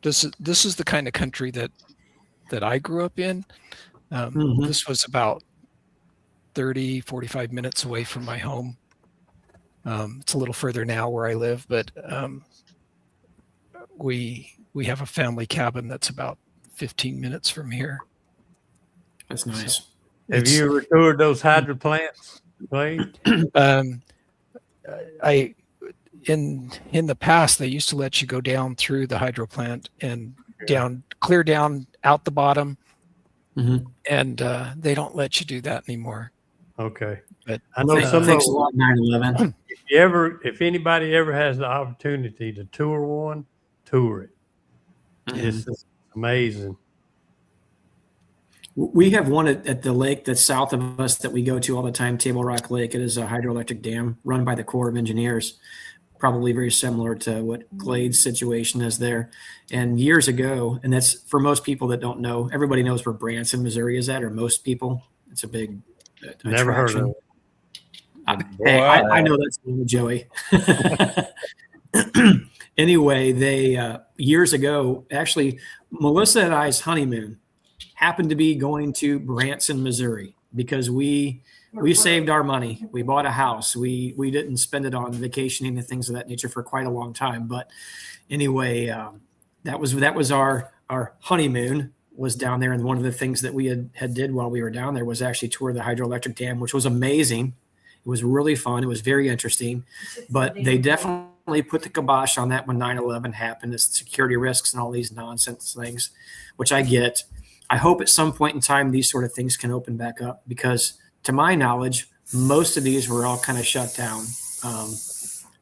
Speaker 3: this is the kind of country that I grew up in. This was about 30, 45 minutes away from my home. It's a little further now where I live, but we have a family cabin that's about 15 minutes from here.
Speaker 5: That's nice.
Speaker 3: So
Speaker 7: Have you ever toured those hydro plants, Clay?
Speaker 3: I in the past they used to let you go down through the hydro plant and clear down out the bottom, and they don't let you do that anymore.
Speaker 7: Okay.
Speaker 3: But
Speaker 7: I know some
Speaker 5: Thanks a
Speaker 7: of
Speaker 5: lot, 9/11.
Speaker 7: if anybody ever has the opportunity to tour one, tour it. It's amazing.
Speaker 5: We have one at the lake that's south of us that we go to all the time, Table Rock Lake. It is a hydroelectric dam run by the Corps of Engineers, probably very similar to what Glade's situation is there. And years ago, and that's for most people that don't know, everybody knows where Branson, Missouri is at, or most people. It's a big
Speaker 7: Never heard of it.
Speaker 5: Hey, I know that's Joey. Anyway, they years ago, actually, Melissa and I's honeymoon happened to be going to Branson, Missouri, because we saved our money. We bought a house. We didn't spend it on vacationing and things of that nature for quite a long time. But anyway, that was our honeymoon was down there. And one of the things that we had did while we were down there was actually tour the hydroelectric dam, which was amazing. It was really fun. It was very interesting, but they definitely put the kibosh on that when 9/11 happened. It's security risks and all these nonsense things, which I get. I hope at some point in time these sort of things can open back up, because to my knowledge, most of these were all kind of shut down.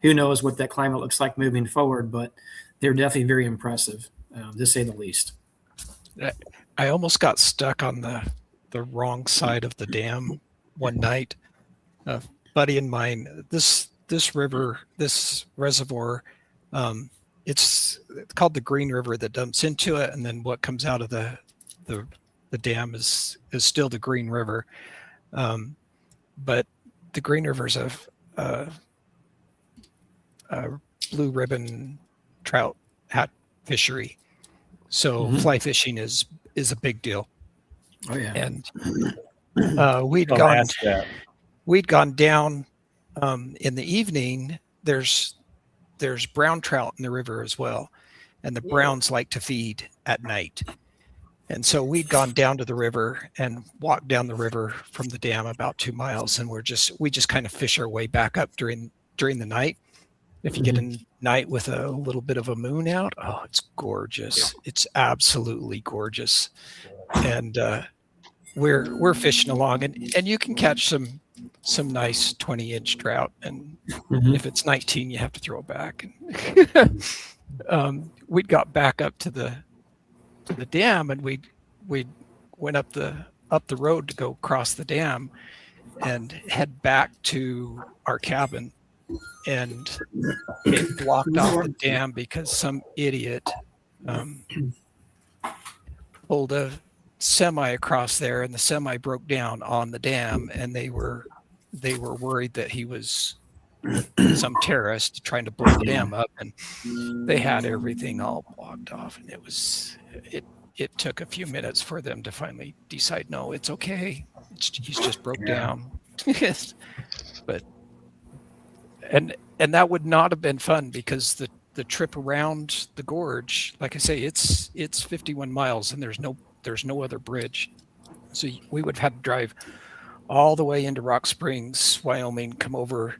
Speaker 5: Who knows what that climate looks like moving forward, but they're definitely very impressive, to say the least.
Speaker 3: I almost got stuck on the wrong side of the dam one night. A buddy of mine, this river, this reservoir, it's called the Green River that dumps into it, and then what comes out of the dam is still the Green River. But the Green River is a blue ribbon trout hat fishery. So fly fishing is a big deal.
Speaker 5: Oh yeah.
Speaker 3: And we'd gone down in the evening. There's brown trout in the river as well, and the browns like to feed at night. And so we'd gone down to the river and walked down the river from the dam about 2 miles, and we just kind of fish our way back up during the night. If you get a night with a little bit of a moon out, oh, it's gorgeous. It's absolutely gorgeous. And we're fishing along, and you can catch some nice 20-inch trout, and if it's 19, you have to throw it back. And we'd got back up to the dam, and we went up the road to go cross the dam and head back to our cabin, and it blocked off the dam because some idiot pulled a semi across there, and the semi broke down on the dam, and they were worried that he was some terrorist trying to blow the dam up, and they had everything all blocked off, and it took a few minutes for them to finally decide, no, it's okay, he's just broke down. But and that would not have been fun, because the trip around the gorge, like I say, it's 51 miles, and there's no other bridge, so we would have had to drive all the way into Rock Springs, Wyoming, come over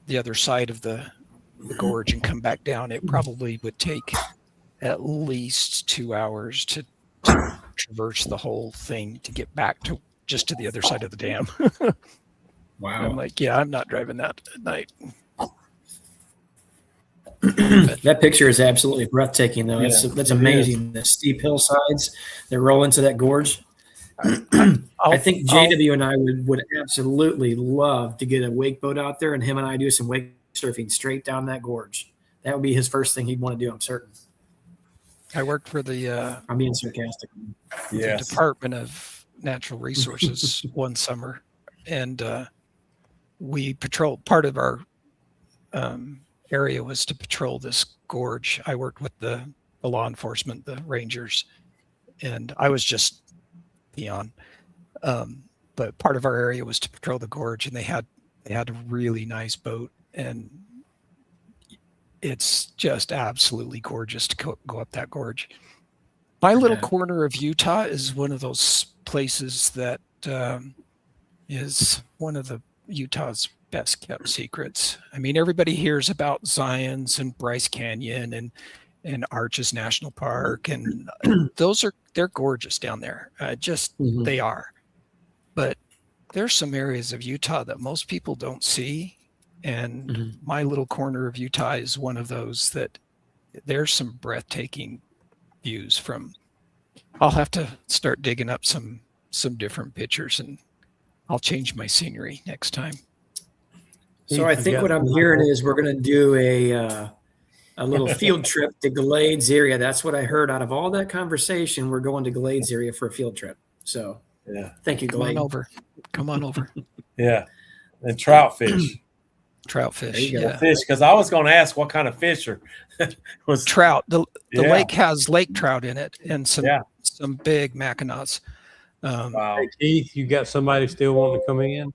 Speaker 3: the other side of the gorge and come back down. It probably would take at least 2 hours to traverse the whole thing to get back to just to the other side of the dam.
Speaker 5: Wow.
Speaker 3: I'm like, yeah, I'm not driving that at night.
Speaker 5: That picture is absolutely breathtaking, though. That's amazing. The steep hillsides that roll into that gorge. I think JW and I would absolutely love to get a wake boat out there, and him and I do some wake surfing straight down that gorge. That would be his first thing he'd want to do, I'm certain.
Speaker 3: I worked for the
Speaker 5: I'm being sarcastic.
Speaker 3: the Department of Natural Resources one summer, and we patrolled. Part of our area was to patrol this gorge. I worked with the law enforcement, the rangers, and I was just peon. but part of our area was to patrol the gorge, and they had a really nice boat, and it's just absolutely gorgeous to go up that gorge. My little corner of Utah is one of those places that is one of the Utah's best kept secrets. I mean, everybody hears about Zion's and Bryce Canyon and Arches National Park, and they're gorgeous down there. They are. But there's some areas of Utah that most people don't see, and my little corner of Utah is one of those that there's some breathtaking views from. I'll have to start digging up some different pictures, and I'll change my scenery next time.
Speaker 5: So I think what I'm hearing is we're going to do a little field trip to Glades area. That's what I heard out of all that conversation. We're going to Glades area for a field trip. So
Speaker 2: Yeah.
Speaker 5: thank you, Glade.
Speaker 3: Come on over.
Speaker 2: Yeah. And trout fish.
Speaker 3: Trout fish.
Speaker 5: There you go.
Speaker 3: Yeah.
Speaker 2: Fish, because I was going to ask what kind of fish was
Speaker 3: Trout. The
Speaker 2: Yeah.
Speaker 3: lake has lake trout in it, and some big Mackinaws.
Speaker 2: Wow.
Speaker 7: Hey, Keith, you got somebody still wanting to come in?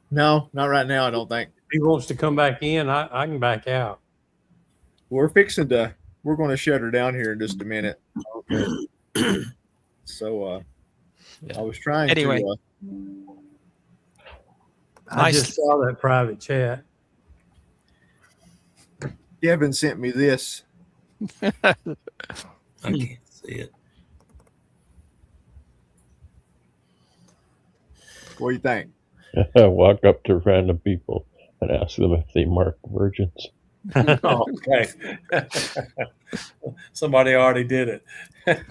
Speaker 1: No, not right now. I don't think.
Speaker 7: If he wants to come back in, I can back out.
Speaker 1: We're going to shut her down here in just a minute. So I was trying
Speaker 3: Anyway.
Speaker 1: to.
Speaker 7: I
Speaker 3: Nice.
Speaker 7: just saw that private chat.
Speaker 1: Kevin sent me this.
Speaker 8: I can't see it.
Speaker 1: What do you think?
Speaker 4: Walk up to random people and ask them if they mark virgins.
Speaker 2: Oh, okay. Somebody already did it.
Speaker 1: I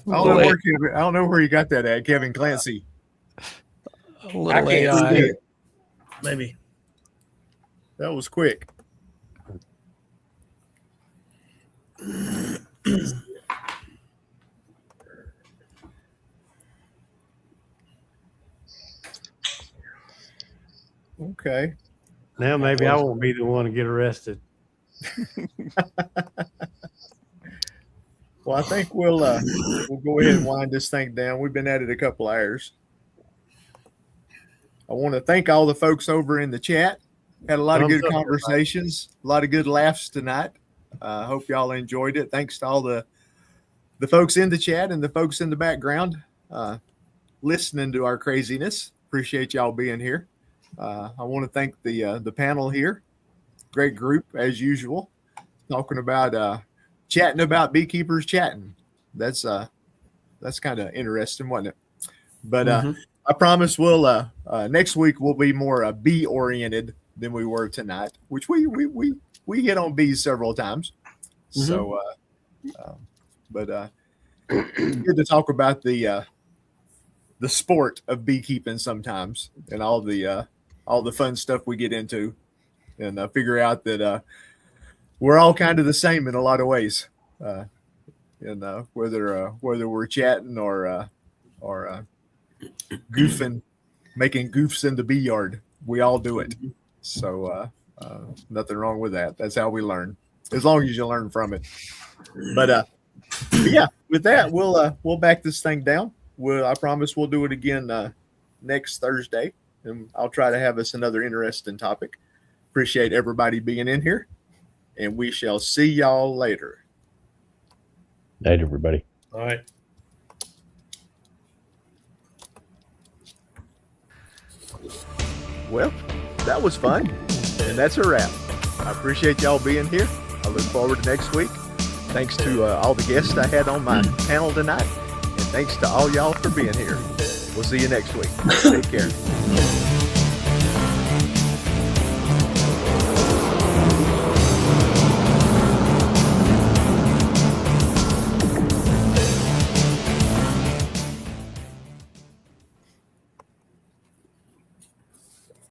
Speaker 1: don't know where you got that at, Kevin Clancy.
Speaker 3: A
Speaker 2: I
Speaker 3: little
Speaker 2: can't
Speaker 3: AI.
Speaker 2: see it.
Speaker 8: Maybe.
Speaker 1: That was quick. Okay.
Speaker 7: Now maybe I won't be the one to get arrested.
Speaker 1: Well, I think we'll go ahead and wind this thing down. We've been at it a couple hours. I want to thank all the folks over in the chat. Had a lot of good conversations, a lot of good laughs tonight. Hope y'all enjoyed it. Thanks to all the folks in the chat and the folks in the background listening to our craziness. Appreciate y'all being here. I want to thank the panel here. Great group as usual. Talking about chatting about beekeepers chatting. That's kind of interesting, wasn't it? But I promise we'll next week we'll be more bee oriented than we were tonight, which we hit on bees several times. So, but it's good to talk about the sport of beekeeping sometimes, and all the fun stuff we get into, and figure out that we're all kind of the same in a lot of ways. And whether we're chatting or goofing, making goofs in the bee yard, we all do it. So nothing wrong with that. That's how we learn, as long as you learn from it. But yeah, with that, we'll back this thing down. I promise we'll do it again next Thursday, and I'll try to have us another interesting topic. Appreciate everybody being in here, and we shall see y'all later.
Speaker 4: Night, everybody.
Speaker 2: All right.
Speaker 1: Well, that was fun, and that's a wrap. I appreciate y'all being here. I look forward to next week. Thanks to all the guests I had on my panel tonight, and thanks to all y'all for being here. We'll see you next week. Take care.